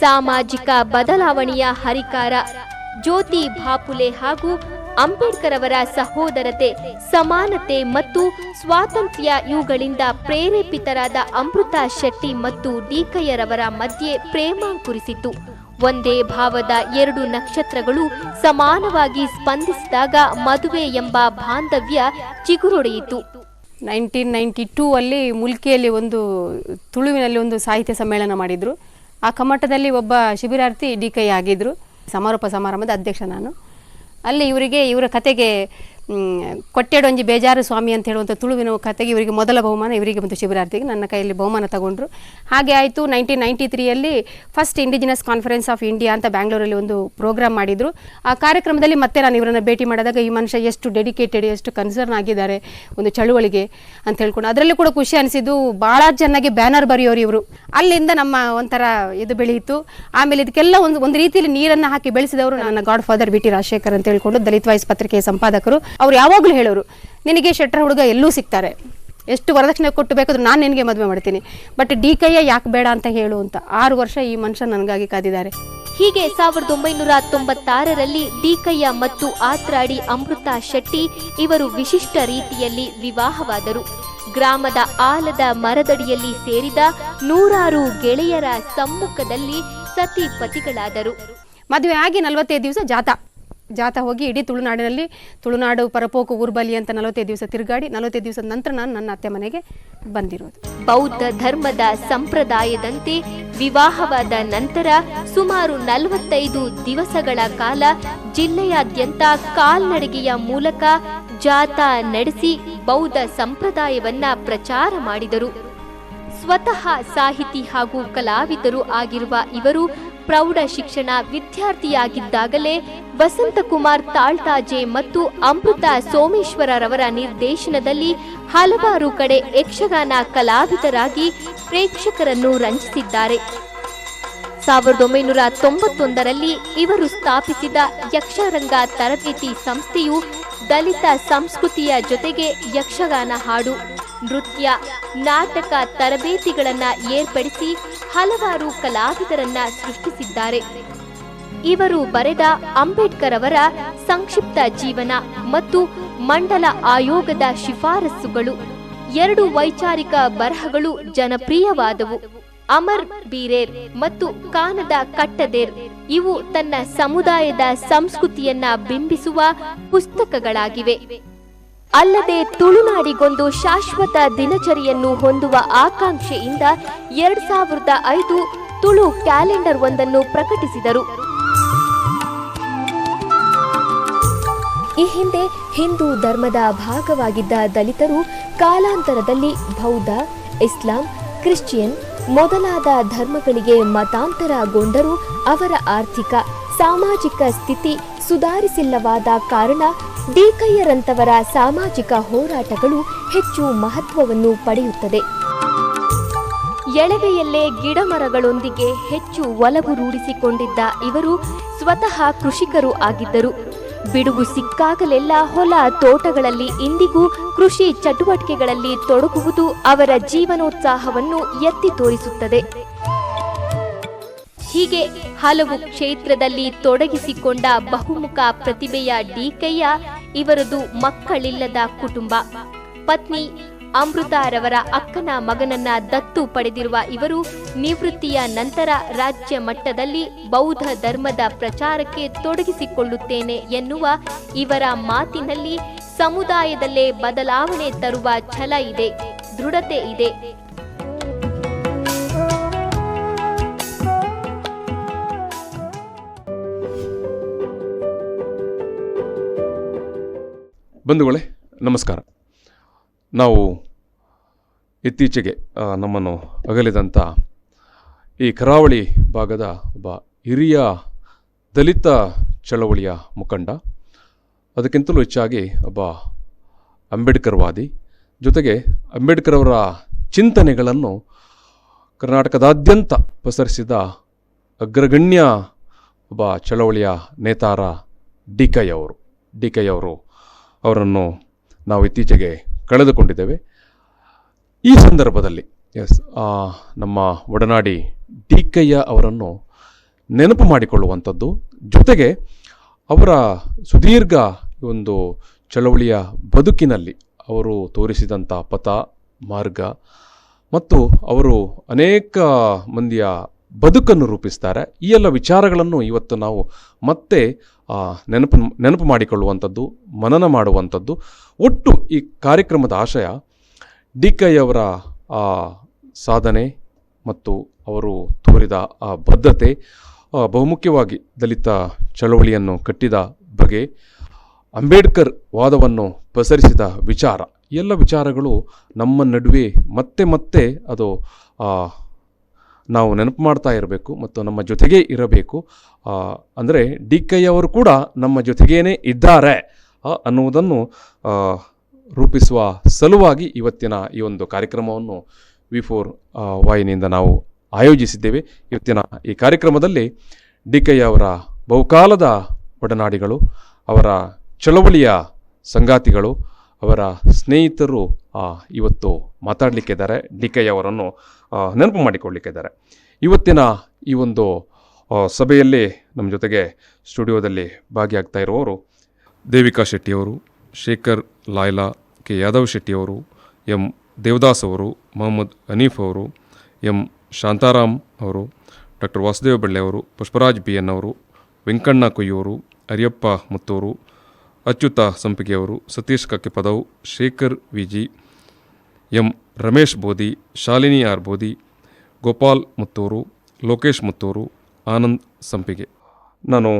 ಸಾಮಾಜಿಕ ಬದಲಾವಣೆಯ ಹರಿಕಾರ ಜ್ಯೋತಿ ಬಾಪುಲೆ ಹಾಗೂ ಅಂಬೇಡ್ಕರ್ ಅವರ ಸಹೋದರತೆ, ಸಮಾನತೆ ಮತ್ತು ಸ್ವಾತಂತ್ರ್ಯ ಇವುಗಳಿಂದ ಪ್ರೇರೇಪಿತರಾದ ಅಮೃತಾ ಶೆಟ್ಟಿ ಮತ್ತು ಡಿಕಯ್ಯರವರ ಮಧ್ಯೆ ಪ್ರೇಮಾಂಕುರಿಸಿತು. ಒಂದೇ ಭಾವದ ಎರಡು ನಕ್ಷತ್ರಗಳು ಸಮಾನವಾಗಿ ಸ್ಪಂದಿಸಿದಾಗ ಮದುವೆ ಎಂಬ ಬಾಂಧವ್ಯ ಚಿಗುರೊಡೆಯಿತು. 1992 ಅಲ್ಲಿ ಮುಲ್ಕಿಯಲ್ಲಿ ಒಂದು ತುಳುವಿನಲ್ಲಿ ಒಂದು ಸಾಹಿತ್ಯ ಸಮ್ಮೇಳನ ಮಾಡಿದ್ರು. ಆ ಕಮ್ಮಟದಲ್ಲಿ ಒಬ್ಬ ಶಿಬಿರಾರ್ಥಿ ಡಿಕಯ್ಯ ಆಗಿದ್ರು. ಸಮಾರೋಪ ಸಮಾರಂಭದ ಅಧ್ಯಕ್ಷ ನಾನು. ಅಲ್ಲಿ ಇವರ ಕತೆಗೆ ಕೊಟ್ಟೆಡೊಂಜಿ ಬೇಜಾರು ಸ್ವಾಮಿ ಅಂತ ಹೇಳುವಂಥ ತುಳುವಿನ ಕತೆಗೆ ಇವರಿಗೆ ಮೊದಲ ಬಹುಮಾನ, ಇವರಿಗೆ ಮತ್ತು ಶಿಬಿರಾರ್ಥಿಗೆ ನನ್ನ ಕೈಯಲ್ಲಿ ಬಹುಮಾನ ತಗೊಂಡ್ರು. ಹಾಗೆ ಆಯಿತು. 1993 first indigenous conference of India ಅಂತ ಬ್ಯಾಂಗ್ಳೂರಲ್ಲಿ ಒಂದು ಪ್ರೋಗ್ರಾಮ್ ಮಾಡಿದರು. ಆ ಕಾರ್ಯಕ್ರಮದಲ್ಲಿ ಮತ್ತೆ ನಾನು ಇವರನ್ನು ಭೇಟಿ ಮಾಡಿದಾಗ ಈ ಮನುಷ್ಯ ಎಷ್ಟು ಡೆಡಿಕೇಟೆಡ್, ಎಷ್ಟು ಕನ್ಸರ್ನ್ ಆಗಿದ್ದಾರೆ ಒಂದು ಚಳುವಳಿಗೆ ಅಂತ ಹೇಳ್ಕೊಂಡು, ಅದರಲ್ಲೂ ಕೂಡ ಖುಷಿ ಅನಿಸಿದ್ದು. ಭಾಳ ಚೆನ್ನಾಗಿ ಬ್ಯಾನರ್ ಬರೆಯೋರು ಇವರು. ಅಲ್ಲಿಂದ ನಮ್ಮ ಒಂಥರ ಇದು ಬೆಳೆಯಿತು. ಆಮೇಲೆ ಇದಕ್ಕೆಲ್ಲ ಒಂದು ರೀತಿಯಲ್ಲಿ ನೀರನ್ನು ಹಾಕಿ ಬೆಳೆಸಿದವರು ನನ್ನ godfather V T Rajashekhar ಅಂತ ಹೇಳ್ಕೊಂಡು ದಲಿತ್ ವಾಯ್ಸ್ ಪತ್ರಿಕೆಯ ಸಂಪಾದಕರು. ಅವ್ರು ಯಾವಾಗಲೂ ಹೇಳೋರು, ನಿನಗೆ ಶೆಟ್ರ ಹುಡುಗ ಎಲ್ಲೂ ಸಿಗ್ತಾರೆ, ಎಷ್ಟು ವರದಕ್ಷಿಣೆ ಕೊಟ್ಟು ಬೇಕಾದ್ರೂ ನಾನು ನಿನಗೆ ಮದುವೆ ಮಾಡ್ತೀನಿ, ಬಟ್ ಡಿಕಯ್ಯ ಯಾಕೆ ಬೇಡ ಅಂತ ಹೇಳು ಅಂತ 6 ವರ್ಷ ಈ ಮನುಷ್ಯ ನನಗಾಗಿ ಕಾದಿದ್ದಾರೆ. ಹೀಗೆ 1996ರಲ್ಲಿ ಡಿಕಯ್ಯ ಮತ್ತು ಆತ್ರಾಡಿ ಅಮೃತಾ ಶೆಟ್ಟಿ ಇವರು ವಿಶಿಷ್ಟ ರೀತಿಯಲ್ಲಿ ವಿವಾಹವಾದರು. ಗ್ರಾಮದ ಆಲದ ಮರದಡಿಯಲ್ಲಿ ಸೇರಿದ 100 ಗೆಳೆಯರ ಸಮ್ಮುಖದಲ್ಲಿ ಸತಿಪತಿಗಳಾದರು. ಮದುವೆ ಆಗಿ 45 ದಿವಸ ಜಾಥಾ ಹೋಗಿ ಇಡೀ ತುಳುನಾಡಿನಲ್ಲಿ, ತುಳುನಾಡು ಪರಪೋಕು ಊರ್ಬಲಿ ಅಂತ 45 ದಿವಸ ತಿರುಗಾಡಿ 45 ದಿವಸದ ನಂತರ ನಾನು ನನ್ನ ಅತ್ತೆ ಮನೆಗೆ ಬಂದಿರೋದು. ಬೌದ್ಧ ಧರ್ಮದ ಸಂಪ್ರದಾಯದಂತೆ ವಿವಾಹವಾದ ನಂತರ ಸುಮಾರು 45 ದಿವಸಗಳ ಕಾಲ ಜಿಲ್ಲೆಯಾದ್ಯಂತ ಕಾಲ್ನಡಿಗೆಯ ಮೂಲಕ ಜಾಥಾ ನಡೆಸಿ ಬೌದ್ಧ ಸಂಪ್ರದಾಯವನ್ನ ಪ್ರಚಾರ ಮಾಡಿದರು. ಸ್ವತಃ ಸಾಹಿತಿ ಹಾಗೂ ಕಲಾವಿದರು ಆಗಿರುವ ಇವರು ಪ್ರೌಢ ಶಿಕ್ಷಣ ವಿದ್ಯಾರ್ಥಿಯಾಗಿದ್ದಾಗಲೇ ವಸಂತಕುಮಾರ್ ತಾಳ್ತಾಜೆ ಮತ್ತು ಅಮೃತಾ ಸೋಮೇಶ್ವರರವರ ನಿರ್ದೇಶನದಲ್ಲಿ ಹಲವಾರು ಕಡೆ ಯಕ್ಷಗಾನ ಕಲಾವಿದರಾಗಿ ಪ್ರೇಕ್ಷಕರನ್ನು ರಂಜಿಸಿದ್ದಾರೆ. 1991ರಲ್ಲಿ ಇವರು ಸ್ಥಾಪಿಸಿದ ಯಕ್ಷರಂಗ ತರಬೇತಿ ಸಂಸ್ಥೆಯು ದಲಿತ ಸಂಸ್ಕೃತಿಯ ಜೊತೆಗೆ ಯಕ್ಷಗಾನ ಹಾಡು, ನೃತ್ಯ, ನಾಟಕ ತರಬೇತಿಗಳನ್ನು ಏರ್ಪಡಿಸಿ ಹಲವಾರು ಕಲಾವಿದರನ್ನ ಸೃಷ್ಟಿಸಿದ್ದಾರೆ. ಇವರು ಬರೆದ ಅಂಬೇಡ್ಕರ್ ಅವರ ಸಂಕ್ಷಿಪ್ತ ಜೀವನ ಮತ್ತು ಮಂಡಲ ಆಯೋಗದ ಶಿಫಾರಸುಗಳು 2 ವೈಚಾರಿಕ ಬರಹಗಳು ಜನಪ್ರಿಯವಾದವು. ಅಮರ್ ಬೀರೇರ್ ಮತ್ತು ಕಾನದ ಕಟ್ಟದೇರ್ ಇವು ತನ್ನ ಸಮುದಾಯದ ಸಂಸ್ಕೃತಿಯನ್ನ ಬಿಂಬಿಸುವ ಪುಸ್ತಕಗಳಾಗಿವೆ. ಅಲ್ಲದೆ ತುಳುನಾಡಿಗೊಂದು ಶಾಶ್ವತ ದಿನಚರಿಯನ್ನು ಹೊಂದುವ ಆಕಾಂಕ್ಷೆಯಿಂದ 2005 ತುಳು ಕ್ಯಾಲೆಂಡರ್ ಒಂದನ್ನು ಪ್ರಕಟಿಸಿದರು. ಈ ಹಿಂದೆ ಹಿಂದೂ ಧರ್ಮದ ಭಾಗವಾಗಿದ್ದ ದಲಿತರು ಕಾಲಾಂತರದಲ್ಲಿ ಬೌದ್ಧ, ಇಸ್ಲಾಂ, ಕ್ರಿಶ್ಚಿಯನ್ ಮೊದಲಾದ ಧರ್ಮಗಳಿಗೆ ಮತಾಂತರಗೊಂಡರೂ ಅವರ ಆರ್ಥಿಕ, ಸಾಮಾಜಿಕ ಸ್ಥಿತಿ ಸುಧಾರಿಸಿಲ್ಲವಾದ ಕಾರಣ ಡಿಕಯ್ಯರಂತವರ ಸಾಮಾಜಿಕ ಹೋರಾಟಗಳು ಹೆಚ್ಚು ಮಹತ್ವವನ್ನು ಪಡೆಯುತ್ತದೆ. ಎಳವೆಯಲ್ಲೇ ಗಿಡಮರಗಳೊಂದಿಗೆ ಹೆಚ್ಚು ಒಲವು ರೂಢಿಸಿಕೊಂಡಿದ್ದ ಇವರು ಸ್ವತಃ ಕೃಷಿಕರು ಆಗಿದ್ದರು. ಬಿಡುವು ಸಿಕ್ಕಾಗಲೆಲ್ಲ ಹೊಲ ತೋಟಗಳಲ್ಲಿ ಇಂದಿಗೂ ಕೃಷಿ ಚಟುವಟಿಕೆಗಳಲ್ಲಿ ತೊಡಗುವುದು ಅವರ ಜೀವನೋತ್ಸಾಹವನ್ನು ಎತ್ತಿ ತೋರಿಸುತ್ತದೆ. ಹೀಗೆ ಹಲವು ಕ್ಷೇತ್ರದಲ್ಲಿ ತೊಡಗಿಸಿಕೊಂಡ ಬಹುಮುಖ ಪ್ರತಿಭೆಯ ಡಿಕಯ್ಯ ಇವರದು ಮಕ್ಕಳಿಲ್ಲದ ಕುಟುಂಬ. ಪತ್ನಿ ಅಮೃತಾರವರ ಅಕ್ಕನ ಮಗನನ್ನ ದತ್ತು ಪಡೆದಿರುವ ಇವರು ನಿವೃತ್ತಿಯ ನಂತರ ರಾಜ್ಯ ಮಟ್ಟದಲ್ಲಿ ಬೌದ್ಧ ಧರ್ಮದ ಪ್ರಚಾರಕ್ಕೆ ತೊಡಗಿಸಿಕೊಳ್ಳುತ್ತೇನೆ ಎನ್ನುವ ಇವರ ಮಾತಿನಲ್ಲಿ ಸಮುದಾಯದಲ್ಲೇ ಬದಲಾವಣೆ ತರುವ ಛಲ ಇದೆ, ದೃಢತೆ ಇದೆ. ಬಂಧುಗಳೇ ನಮಸ್ಕಾರ. ನಾವು ಇತ್ತೀಚೆಗೆ ನಮ್ಮನ್ನು ಅಗಲಿದಂಥ ಈ ಕರಾವಳಿ ಭಾಗದ ಒಬ್ಬ ಹಿರಿಯ ದಲಿತ ಚಳವಳಿಯ ಮುಖಂಡ, ಅದಕ್ಕಿಂತಲೂ ಹೆಚ್ಚಾಗಿ ಒಬ್ಬ ಅಂಬೇಡ್ಕರ್ವಾದಿ, ಜೊತೆಗೆ ಅಂಬೇಡ್ಕರ್ ಅವರ ಚಿಂತನೆಗಳನ್ನು ಕರ್ನಾಟಕದಾದ್ಯಂತ ಪಸರಿಸಿದ ಅಗ್ರಗಣ್ಯ ಒಬ್ಬ ಚಳವಳಿಯ ನೇತಾರ ಡಿಕಯ್ಯ ಅವರು ಅವರನ್ನು ನಾವು ಇತ್ತೀಚೆಗೆ ಕಳೆದುಕೊಂಡಿದ್ದೇವೆ. ಈ ಸಂದರ್ಭದಲ್ಲಿ ನಮ್ಮ ಒಡನಾಡಿ ಡಿಕಯ್ಯ ಅವರನ್ನು ನೆನಪು ಮಾಡಿಕೊಳ್ಳುವಂಥದ್ದು, ಜೊತೆಗೆ ಅವರ ಸುದೀರ್ಘ ಒಂದು ಚಳವಳಿಯ ಬದುಕಿನಲ್ಲಿ ಅವರು ತೋರಿಸಿದಂಥ ಪಥ ಮಾರ್ಗ ಮತ್ತು ಅವರು ಅನೇಕ ಮಂದಿಯ ಬದುಕನ್ನು ರೂಪಿಸ್ತಾರೆ. ಈ ಎಲ್ಲ ವಿಚಾರಗಳನ್ನು ಇವತ್ತು ನಾವು ಮತ್ತೆ ನೆನಪು ಮಾಡಿಕೊಳ್ಳುವಂಥದ್ದು, ಮನನ ಮಾಡುವಂಥದ್ದು. ಒಟ್ಟು ಈ ಕಾರ್ಯಕ್ರಮದ ಆಶಯ DKI ಅವರ ಸಾಧನೆ ಮತ್ತು ಅವರು ತೋರಿದ ಆ ಬದ್ಧತೆ, ಬಹುಮುಖ್ಯವಾಗಿ ದಲಿತ ಚಳವಳಿಯನ್ನು ಕಟ್ಟಿದ ಬಗೆ, ಅಂಬೇಡ್ಕರ್ ವಾದವನ್ನು ಪಸರಿಸಿದ ವಿಚಾರ, ಎಲ್ಲ ವಿಚಾರಗಳು ನಮ್ಮ ನಡುವೆ ಮತ್ತೆ ಮತ್ತೆ ಅದು ನಾವು ನೆನಪು ಮಾಡ್ತಾ ಇರಬೇಕು ಮತ್ತು ನಮ್ಮ ಜೊತೆಗೇ ಇರಬೇಕು. ಅಂದರೆ DKI ಅವರು ಕೂಡ ನಮ್ಮ ಜೊತೆಗೇನೆ ಇದ್ದಾರೆ ಅನ್ನುವುದನ್ನು ರೂಪಿಸುವ ಸಲುವಾಗಿ ಇವತ್ತಿನ ಈ ಒಂದು ಕಾರ್ಯಕ್ರಮವನ್ನು V4 ವಾಹಿನಿಯಿಂದ ನಾವು ಆಯೋಜಿಸಿದ್ದೇವೆ. ಇವತ್ತಿನ ಈ ಕಾರ್ಯಕ್ರಮದಲ್ಲಿ DKI ಅವರ ಬಹುಕಾಲದ ಒಡನಾಡಿಗಳು, ಅವರ ಚಳವಳಿಯ ಸಂಗಾತಿಗಳು, ಅವರ ಸ್ನೇಹಿತರು ಇವತ್ತು ಮಾತಾಡಲಿಕ್ಕಿದ್ದಾರೆ, DKI ಅವರನ್ನು ನೆನಪು ಮಾಡಿಕೊಳ್ಳಲಿಕ್ಕಿದ್ದಾರೆ. ಇವತ್ತಿನ ಈ ಒಂದು ಸಭೆಯಲ್ಲಿ ನಮ್ಮ ಜೊತೆಗೆ ಸ್ಟುಡಿಯೋದಲ್ಲಿ ಭಾಗಿಯಾಗ್ತಾ ಇರುವವರು ದೇವಿಕಾ ಶೆಟ್ಟಿಯವರು, ಶೇಖರ್ ಲಾಯ್ಲಾ, ಕೆ ಯಾದವ್ ಶೆಟ್ಟಿಯವರು, ಎಂ ದೇವದಾಸ್ ಅವರು, ಮೊಹಮ್ಮದ್ ಹನೀಫ್ ಅವರು, ಎಂ ಶಾಂತಾರಾಮ್ ಅವರು, ಡಾಕ್ಟರ್ ವಾಸುದೇವ ಬೆಳ್ಳೆ ಅವರು, ಪುಷ್ಪರಾಜ್ BN ಅವರು, ವೆಂಕಣ್ಣ ಕೊಯ್ಯೂರು, ಅರಿಯಪ್ಪ ಮುತ್ತೂರು, ಅಚ್ಯುತ ಸಂಪಿಗೆಯವರು, Satish ಕಕ್ಕೆಪದವ್, Shekhar VG, M Ramesh ಬೋದಿ, Shalini R ಬೋದಿ, Gopal Muttur, Lokesh Muttur, Anand ಸಂಪಿಗೆ. ನಾನು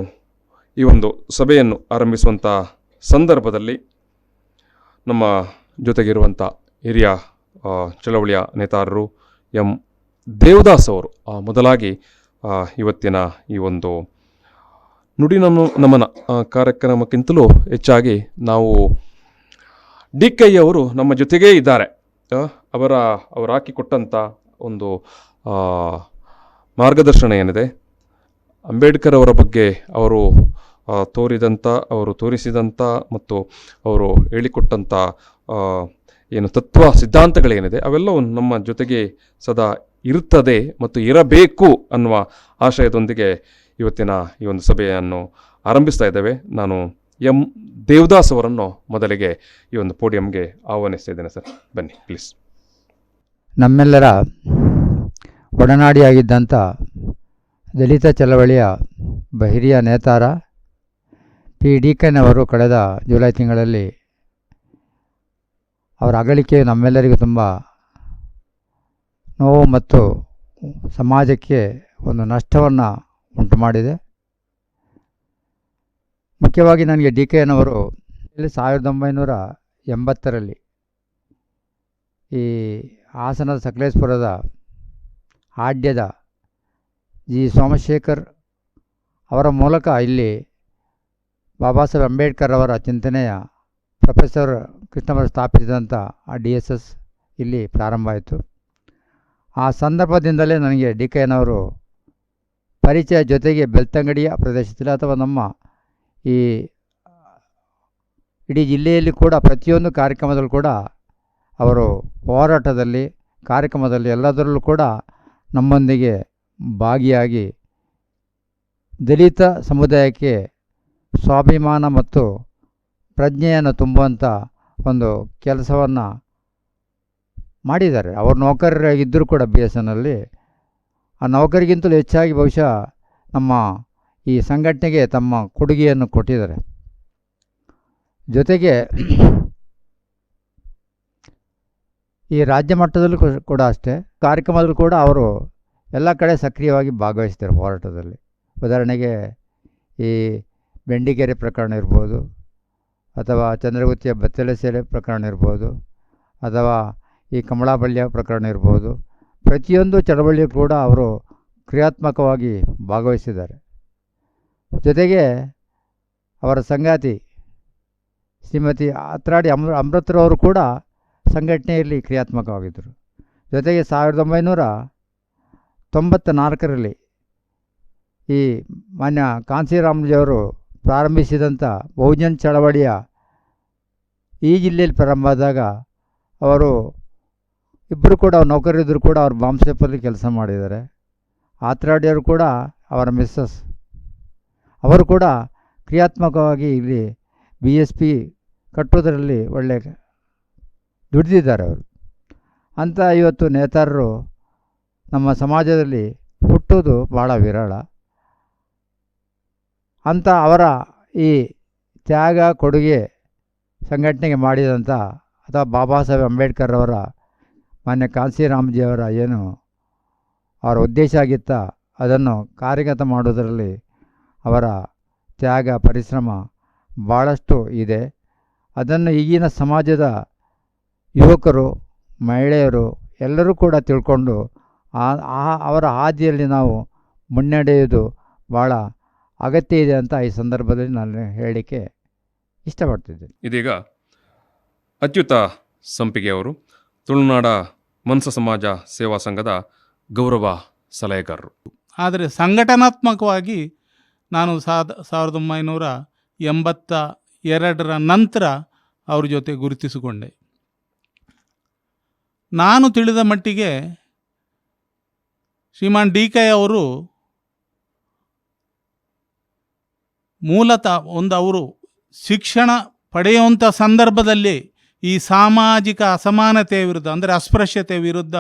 ಈ ಒಂದು ಸಭೆಯನ್ನು ಆರಂಭಿಸುವಂಥ ಸಂದರ್ಭದಲ್ಲಿ ನಮ್ಮ ಜೊತೆಗಿರುವಂಥ ಹಿರಿಯ ಚಳವಳಿಯ ನೇತಾರರು ಎಂ ದೇವದಾಸ್ ಅವರು ಮೊದಲಾಗಿ ಇವತ್ತಿನ ಈ ಒಂದು ನುಡಿ ನಮನ ಕಾರ್ಯಕ್ರಮಕ್ಕಿಂತಲೂ ಹೆಚ್ಚಾಗಿ ನಾವು DKI ಅವರು ನಮ್ಮ ಜೊತೆಗೇ ಇದ್ದಾರೆ. ಅವರು ಹಾಕಿಕೊಟ್ಟಂಥ ಒಂದು ಮಾರ್ಗದರ್ಶನ ಏನಿದೆ, ಅಂಬೇಡ್ಕರ್ ಅವರ ಬಗ್ಗೆ ಅವರು ಅವರು ತೋರಿಸಿದಂಥ ಮತ್ತು ಅವರು ಹೇಳಿಕೊಟ್ಟಂಥ ಏನು ತತ್ವ ಸಿದ್ಧಾಂತಗಳೇನಿದೆ ಅವೆಲ್ಲವೂ ನಮ್ಮ ಜೊತೆಗೆ ಸದಾ ಇರುತ್ತದೆ ಮತ್ತು ಇರಬೇಕು ಅನ್ನುವ ಆಶಯದೊಂದಿಗೆ ಇವತ್ತಿನ ಈ ಒಂದು ಸಭೆಯನ್ನು ಆರಂಭಿಸ್ತಾ ಇದ್ದೇವೆ. ನಾನು ಎಂ ದೇವದಾಸ್ ಅವರನ್ನು ಮೊದಲಿಗೆ ಈ ಒಂದು ಪೋಡಿಯಂಗೆ ಆಹ್ವಾನಿಸ್ತಾ ಇದ್ದೇನೆ. ಸರ್, ಬನ್ನಿ ಪ್ಲೀಸ್. ನಮ್ಮೆಲ್ಲರ ಒಡನಾಡಿಯಾಗಿದ್ದಂಥ ದಲಿತ ಚಳವಳಿಯ ಹಿರಿಯ ನೇತಾರ DKI ಅವರು ಕಳೆದ ಜುಲೈ ತಿಂಗಳಲ್ಲಿ ಅವರ ಅಗಲಿಕೆ ನಮ್ಮೆಲ್ಲರಿಗೂ ತುಂಬ ನೋವು ಮತ್ತು ಸಮಾಜಕ್ಕೆ ಒಂದು ನಷ್ಟವನ್ನು ಉಂಟು ಮಾಡಿದೆ. ಮುಖ್ಯವಾಗಿ ನನಗೆ DKI ಅವರು 1980ರಲ್ಲಿ ಈ ಹಾಸನದ ಸಕಲೇಶ್ಪುರದ ಹಾಡ್ಯದ G ಸೋಮಶೇಖರ್ ಅವರ ಮೂಲಕ ಇಲ್ಲಿ ಬಾಬಾ ಸಾಹೇಬ್ ಅಂಬೇಡ್ಕರ್ ಅವರ ಚಿಂತನೆಯ ಪ್ರೊಫೆಸರ್ ಕೃಷ್ಣವರು ಸ್ಥಾಪಿಸಿದಂಥ DSS ಇಲ್ಲಿ ಪ್ರಾರಂಭ ಆಯಿತು. ಆ ಸಂದರ್ಭದಿಂದಲೇ ನನಗೆ DKI ಅವರು ಪರಿಚಯ, ಜೊತೆಗೆ ಬೆಳ್ತಂಗಡಿಯ ಪ್ರದೇಶದಲ್ಲಿ ಅಥವಾ ನಮ್ಮ ಈ ಇಡೀ ಜಿಲ್ಲೆಯಲ್ಲಿ ಕೂಡ ಪ್ರತಿಯೊಂದು ಕಾರ್ಯಕ್ರಮದಲ್ಲೂ ಕೂಡ ಅವರು ಹೋರಾಟದಲ್ಲಿ, ಕಾರ್ಯಕ್ರಮದಲ್ಲಿ ಎಲ್ಲದರಲ್ಲೂ ಕೂಡ ನಮ್ಮೊಂದಿಗೆ ಭಾಗಿಯಾಗಿ ದಲಿತ ಸಮುದಾಯಕ್ಕೆ ಸ್ವಾಭಿಮಾನ ಮತ್ತು ಪ್ರಜ್ಞೆಯನ್ನು ತುಂಬುವಂಥ ಒಂದು ಕೆಲಸವನ್ನು ಮಾಡಿದ್ದಾರೆ. ಅವರು ನೌಕರರಾಗಿದ್ದರೂ ಕೂಡ BSNನಲ್ಲಿ ಆ ನೌಕರಿಗಿಂತಲೂ ಹೆಚ್ಚಾಗಿ ಬಹುಶಃ ನಮ್ಮ ಈ ಸಂಘಟನೆಗೆ ತಮ್ಮ ಕೊಡುಗೆಯನ್ನು ಕೊಟ್ಟಿದ್ದಾರೆ. ಜೊತೆಗೆ ಈ ರಾಜ್ಯ ಮಟ್ಟದಲ್ಲೂ ಕೂಡ ಅಷ್ಟೇ, ಕಾರ್ಯಕ್ರಮದಲ್ಲೂ ಕೂಡ ಅವರು ಎಲ್ಲ ಕಡೆ ಸಕ್ರಿಯವಾಗಿ ಭಾಗವಹಿಸ್ತಾರೆ ಹೋರಾಟದಲ್ಲಿ. ಉದಾಹರಣೆಗೆ ಈ ಬೆಂಡಿಗೆರೆ ಪ್ರಕರಣ ಇರ್ಬೋದು, ಅಥವಾ ಚಂದ್ರಗುತ್ತಿಯ ಬತ್ತಲೆ ಸೇಲೆ ಪ್ರಕರಣ ಇರ್ಬೋದು, ಅಥವಾ ಈ ಕಮಲಾಬಳ್ಳಿಯ ಪ್ರಕರಣ ಇರ್ಬೋದು, ಪ್ರತಿಯೊಂದು ಚಳವಳಿಯೂ ಕೂಡ ಅವರು ಕ್ರಿಯಾತ್ಮಕವಾಗಿ ಭಾಗವಹಿಸಿದ್ದಾರೆ. ಜೊತೆಗೆ ಅವರ ಸಂಗಾತಿ ಶ್ರೀಮತಿ ಆತ್ರಾಡಿ ಅಮೃತರವರು ಕೂಡ ಸಂಘಟನೆಯಲ್ಲಿ ಕ್ರಿಯಾತ್ಮಕವಾಗಿದ್ದರು. ಜೊತೆಗೆ 1994ರಲ್ಲಿ ಈ ಮಾನ್ಯ ಕಾಂಶಿರಾಮ್ಜಿಯವರು ಪ್ರಾರಂಭಿಸಿದಂಥ ಬಹುಜನ್ ಚಳವಳಿಯ ಈ ಜಿಲ್ಲೆಯಲ್ಲಿ ಪ್ರಾರಂಭ ಆದಾಗ ಅವರು ಇಬ್ಬರು ಕೂಡ ನೌಕರರಿದ್ದರೂ ಕೂಡ ಅವರು ಬಾಂಬ್ ಸ್ಟೇಪಲ್ಲಿ ಕೆಲಸ ಮಾಡಿದ್ದಾರೆ. ಆತ್ರಾಡಿಯವರು ಕೂಡ ಅವರ ಮಿಸ್ಸಸ್ ಅವರು ಕೂಡ ಕ್ರಿಯಾತ್ಮಕವಾಗಿ ಇಲ್ಲಿ BSP ಕಟ್ಟೋದರಲ್ಲಿ ಒಳ್ಳೆ ದುಡಿದಿದ್ದಾರೆ ಅವರು. ಅಂಥ ಇವತ್ತು ನೇತಾರರು ನಮ್ಮ ಸಮಾಜದಲ್ಲಿ ಹುಟ್ಟೋದು ಭಾಳ ವಿರಳ. ಅಂಥ ಅವರ ಈ ತ್ಯಾಗ ಕೊಡುಗೆ ಸಂಘಟನೆಗೆ ಮಾಡಿದಂಥ ಅಥವಾ ಬಾಬಾ ಸಾಹೇಬ್ ಅಂಬೇಡ್ಕರ್ ಅವರ ಮಾನ್ಯ ಕಾಂಶಿರಾಮ್ಜಿಯವರ ಏನು ಅವರ ಉದ್ದೇಶ ಆಗಿತ್ತ ಅದನ್ನು ಕಾರ್ಯಗತ ಮಾಡೋದರಲ್ಲಿ ಅವರ ತ್ಯಾಗ ಪರಿಶ್ರಮ ಭಾಳಷ್ಟು ಇದೆ. ಅದನ್ನು ಈಗಿನ ಸಮಾಜದ ಯುವಕರು ಮಹಿಳೆಯರು ಎಲ್ಲರೂ ಕೂಡ ತಿಳ್ಕೊಂಡು ಅವರ ಹಾದಿಯಲ್ಲಿ ನಾವು ಮುನ್ನಡೆಯೋದು ಭಾಳ ಅಗತ್ಯ ಇದೆ ಅಂತ ಈ ಸಂದರ್ಭದಲ್ಲಿ ನಾನು ಹೇಳಲಿಕ್ಕೆ ಇಷ್ಟಪಡ್ತಿದ್ದೇನೆ. ಇದೀಗ ಅಚ್ಯುತ ಸಂಪಿಗೆ ಅವರು ತುಳುನಾಡ ಮನ್ಸ ಸಮಾಜ ಸೇವಾ ಸಂಘದ ಗೌರವ ಸಲಹೆಗಾರರು. ಆದರೆ ಸಂಘಟನಾತ್ಮಕವಾಗಿ ನಾನು 1982 ನಂತರ ಅವ್ರ ಜೊತೆ ಗುರುತಿಸಿಕೊಂಡೆ. ನಾನು ತಿಳಿದ ಮಟ್ಟಿಗೆ ಶ್ರೀಮಾನ್ DK ಅವರು ಮೂಲತಃ ಅವರು ಶಿಕ್ಷಣ ಪಡೆಯುವಂಥ ಸಂದರ್ಭದಲ್ಲಿ ಈ ಸಾಮಾಜಿಕ ಅಸಮಾನತೆಯ ವಿರುದ್ಧ ಅಂದರೆ ಅಸ್ಪೃಶ್ಯತೆ ವಿರುದ್ಧ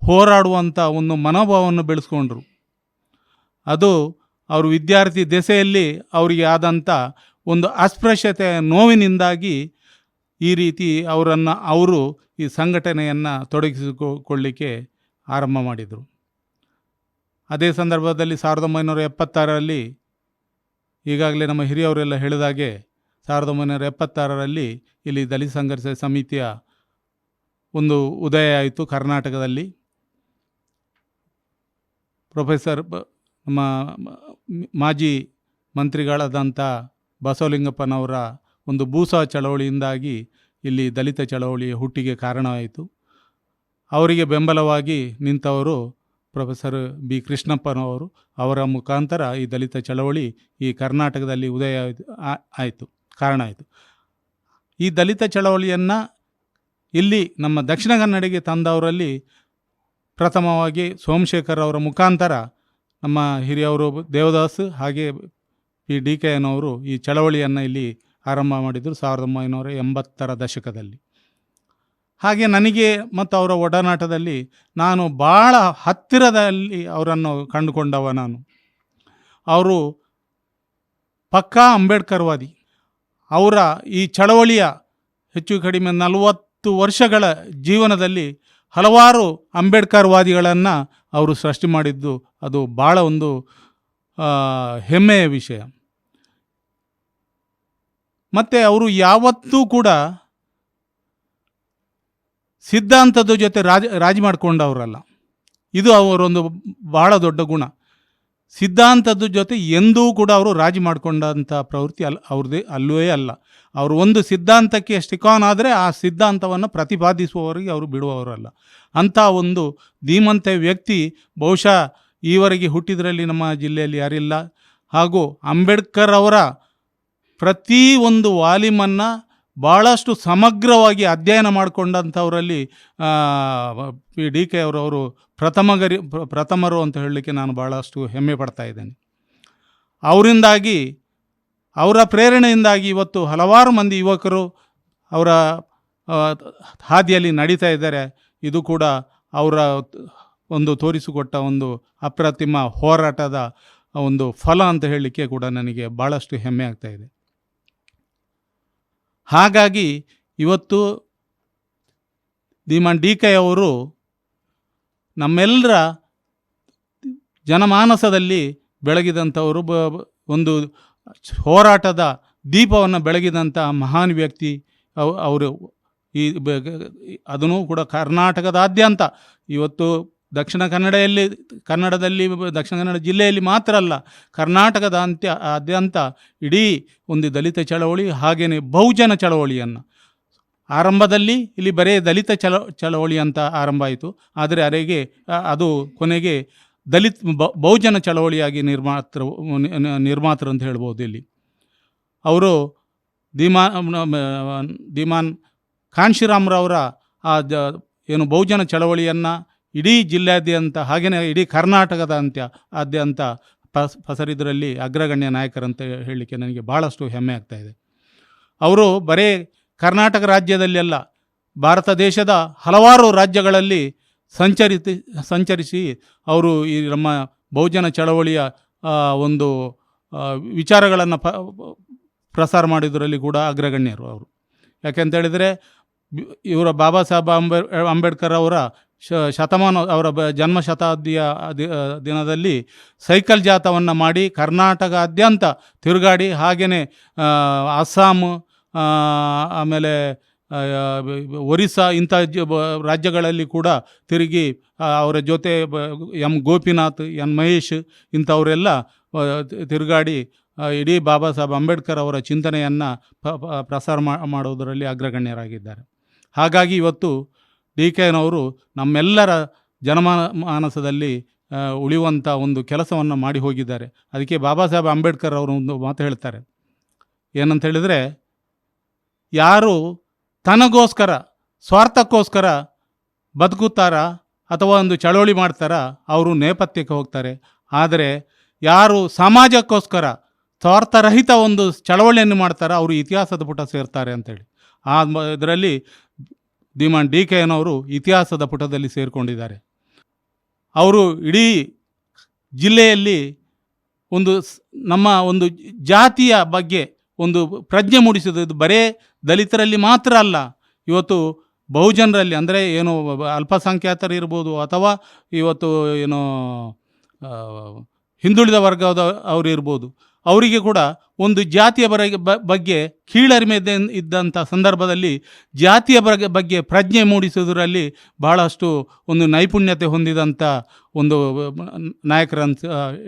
ಹೋರಾಡುವಂಥ ಒಂದು ಮನೋಭಾವವನ್ನು ಬೆಳೆಸ್ಕೊಂಡ್ರು. ಅದು ಅವರು ವಿದ್ಯಾರ್ಥಿ ದೆಸೆಯಲ್ಲಿ ಅವರಿಗೆ ಆದಂಥ ಒಂದು ಅಸ್ಪೃಶ್ಯತೆಯ ನೋವಿನಿಂದಾಗಿ ಈ ರೀತಿ ಅವರು ಈ ಸಂಘಟನೆಯನ್ನು ತೊಡಗಿಸಿಕೊಳ್ಳಿಕ್ಕೆ ಆರಂಭ ಮಾಡಿದರು. ಅದೇ ಸಂದರ್ಭದಲ್ಲಿ 1976 ಈಗಾಗಲೇ ನಮ್ಮ ಹಿರಿಯವರೆಲ್ಲ ಹೇಳಿದಾಗೆ 1976 ಇಲ್ಲಿ ದಲಿತ ಸಂಘರ್ಷ ಸಮಿತಿಯ ಒಂದು ಉದಯ ಆಯಿತು ಕರ್ನಾಟಕದಲ್ಲಿ. ಪ್ರೊಫೆಸರ್ ನಮ್ಮ ಮಾಜಿ ಮಂತ್ರಿಗಳಾದಂಥ ಬಸವಲಿಂಗಪ್ಪನವರ ಒಂದು ಭೂಸಾ ಚಳವಳಿಯಿಂದಾಗಿ ಇಲ್ಲಿ ದಲಿತ ಚಳವಳಿಯ ಹುಟ್ಟಿಗೆ ಕಾರಣವಾಯಿತು. ಅವರಿಗೆ ಬೆಂಬಲವಾಗಿ ನಿಂತವರು ಪ್ರೊಫೆಸರ್ B. ಕೃಷ್ಣಪ್ಪನವರು. ಅವರ ಮುಖಾಂತರ ಈ ದಲಿತ ಚಳವಳಿ ಈ ಕರ್ನಾಟಕದಲ್ಲಿ ಉದಯ ಕಾರಣ ಆಯಿತು. ಈ ದಲಿತ ಚಳವಳಿಯನ್ನು ಇಲ್ಲಿ ನಮ್ಮ ದಕ್ಷಿಣ ಕನ್ನಡಿಗೆ ತಂದವರಲ್ಲಿ ಪ್ರಥಮವಾಗಿ ಸೋಮಶೇಖರ್ ಅವರ ಮುಖಾಂತರ ನಮ್ಮ ಹಿರಿಯವರು ದೇವದಾಸ್ ಹಾಗೆ DK ಅನ್ನೋರು ಈ ಚಳವಳಿಯನ್ನು ಇಲ್ಲಿ ಆರಂಭ ಮಾಡಿದರು 1980 ದಶಕದಲ್ಲಿ. ಹಾಗೆ ನನಗೆ ಮತ್ತು ಅವರ ಒಡನಾಟದಲ್ಲಿ ನಾನು ಭಾಳ ಹತ್ತಿರದಲ್ಲಿ ಅವರನ್ನು ಕಂಡುಕೊಂಡವ. ಅವರು ಪಕ್ಕಾ ಅಂಬೇಡ್ಕರ್ವಾದಿ. ಅವರ ಈ ಚಳವಳಿಯ ಹೆಚ್ಚು ಕಡಿಮೆ 40 ವರ್ಷಗಳ ಜೀವನದಲ್ಲಿ ಹಲವಾರು ಅಂಬೇಡ್ಕರ್ವಾದಿಗಳನ್ನು ಅವರು ಸೃಷ್ಟಿ ಮಾಡಿದ್ದು ಅದು ಭಾಳ ಒಂದು ಹೆಮ್ಮೆಯ ವಿಷಯ. ಮತ್ತು ಅವರು ಯಾವತ್ತೂ ಕೂಡ ಸಿದ್ಧಾಂತದ ಜೊತೆ ರಾಜಿ ಮಾಡಿಕೊಂಡವರಲ್ಲ. ಇದು ಅವರೊಂದು ಭಾಳ ದೊಡ್ಡ ಗುಣ. ಸಿದ್ಧಾಂತದ ಜೊತೆ ಎಂದೂ ಕೂಡ ಅವರು ರಾಜಿ ಮಾಡಿಕೊಂಡಂಥ ಪ್ರವೃತ್ತಿ ಅವ್ರದ್ದೇ ಅಲ್ಲವೇ ಅಲ್ಲ. ಅವರು ಒಂದು ಸಿದ್ಧಾಂತಕ್ಕೆ ಸ್ಟಿಕ್ ಆನ್ ಆದರೆ ಆ ಸಿದ್ಧಾಂತವನ್ನು ಪ್ರತಿಪಾದಿಸುವವರಿಗೆ ಅವರು ಬಿಡುವವರಲ್ಲ. ಅಂಥ ಒಂದು ಧೀಮಂತ ವ್ಯಕ್ತಿ ಬಹುಶಃ ಈವರೆಗೆ ಹುಟ್ಟಿದ್ರಲ್ಲಿ ನಮ್ಮ ಜಿಲ್ಲೆಯಲ್ಲಿ ಯಾರಿಲ್ಲ. ಹಾಗೂ ಅಂಬೇಡ್ಕರ್ ಅವರ ಪ್ರತಿ ಒಂದು ವಾಲ್ಯೂಮನ್ನು ಭಾಳಷ್ಟು ಸಮಗ್ರವಾಗಿ ಅಧ್ಯಯನ ಮಾಡಿಕೊಂಡಂಥವರಲ್ಲಿ DK ಅವರು ಪ್ರಥಮರು ಅಂತ ಹೇಳಲಿಕ್ಕೆ ನಾನು ಭಾಳಷ್ಟು ಹೆಮ್ಮೆ ಪಡ್ತಾ ಇದ್ದೇನೆ. ಅವರಿಂದಾಗಿ ಅವರ ಪ್ರೇರಣೆಯಿಂದಾಗಿ ಇವತ್ತು ಹಲವಾರು ಮಂದಿ ಯುವಕರು ಅವರ ಹಾದಿಯಲ್ಲಿ ನಡೀತಾ ಇದ್ದಾರೆ. ಇದು ಕೂಡ ಅವರ ಒಂದು ತೋರಿಸಿಕೊಟ್ಟ ಒಂದು ಅಪ್ರತಿಮ ಹೋರಾಟದ ಒಂದು ಫಲ ಅಂತ ಹೇಳಲಿಕ್ಕೆ ಕೂಡ ನನಗೆ ಭಾಳಷ್ಟು ಹೆಮ್ಮೆ ಆಗ್ತಾ ಇದೆ. ಹಾಗಾಗಿ ಇವತ್ತು ಧೀಮಾನ್ DK ಅವರು ನಮ್ಮೆಲ್ಲರ ಜನಮಾನಸದಲ್ಲಿ ಬೆಳಗಿದಂಥವರು, ಒಂದು ಹೋರಾಟದ ದೀಪವನ್ನು ಬೆಳಗಿದಂಥ ಮಹಾನ್ ವ್ಯಕ್ತಿ ಅವರು. ಅದನ್ನು ಕೂಡ ಕರ್ನಾಟಕದಾದ್ಯಂತ ಇವತ್ತು ದಕ್ಷಿಣ ಕನ್ನಡದಲ್ಲಿ ದಕ್ಷಿಣ ಕನ್ನಡ ಜಿಲ್ಲೆಯಲ್ಲಿ ಮಾತ್ರ ಅಲ್ಲ, ಕರ್ನಾಟಕದಾದ್ಯಂತ ಇಡೀ ಒಂದು ದಲಿತ ಚಳವಳಿ ಹಾಗೆಯೇ ಬಹುಜನ ಚಳವಳಿಯನ್ನು ಆರಂಭದಲ್ಲಿ ಇಲ್ಲಿ ಬರೀ ದಲಿತ ಚಳವಳಿ ಅಂತ ಆರಂಭ ಆಯಿತು. ಆದರೆ ಅದು ಕೊನೆಗೆ ಬಹುಜನ ಚಳವಳಿಯಾಗಿ ನಿರ್ಮಾತೃ ಅಂತ ಹೇಳ್ಬೋದು. ಇಲ್ಲಿ ಅವರು ಧೀಮಾನ್ ಕಾಂಶಿರಾಮ್ರವರ ಏನು ಬಹುಜನ ಚಳವಳಿಯನ್ನು ಇಡೀ ಜಿಲ್ಲೆಯಾದ್ಯಂತ ಹಾಗೆಯೇ ಇಡೀ ಕರ್ನಾಟಕದಾದ್ಯಂತ ಪಸರಿದರಲ್ಲಿ ಅಗ್ರಗಣ್ಯ ನಾಯಕರಂತ ಹೇಳಲಿಕ್ಕೆ ನನಗೆ ಭಾಳಷ್ಟು ಹೆಮ್ಮೆ ಆಗ್ತಾಯಿದೆ. ಅವರು ಬರೀ ಕರ್ನಾಟಕ ರಾಜ್ಯದಲ್ಲಿ ಅಲ್ಲ, ಭಾರತ ದೇಶದ ಹಲವಾರು ರಾಜ್ಯಗಳಲ್ಲಿ ಸಂಚರಿಸಿ ಅವರು ಈ ನಮ್ಮ ಬಹುಜನ ಚಳವಳಿಯ ಒಂದು ವಿಚಾರಗಳನ್ನು ಪ್ರಸಾರ ಮಾಡಿದರಲ್ಲಿ ಕೂಡ ಅಗ್ರಗಣ್ಯರು ಅವರು. ಯಾಕೆಂತೇಳಿದರೆ ಇವರ ಬಾಬಾ ಸಾಹೇಬ್ ಅಂಬೇಡ್ಕರ್ ಅವರ ಅವರ ಜನ್ಮ ಶತಾಬ್ದಿಯ ದಿನದಲ್ಲಿ ಸೈಕಲ್ ಜಾಥವನ್ನು ಮಾಡಿ ಕರ್ನಾಟಕಾದ್ಯಂತ ತಿರುಗಾಡಿ, ಹಾಗೆಯೇ ಅಸ್ಸಾಂ, ಆಮೇಲೆ ಒರಿಸ್ಸಾ ಇಂಥ ರಾಜ್ಯಗಳಲ್ಲಿ ಕೂಡ ತಿರುಗಿ ಅವರ ಜೊತೆ ಎಂ ಗೋಪಿನಾಥ್, ಎನ್ ಮಹೇಶ್ ಇಂಥವರೆಲ್ಲ ತಿರುಗಾಡಿ ಇಡೀ ಬಾಬಾ ಸಾಹೇಬ್ ಅಂಬೇಡ್ಕರ್ ಅವರ ಚಿಂತನೆಯನ್ನು ಪ್ರಸಾರ ಮಾಡುವುದರಲ್ಲಿ ಅಗ್ರಗಣ್ಯರಾಗಿದ್ದಾರೆ. ಹಾಗಾಗಿ ಇವತ್ತು ಡಿ ಕೆನವರು ನಮ್ಮೆಲ್ಲರ ಜನಮಾನಸದಲ್ಲಿ ಉಳಿಯುವಂಥ ಒಂದು ಕೆಲಸವನ್ನು ಮಾಡಿ ಹೋಗಿದ್ದಾರೆ. ಅದಕ್ಕೆ ಬಾಬಾ ಸಾಹೇಬ್ ಅಂಬೇಡ್ಕರ್ ಅವರು ಒಂದು ಮಾತು ಹೇಳ್ತಾರೆ, ಏನಂತ ಹೇಳಿದರೆ, ಯಾರು ತನಗೋಸ್ಕರ ಸ್ವಾರ್ಥಕ್ಕೋಸ್ಕರ ಬದುಕುತ್ತಾರ ಅಥವಾ ಒಂದು ಚಳವಳಿ ಮಾಡ್ತಾರ ಅವರು ನೇಪಥ್ಯಕ್ಕೆ ಹೋಗ್ತಾರೆ. ಆದರೆ ಯಾರು ಸಮಾಜಕ್ಕೋಸ್ಕರ ಸ್ವಾರ್ಥರಹಿತ ಒಂದು ಚಳವಳಿಯನ್ನು ಮಾಡ್ತಾರ ಅವರು ಇತಿಹಾಸದ ಪುಟ ಸೇರ್ತಾರೆ ಅಂತೇಳಿ. ಇದರಲ್ಲಿ ಧೀಮಾನ್ ಡಿ ಕೆನವರು ಇತಿಹಾಸದ ಪುಟದಲ್ಲಿ ಸೇರಿಕೊಂಡಿದ್ದಾರೆ. ಅವರು ಇಡೀ ಜಿಲ್ಲೆಯಲ್ಲಿ ನಮ್ಮ ಒಂದು ಜಾತಿಯ ಬಗ್ಗೆ ಒಂದು ಪ್ರಜ್ಞೆ ಮೂಡಿಸಿದ್ದು ಬರೇ ದಲಿತರಲ್ಲಿ ಮಾತ್ರ ಅಲ್ಲ, ಇವತ್ತು ಬಹುಜನರಲ್ಲಿ, ಅಂದರೆ ಏನು ಅಲ್ಪಸಂಖ್ಯಾತರು ಇರ್ಬೋದು ಅಥವಾ ಇವತ್ತು ಏನು ಹಿಂದುಳಿದ ವರ್ಗದ ಅವರು ಇರ್ಬೋದು, ಅವರಿಗೆ ಕೂಡ ಒಂದು ಜಾತಿಯ ಬಗ್ಗೆ ಕೀಳರಿಮೆ ಇದ್ದಂಥ ಸಂದರ್ಭದಲ್ಲಿ ಜಾತಿಯ ಬಗ್ಗೆ ಪ್ರಜ್ಞೆ ಮೂಡಿಸುವುದರಲ್ಲಿ ಬಹಳಷ್ಟು ಒಂದು ನೈಪುಣ್ಯತೆ ಹೊಂದಿದಂಥ ಒಂದು ನಾಯಕರಂತ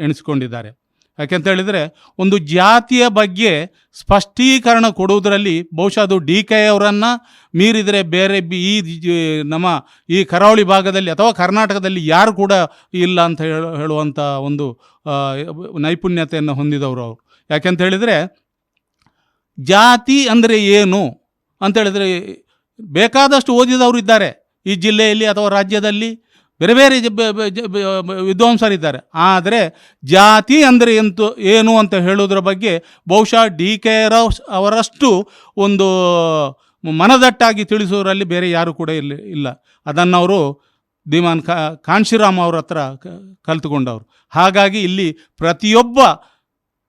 ಎಣಿಸಿಕೊಂಡಿದ್ದಾರೆ. ಯಾಕೆಂತ ಹೇಳಿದರೆ, ಒಂದು ಜಾತಿಯ ಬಗ್ಗೆ ಸ್ಪಷ್ಟೀಕರಣ ಕೊಡುವುದರಲ್ಲಿ ಬಹುಶಃ ಅದು ಡಿ ಕೆ ಅವರನ್ನು ಮೀರಿದರೆ ಬೇರೆ ನಮ್ಮ ಈ ಕರಾವಳಿ ಭಾಗದಲ್ಲಿ ಅಥವಾ ಕರ್ನಾಟಕದಲ್ಲಿ ಯಾರು ಕೂಡ ಇಲ್ಲ ಅಂತ ಹೇಳುವಂಥ ಒಂದು ನೈಪುಣ್ಯತೆಯನ್ನು ಹೊಂದಿದವರು ಅವರು. ಯಾಕೆಂತ ಹೇಳಿದರೆ, ಜಾತಿ ಅಂದರೆ ಏನು ಅಂತೇಳಿದರೆ ಬೇಕಾದಷ್ಟು ಓದಿದವರು ಇದ್ದಾರೆ ಈ ಜಿಲ್ಲೆಯಲ್ಲಿ ಅಥವಾ ರಾಜ್ಯದಲ್ಲಿ, ಬೇರೆ ಬೇರೆ ವಿದ್ವಾಂಸರಿದ್ದಾರೆ. ಆದರೆ ಜಾತಿ ಅಂದರೆ ಏನು ಅಂತ ಹೇಳೋದ್ರ ಬಗ್ಗೆ ಬಹುಶಃ ಡಿ ಕೆ ಅವರಷ್ಟು ಒಂದು ಮನದಟ್ಟಾಗಿ ತಿಳಿಸೋರಲ್ಲಿ ಬೇರೆ ಯಾರು ಕೂಡ ಇಲ್ಲ. ಅದನ್ನು ಅವರು ಧೀಮಾನ್ ಕಾನ್ಶಿರಾಮ್ ಅವ್ರ ಹತ್ರ ಕಲಿತುಕೊಂಡವರು. ಹಾಗಾಗಿ ಇಲ್ಲಿ ಪ್ರತಿಯೊಬ್ಬ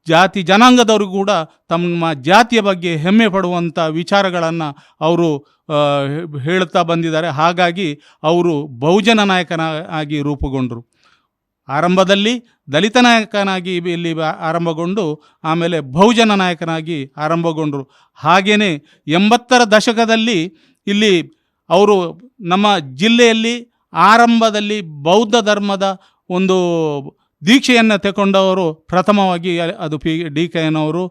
ಜಾತಿ ಜನಾಂಗದವರು ಕೂಡ ತಮ್ಮ ಜಾತಿಯ ಬಗ್ಗೆ ಹೆಮ್ಮೆ ಪಡುವಂಥ ವಿಚಾರಗಳನ್ನು ಅವರು ಹೇಳುತ್ತಾ ಬಂದಿದ್ದಾರೆ. ಹಾಗಾಗಿ ಅವರು ಬಹುಜನ ನಾಯಕನಾಗಿ ರೂಪುಗೊಂಡರು. ಆರಂಭದಲ್ಲಿ ದಲಿತ ನಾಯಕನಾಗಿ ಇಲ್ಲಿ ಆರಂಭಗೊಂಡು ಆಮೇಲೆ ಬಹುಜನ ನಾಯಕನಾಗಿ ಆರಂಭಗೊಂಡರು. ಹಾಗೆಯೇ 80ರ ದಶಕದಲ್ಲಿ ಇಲ್ಲಿ ಅವರು ನಮ್ಮ ಜಿಲ್ಲೆಯಲ್ಲಿ ಆರಂಭದಲ್ಲಿ ಬೌದ್ಧ ಧರ್ಮದ ಒಂದು ದೀಕ್ಷೆಯನ್ನು ತಗೊಂಡವರು ಪ್ರಥಮವಾಗಿ ಅದು ಡಿ ಕೆನವರು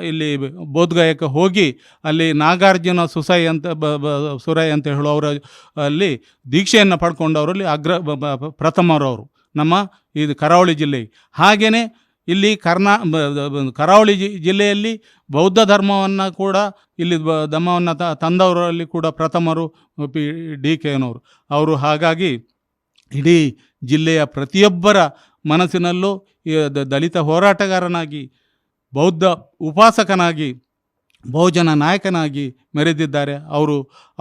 ಇಲ್ಲಿ ಬೋಧ್ಗಯಕ್ಕೆ ಹೋಗಿ ಅಲ್ಲಿ ನಾಗಾರ್ಜುನ ಸುರೈ ಅಂತ ಹೇಳುವವರ ಅಲ್ಲಿ ದೀಕ್ಷೆಯನ್ನು ಪಡ್ಕೊಂಡವರಲ್ಲಿ ಪ್ರಥಮರವರು ನಮ್ಮ ಇದು ಕರಾವಳಿ ಜಿಲ್ಲೆಗೆ. ಹಾಗೆಯೇ ಇಲ್ಲಿ ಕರಾವಳಿ ಜಿಲ್ಲೆಯಲ್ಲಿ ಬೌದ್ಧ ಧರ್ಮವನ್ನು ಕೂಡ ಇಲ್ಲಿ ಧರ್ಮವನ್ನು ತಂದವರಲ್ಲಿ ಕೂಡ ಪ್ರಥಮರು ಡಿ ಕೆನವರು ಅವರು. ಹಾಗಾಗಿ ಇಡೀ ಜಿಲ್ಲೆಯ ಪ್ರತಿಯೊಬ್ಬರ ಮನಸ್ಸಿನಲ್ಲೂ ದಲಿತ ಹೋರಾಟಗಾರನಾಗಿ, ಬೌದ್ಧ ಉಪಾಸಕನಾಗಿ, ಬಹುಜನ ನಾಯಕನಾಗಿ ಮೆರೆದಿದ್ದಾರೆ.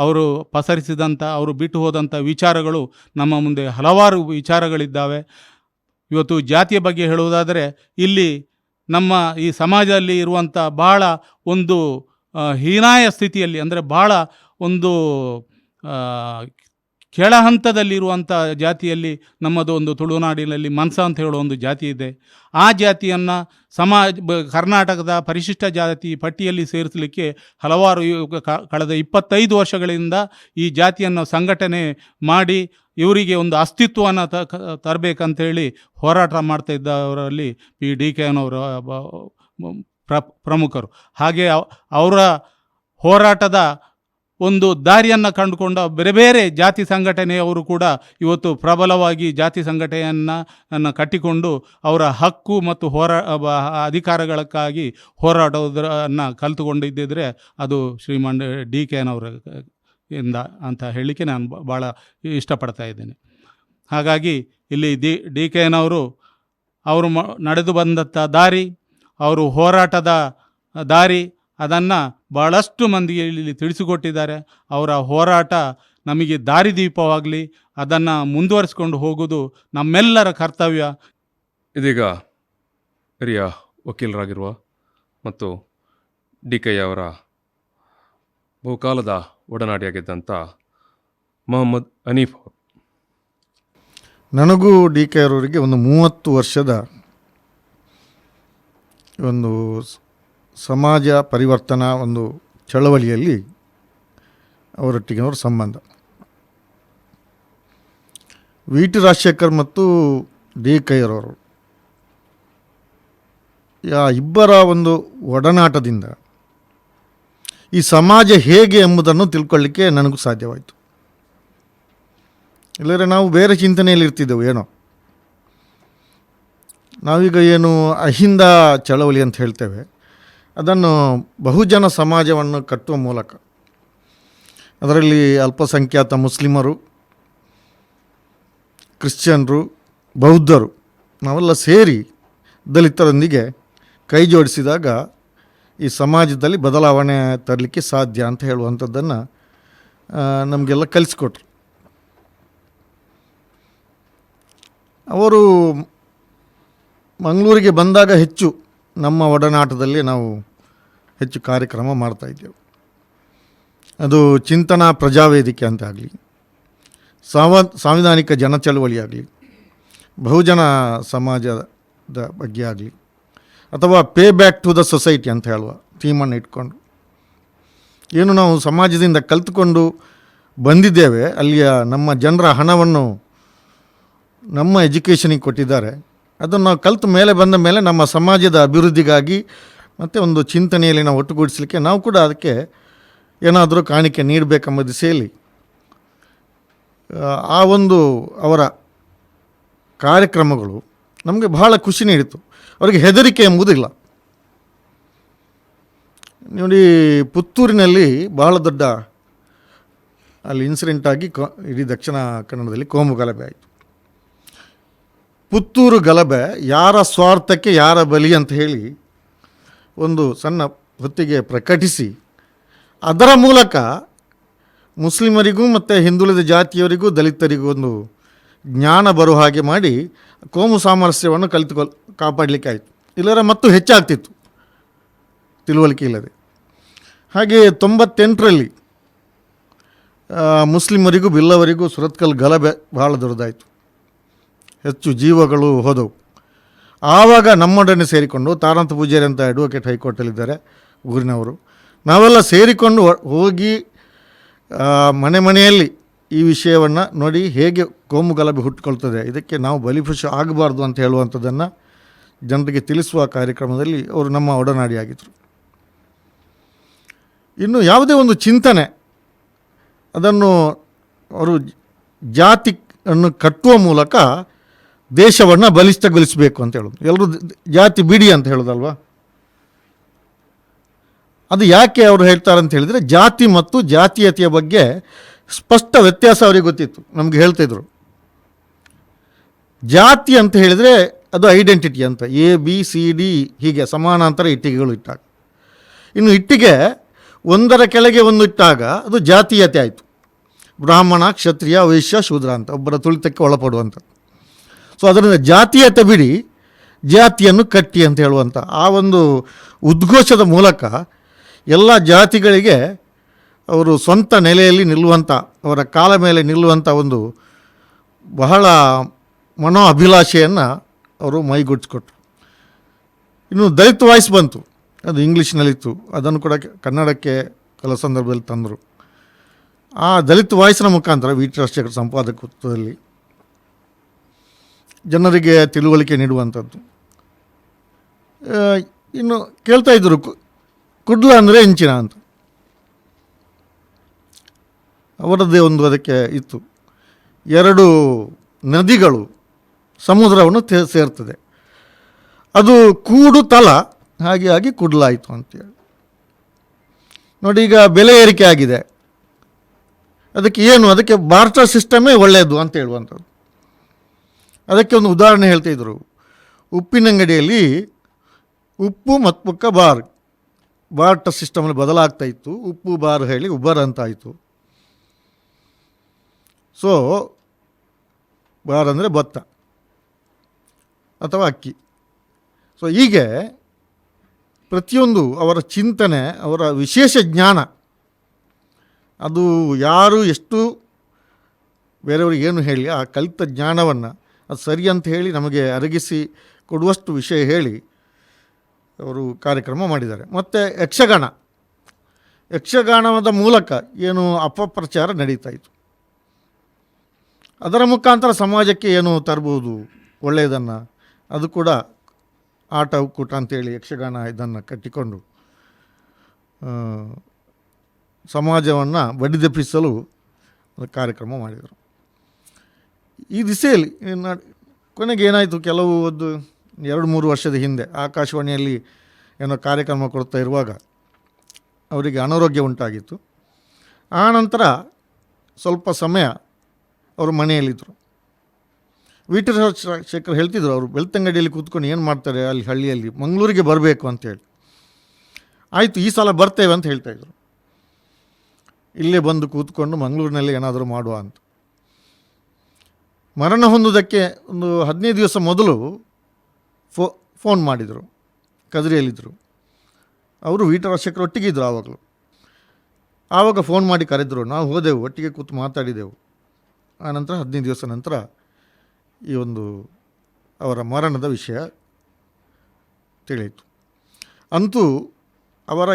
ಅವರು ಪಸರಿಸಿದಂಥ, ಅವರು ಬಿಟ್ಟು ಹೋದಂಥ ವಿಚಾರಗಳು ನಮ್ಮ ಮುಂದೆ ಹಲವಾರು ವಿಚಾರಗಳಿದ್ದಾವೆ. ಇವತ್ತು ಜಾತಿಯ ಬಗ್ಗೆ ಹೇಳುವುದಾದರೆ, ಇಲ್ಲಿ ನಮ್ಮ ಈ ಸಮಾಜದಲ್ಲಿ ಇರುವಂಥ ಬಹಳ ಒಂದು ಹೀನಾಯ ಸ್ಥಿತಿಯಲ್ಲಿ, ಅಂದರೆ ಬಹಳ ಒಂದು ಕೆಳ ಹಂತದಲ್ಲಿರುವಂಥ ಜಾತಿಯಲ್ಲಿ ನಮ್ಮದು ಒಂದು ತುಳುನಾಡಿನಲ್ಲಿ ಮನ್ಸ ಅಂತ ಹೇಳೋ ಒಂದು ಜಾತಿ ಇದೆ. ಆ ಜಾತಿಯನ್ನು ಕರ್ನಾಟಕದ ಪರಿಶಿಷ್ಟ ಜಾತಿ ಪಟ್ಟಿಯಲ್ಲಿ ಸೇರಿಸಲಿಕ್ಕೆ ಹಲವಾರು ಕಳೆದ 25 ವರ್ಷಗಳಿಂದ ಈ ಜಾತಿಯನ್ನು ಸಂಘಟನೆ ಮಾಡಿ ಇವರಿಗೆ ಒಂದು ಅಸ್ತಿತ್ವವನ್ನು ತರಬೇಕಂತೇಳಿ ಹೋರಾಟ ಮಾಡ್ತಾ ಇದ್ದವರಲ್ಲಿ ಡಿ ಕೆನವರು ಪ್ರಮುಖರು. ಹಾಗೆ ಅವರ ಹೋರಾಟದ ಒಂದು ದಾರಿಯನ್ನು ಕಂಡುಕೊಂಡ ಬೇರೆ ಬೇರೆ ಜಾತಿ ಸಂಘಟನೆಯವರು ಕೂಡ ಇವತ್ತು ಪ್ರಬಲವಾಗಿ ಜಾತಿ ಸಂಘಟನೆಯನ್ನು ಕಟ್ಟಿಕೊಂಡು ಅವರ ಹಕ್ಕು ಮತ್ತು ಅಧಿಕಾರಗಳಕ್ಕಾಗಿ ಹೋರಾಡೋದನ್ನು ಕಲಿತುಕೊಂಡಿದ್ದರೆ ಅದು ಶ್ರೀಮಾನ್ ಡಿ ಕೆನವರ ಇಂದ ಅಂತ ಹೇಳಲಿಕ್ಕೆ ನಾನು ಭಾಳ ಇಷ್ಟಪಡ್ತಾ ಇದ್ದೇನೆ. ಹಾಗಾಗಿ ಇಲ್ಲಿ ಡಿ ಕೆನವರು ಅವರು ನಡೆದು ಬಂದಂಥ ದಾರಿ, ಅವರು ಹೋರಾಟದ ದಾರಿ, ಅದನ್ನು ಭಾಳಷ್ಟು ಮಂದಿಗೆ ಇಲ್ಲಿ ತಿಳಿಸಿಕೊಟ್ಟಿದ್ದಾರೆ. ಅವರ ಹೋರಾಟ ನಮಗೆ ದಾರಿದೀಪವಾಗಲಿ, ಅದನ್ನು ಮುಂದುವರಿಸ್ಕೊಂಡು ಹೋಗೋದು ನಮ್ಮೆಲ್ಲರ ಕರ್ತವ್ಯ. ಇದೀಗ ಹಿರಿಯ ವಕೀಲರಾಗಿರುವ ಮತ್ತು DK ಅವರ ಬಹುಕಾಲದ ಒಡನಾಡಿಯಾಗಿದ್ದಂಥ ಮೊಹಮ್ಮದ್ ಹನೀಫ್ ಅವರು. ನನಗೂ DK ಅವರಿಗೆ ಒಂದು 30 ವರ್ಷದ ಒಂದು ಸಮಾಜ ಪರಿವರ್ತನಾ ಒಂದು ಚಳವಳಿಯಲ್ಲಿ ಅವರೊಟ್ಟಿಗೆ ಅವರ ಸಂಬಂಧ. VT ರಾಜಶೇಖರ್ ಮತ್ತು DK ಅವರು ಇಬ್ಬರ ಒಂದು ಒಡನಾಟದಿಂದ ಈ ಸಮಾಜ ಹೇಗೆ ಎಂಬುದನ್ನು ತಿಳ್ಕೊಳ್ಳಿಕ್ಕೆ ನನಗೂ ಸಾಧ್ಯವಾಯಿತು. ಇಲ್ಲದ್ರೆ ನಾವು ಬೇರೆ ಚಿಂತನೆಯಲ್ಲಿ ಇರ್ತಿದ್ದೆವು. ಏನೋ ನಾವೀಗ ಏನು ಅಹಿಂದ ಚಳವಳಿ ಅಂತ ಹೇಳ್ತೇವೆ, ಅದನ್ನು ಬಹುಜನ ಸಮಾಜವನ್ನು ಕಟ್ಟುವ ಮೂಲಕ, ಅದರಲ್ಲಿ ಅಲ್ಪಸಂಖ್ಯಾತ ಮುಸ್ಲಿಮರು, ಕ್ರಿಶ್ಚಿಯನ್ರು, ಬೌದ್ಧರು ನಾವೆಲ್ಲ ಸೇರಿ ದಲಿತರೊಂದಿಗೆ ಕೈ ಜೋಡಿಸಿದಾಗ ಈ ಸಮಾಜದಲ್ಲಿ ಬದಲಾವಣೆ ತರಲಿಕ್ಕೆ ಸಾಧ್ಯ ಅಂತ ಹೇಳುವಂಥದ್ದನ್ನು ನಮಗೆಲ್ಲ ಕಲಿಸ್ಕೊಟ್ರು. ಅವರು ಮಂಗಳೂರಿಗೆ ಬಂದಾಗ ಹೆಚ್ಚು ನಮ್ಮ ಒಡನಾಟದಲ್ಲಿ ನಾವು ಹೆಚ್ಚು ಕಾರ್ಯಕ್ರಮ ಮಾಡ್ತಾಯಿದ್ದೆವು. ಅದು ಚಿಂತನಾ ಪ್ರಜಾವೇದಿಕೆ ಅಂತ ಆಗಲಿ, ಸಾಂವಿಧಾನಿಕ ಜನಚಳವಳಿ ಆಗಲಿ, ಬಹುಜನ ಸಮಾಜದ ಬಗ್ಗೆ ಆಗಲಿ, ಅಥವಾ pay back to the society ಅಂತ ಹೇಳುವ ಥೀಮನ್ನು ಇಟ್ಕೊಂಡು ಏನು ನಾವು ಸಮಾಜದಿಂದ ಕಲಿತುಕೊಂಡು ಬಂದಿದ್ದೇವೆ, ಅಲ್ಲಿಯ ನಮ್ಮ ಜನರ ಹಣವನ್ನು ನಮ್ಮ ಎಜುಕೇಷನಿಗೆ ಕೊಟ್ಟಿದ್ದಾರೆ, ಅದನ್ನು ನಾವು ಕಲಿತ ಮೇಲೆ ಬಂದ ಮೇಲೆ ನಮ್ಮ ಸಮಾಜದ ಅಭಿವೃದ್ಧಿಗಾಗಿ ಮತ್ತು ಒಂದು ಚಿಂತನೆಯಲ್ಲಿ ನಾವು ಒಟ್ಟುಗೂಡಿಸಲಿಕ್ಕೆ ನಾವು ಕೂಡ ಅದಕ್ಕೆ ಏನಾದರೂ ಕಾಣಿಕೆ ನೀಡಬೇಕೆಂಬ ದಿಸೆಯಲ್ಲಿ ಆ ಒಂದು ಅವರ ಕಾರ್ಯಕ್ರಮಗಳು ನಮಗೆ ಬಹಳ ಖುಷಿ ನೀಡಿತು. ಅವರಿಗೆ ಹೆದರಿಕೆ ಎಂಬುದಿಲ್ಲ. ನೋಡಿ, ಪುತ್ತೂರಿನಲ್ಲಿ ಬಹಳ ದೊಡ್ಡ ಅಲ್ಲಿ ಇನ್ಸಿಡೆಂಟ್ ಆಗಿ ಇಡೀ ದಕ್ಷಿಣ ಕನ್ನಡದಲ್ಲಿ ಕೋಮು ಗಲಭೆ ಆಯಿತು. ಪುತ್ತೂರು ಗಲಭೆ ಯಾರ ಸ್ವಾರ್ಥಕ್ಕೆ ಯಾರ ಬಲಿ ಅಂತ ಹೇಳಿ ಒಂದು ಸಣ್ಣ ಹೊತ್ತಿಗೆ ಪ್ರಕಟಿಸಿ ಅದರ ಮೂಲಕ ಮುಸ್ಲಿಮರಿಗೂ ಮತ್ತು ಹಿಂದುಳಿದ ಜಾತಿಯವರಿಗೂ ದಲಿತರಿಗೂ ಒಂದು ಜ್ಞಾನ ಬರುವ ಹಾಗೆ ಮಾಡಿ ಕೋಮು ಸಾಮರಸ್ಯವನ್ನು ಕಾಪಾಡಲಿಕ್ಕೆ ಆಯಿತು. ಇಲ್ಲರ ಮತ್ತು ಹೆಚ್ಚಾಗ್ತಿತ್ತು ತಿಳುವಳಿಕೆ ಇಲ್ಲದೆ. ಹಾಗೆ 98ರಲ್ಲಿ ಮುಸ್ಲಿಮರಿಗೂ ಬಿಲ್ಲವರಿಗೂ ಸುರತ್ಕಲ್ ಗಲಭೆ ಬಹಳ ದೊಡ್ಡದಾಯಿತು, ಹೆಚ್ಚು ಜೀವಗಳು ಹೋದವು. ಆವಾಗ ನಮ್ಮೊಡನೆ ಸೇರಿಕೊಂಡು ತಾರಂತ ಪೂಜಾರಿ ಅಂತ ಅಡ್ವೊಕೇಟ್ ಹೈಕೋರ್ಟಲ್ಲಿದ್ದಾರೆ ಊರಿನವರು, ನಾವೆಲ್ಲ ಸೇರಿಕೊಂಡು ಹೋಗಿ ಮನೆ ಮನೆಯಲ್ಲಿ ಈ ವಿಷಯವನ್ನು ನೋಡಿ ಹೇಗೆ ಕೋಮು ಗಲಭೆ ಹುಟ್ಟುಕೊಳ್ತದೆ, ಇದಕ್ಕೆ ನಾವು ಬಲಿಪಶು ಆಗಬಾರ್ದು ಅಂತ ಹೇಳುವಂಥದ್ದನ್ನು ಜನರಿಗೆ ತಿಳಿಸುವ ಕಾರ್ಯಕ್ರಮದಲ್ಲಿ ಅವರು ನಮ್ಮ ಒಡನಾಡಿಯಾಗಿದ್ದರು. ಇನ್ನು ಯಾವುದೇ ಒಂದು ಚಿಂತನೆ ಅದನ್ನು ಅವರು ಜಾತಿಯನ್ನು ಕಟ್ಟುವ ಮೂಲಕ ದೇಶವನ್ನು ಬಲಿಷ್ಠಗೊಳಿಸಬೇಕು ಅಂತ ಹೇಳೋದು. ಎಲ್ಲರೂ ಜಾತಿ ಬಿಡಿ ಅಂತ ಹೇಳೋದಲ್ವ. ಅದು ಯಾಕೆ ಅವರು ಹೇಳ್ತಾರೆ ಅಂತ ಹೇಳಿದರೆ, ಜಾತಿ ಮತ್ತು ಜಾತೀಯತೆಯ ಬಗ್ಗೆ ಸ್ಪಷ್ಟ ವ್ಯತ್ಯಾಸ ಅವರಿಗೆ ಗೊತ್ತಿತ್ತು. ನಮಗೆ ಹೇಳ್ತಿದ್ರು ಜಾತಿ ಅಂತ ಹೇಳಿದರೆ ಅದು ಐಡೆಂಟಿಟಿ ಅಂತ, ABCD ಹೀಗೆ ಸಮಾನಾಂತರ ಇಟ್ಟಿಗೆಗಳು ಇಟ್ಟಾಗ. ಇನ್ನು ಇಟ್ಟಿಗೆ ಒಂದರ ಕೆಳಗೆ ಒಂದು ಇಟ್ಟಾಗ ಅದು ಜಾತೀಯತೆ ಆಯಿತು. ಬ್ರಾಹ್ಮಣ, ಕ್ಷತ್ರಿಯ, ವೈಶ್ಯ, ಶೂದ್ರ ಅಂತ ಒಬ್ಬರ ತುಳಿತಕ್ಕೆ ಒಳಪಡುವಂಥದ್ದು. ಸೊ ಅದರಿಂದ ಜಾತೀಯತೆ ಬಿಡಿ, ಜಾತಿಯನ್ನು ಕಟ್ಟಿ ಅಂತ ಹೇಳುವಂಥ ಆ ಒಂದು ಉದ್ಘೋಷದ ಮೂಲಕ ಎಲ್ಲ ಜಾತಿಗಳಿಗೆ ಅವರು ಸ್ವಂತ ನೆಲೆಯಲ್ಲಿ ನಿಲ್ಲುವಂಥ, ಅವರ ಕಾಲ ಮೇಲೆ ನಿಲ್ಲುವಂಥ ಒಂದು ಬಹಳ ಮನೋ ಅಭಿಲಾಷೆಯನ್ನು ಅವರು ಮೈಗೂಡಿಸ್ಕೊಟ್ರು. ಇನ್ನು ದಲಿತ ವಾಯ್ಸ್ ಬಂತು, ಅದು ಇಂಗ್ಲೀಷ್ನಲ್ಲಿತ್ತು, ಅದನ್ನು ಕೂಡ ಕನ್ನಡಕ್ಕೆ ಕೆಲವು ಸಂದರ್ಭದಲ್ಲಿ ತಂದರು. ಆ ದಲಿತ ವಾಯ್ಸ್ನ ಮುಖಾಂತರ VT ರಾಜಶೇಖರ್ ಸಂಪಾದಕತ್ವದಲ್ಲಿ ಜನರಿಗೆ ತಿಳುವಳಿಕೆ ನೀಡುವಂಥದ್ದು. ಇನ್ನು ಕೇಳ್ತಾ ಇದ್ದರು, ಕುಡ್ಲ ಅಂದರೆ ಹೆಂಚಿನ ಅಂತ ಅವರದ್ದೇ ಒಂದು ಅದಕ್ಕೆ ಇತ್ತು. 2 ನದಿಗಳು ಸಮುದ್ರವನ್ನು ಸೇರ್ತದೆ, ಅದು ಕೂಡು ತಲ, ಹಾಗೆ ಕುಡ್ಲಾಯಿತು ಅಂತೇಳಿ. ನೋಡಿ, ಈಗ ಬೆಲೆ ಏರಿಕೆ ಆಗಿದೆ, ಅದಕ್ಕೆ ಏನು, ಅದಕ್ಕೆ ಬಾರ್ಟರ್ ಸಿಸ್ಟಮೇ ಒಳ್ಳೆಯದು ಅಂತ ಹೇಳುವಂಥದ್ದು. ಅದಕ್ಕೆ ಒಂದು ಉದಾಹರಣೆ ಹೇಳ್ತಾಯಿದ್ರು. ಉಪ್ಪಿನಂಗಡಿಯಲ್ಲಿ ಉಪ್ಪು ಮತ್ತು ಬಾರ್ಟ ಸಿಸ್ಟಮಲ್ಲಿ ಬದಲಾಗ್ತಾ ಇತ್ತು. ಉಪ್ಪು ಬಾರ್ ಹೇಳಿ ಉಬರ್ ಅಂತ ಆಯಿತು. ಸೊ ಬಾರ್ ಅಂದರೆ ಭತ್ತ ಅಥವಾ ಅಕ್ಕಿ. ಸೊ ಹೀಗೆ ಪ್ರತಿಯೊಂದು ಅವರ ಚಿಂತನೆ, ಅವರ ವಿಶೇಷ ಜ್ಞಾನ, ಅದು ಯಾರು ಎಷ್ಟು ಬೇರೆಯವ್ರಿಗೆ ಏನು ಹೇಳಿ ಆ ಕಲಿತ ಜ್ಞಾನವನ್ನು ಅದು ಸರಿ ಅಂತ ಹೇಳಿ ನಮಗೆ ಅರಗಿಸಿ ಕೊಡುವಷ್ಟು ವಿಷಯ ಹೇಳಿ ಅವರು ಕಾರ್ಯಕ್ರಮ ಮಾಡಿದ್ದಾರೆ. ಮತ್ತು ಯಕ್ಷಗಾನದ ಮೂಲಕ ಏನು ಅಪಪ್ರಚಾರ ನಡೀತಾ ಇತ್ತು, ಅದರ ಮುಖಾಂತರ ಸಮಾಜಕ್ಕೆ ಏನು ತರ್ಬೋದು ಒಳ್ಳೆಯದನ್ನು, ಅದು ಕೂಡ ಆಟ ಒಕ್ಕೂಟ ಅಂತೇಳಿ ಯಕ್ಷಗಾನ ಇದನ್ನು ಕಟ್ಟಿಕೊಂಡು ಸಮಾಜವನ್ನು ಬಡಿದೆಪ್ಪಿಸಲು ಕಾರ್ಯಕ್ರಮ ಮಾಡಿದರು. ಈ ದಿಸೆಯಲ್ಲಿ ಕೊನೆಗೆ ಏನಾಯಿತು, ಕೆಲವು 2-3 ವರ್ಷದ ಹಿಂದೆ ಆಕಾಶವಾಣಿಯಲ್ಲಿ ಏನೋ ಕಾರ್ಯಕ್ರಮ ಕೊಡ್ತಾ ಇರುವಾಗ ಅವರಿಗೆ ಅನಾರೋಗ್ಯ ಉಂಟಾಗಿತ್ತು. ಆ ನಂತರ ಸ್ವಲ್ಪ ಸಮಯ ಅವರು ಮನೆಯಲ್ಲಿದ್ದರು. ವಿ ಟಿ ರಾಜಶೇಖರ್ ಹೇಳ್ತಿದ್ರು, ಅವರು ಬೆಳ್ತಂಗಡಿಯಲ್ಲಿ ಕೂತ್ಕೊಂಡು ಏನು ಮಾಡ್ತಾರೆ ಅಲ್ಲಿ ಹಳ್ಳಿಯಲ್ಲಿ, ಮಂಗಳೂರಿಗೆ ಬರಬೇಕು ಅಂತೇಳಿ. ಆಯಿತು, ಈ ಸಲ ಬರ್ತೇವೆ ಅಂತ ಹೇಳ್ತಾಯಿದ್ರು. ಇಲ್ಲೇ ಬಂದು ಕೂತ್ಕೊಂಡು ಮಂಗಳೂರಿನಲ್ಲಿ ಏನಾದರೂ ಮಾಡುವ ಅಂತ. ಮರಣ ಹೊಂದುವುದಕ್ಕೆ ಒಂದು 15 ದಿವಸ ಮೊದಲು ಫೋನ್ ಮಾಡಿದರು. ಕದ್ರಿಯಲ್ಲಿದ್ದರು ಅವರು. ವಿ ಟಿ ರಾಜಶೇಖರ್ ಒಟ್ಟಿಗಿದ್ದರು ಆವಾಗಲೂ. ಆವಾಗ ಫೋನ್ ಮಾಡಿ ಕರೆದರು, ನಾವು ಹೋದೆವು, ಒಟ್ಟಿಗೆ ಕೂತು ಮಾತಾಡಿದೆವು. ಆನಂತರ 15 ದಿವಸ ನಂತರ ಈ ಒಂದು ಅವರ ಮರಣದ ವಿಷಯ ತಿಳಿಯಿತು. ಅಂತೂ ಅವರ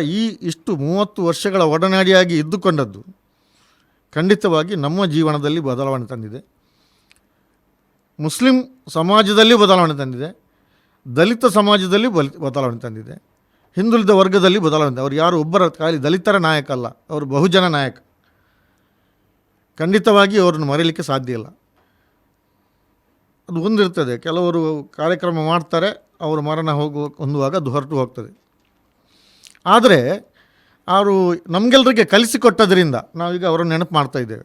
ಇಷ್ಟು 30 ವರ್ಷಗಳ ಒಡನಾಡಿಯಾಗಿ ಇದ್ದುಕೊಂಡದ್ದು ಖಂಡಿತವಾಗಿ ನಮ್ಮ ಜೀವನದಲ್ಲಿ ಬದಲಾವಣೆ ತಂದಿದೆ. ಮುಸ್ಲಿಂ ಸಮಾಜದಲ್ಲಿ ಬದಲಾವಣೆ ತಂದಿದೆ, ದಲಿತ ಸಮಾಜದಲ್ಲಿ ಬದಲಾವಣೆ ತಂದಿದೆ, ಹಿಂದುಳಿದ ವರ್ಗದಲ್ಲಿ ಬದಲಾವಣೆ. ಅವರು ಯಾರು ಒಬ್ಬರ ಖಾಲಿ ದಲಿತರ ನಾಯಕ ಅಲ್ಲ, ಅವರು ಬಹುಜನ ನಾಯಕ. ಖಂಡಿತವಾಗಿ ಅವರನ್ನು ಮರೆಯಲಿಕ್ಕೆ ಸಾಧ್ಯ ಇಲ್ಲ. ಅದು ಒಂದಿರ್ತದೆ, ಕೆಲವರು ಕಾರ್ಯಕ್ರಮ ಮಾಡ್ತಾರೆ, ಅವರು ಮರಣ ಹೊಂದುವಾಗ ಅದು ಹೊರಟು ಹೋಗ್ತದೆ. ಆದರೆ ಅವರು ನಮಗೆಲ್ಲರಿಗೆ ಕಲಿಸಿಕೊಟ್ಟದ್ರಿಂದ ನಾವೀಗ ಅವರನ್ನು ನೆನಪು ಮಾಡ್ತಾ ಇದ್ದೇವೆ.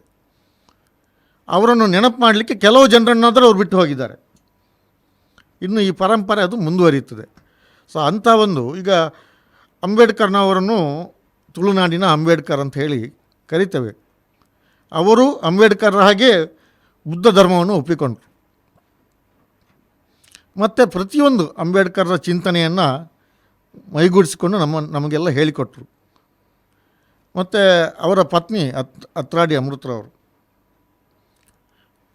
ಅವರನ್ನು ನೆನಪು ಮಾಡಲಿಕ್ಕೆ ಕೆಲವು ಜನರನ್ನಾದರೂ ಅವ್ರು ಬಿಟ್ಟು ಹೋಗಿದ್ದಾರೆ. ಇನ್ನು ಈ ಪರಂಪರೆ ಅದು ಮುಂದುವರಿಯುತ್ತದೆ. ಸೊ ಅಂಥ ಒಂದು, ಈಗ ಅಂಬೇಡ್ಕರ್ನವರನ್ನು ತುಳುನಾಡಿನ ಅಂಬೇಡ್ಕರ್ ಅಂತ ಹೇಳಿ ಕರಿತೇವೆ. ಅವರು ಅಂಬೇಡ್ಕರ್ ಹಾಗೆ ಬುದ್ಧ ಧರ್ಮವನ್ನು ಒಪ್ಪಿಕೊಂಡರು. ಮತ್ತು ಪ್ರತಿಯೊಂದು ಅಂಬೇಡ್ಕರ್ರ ಚಿಂತನೆಯನ್ನು ಮೈಗೂಡಿಸಿಕೊಂಡು ನಮಗೆಲ್ಲ ಹೇಳಿಕೊಟ್ರು. ಮತ್ತು ಅವರ ಪತ್ನಿ ಅತ್ರಾಡಿ ಅಮೃತರವರು,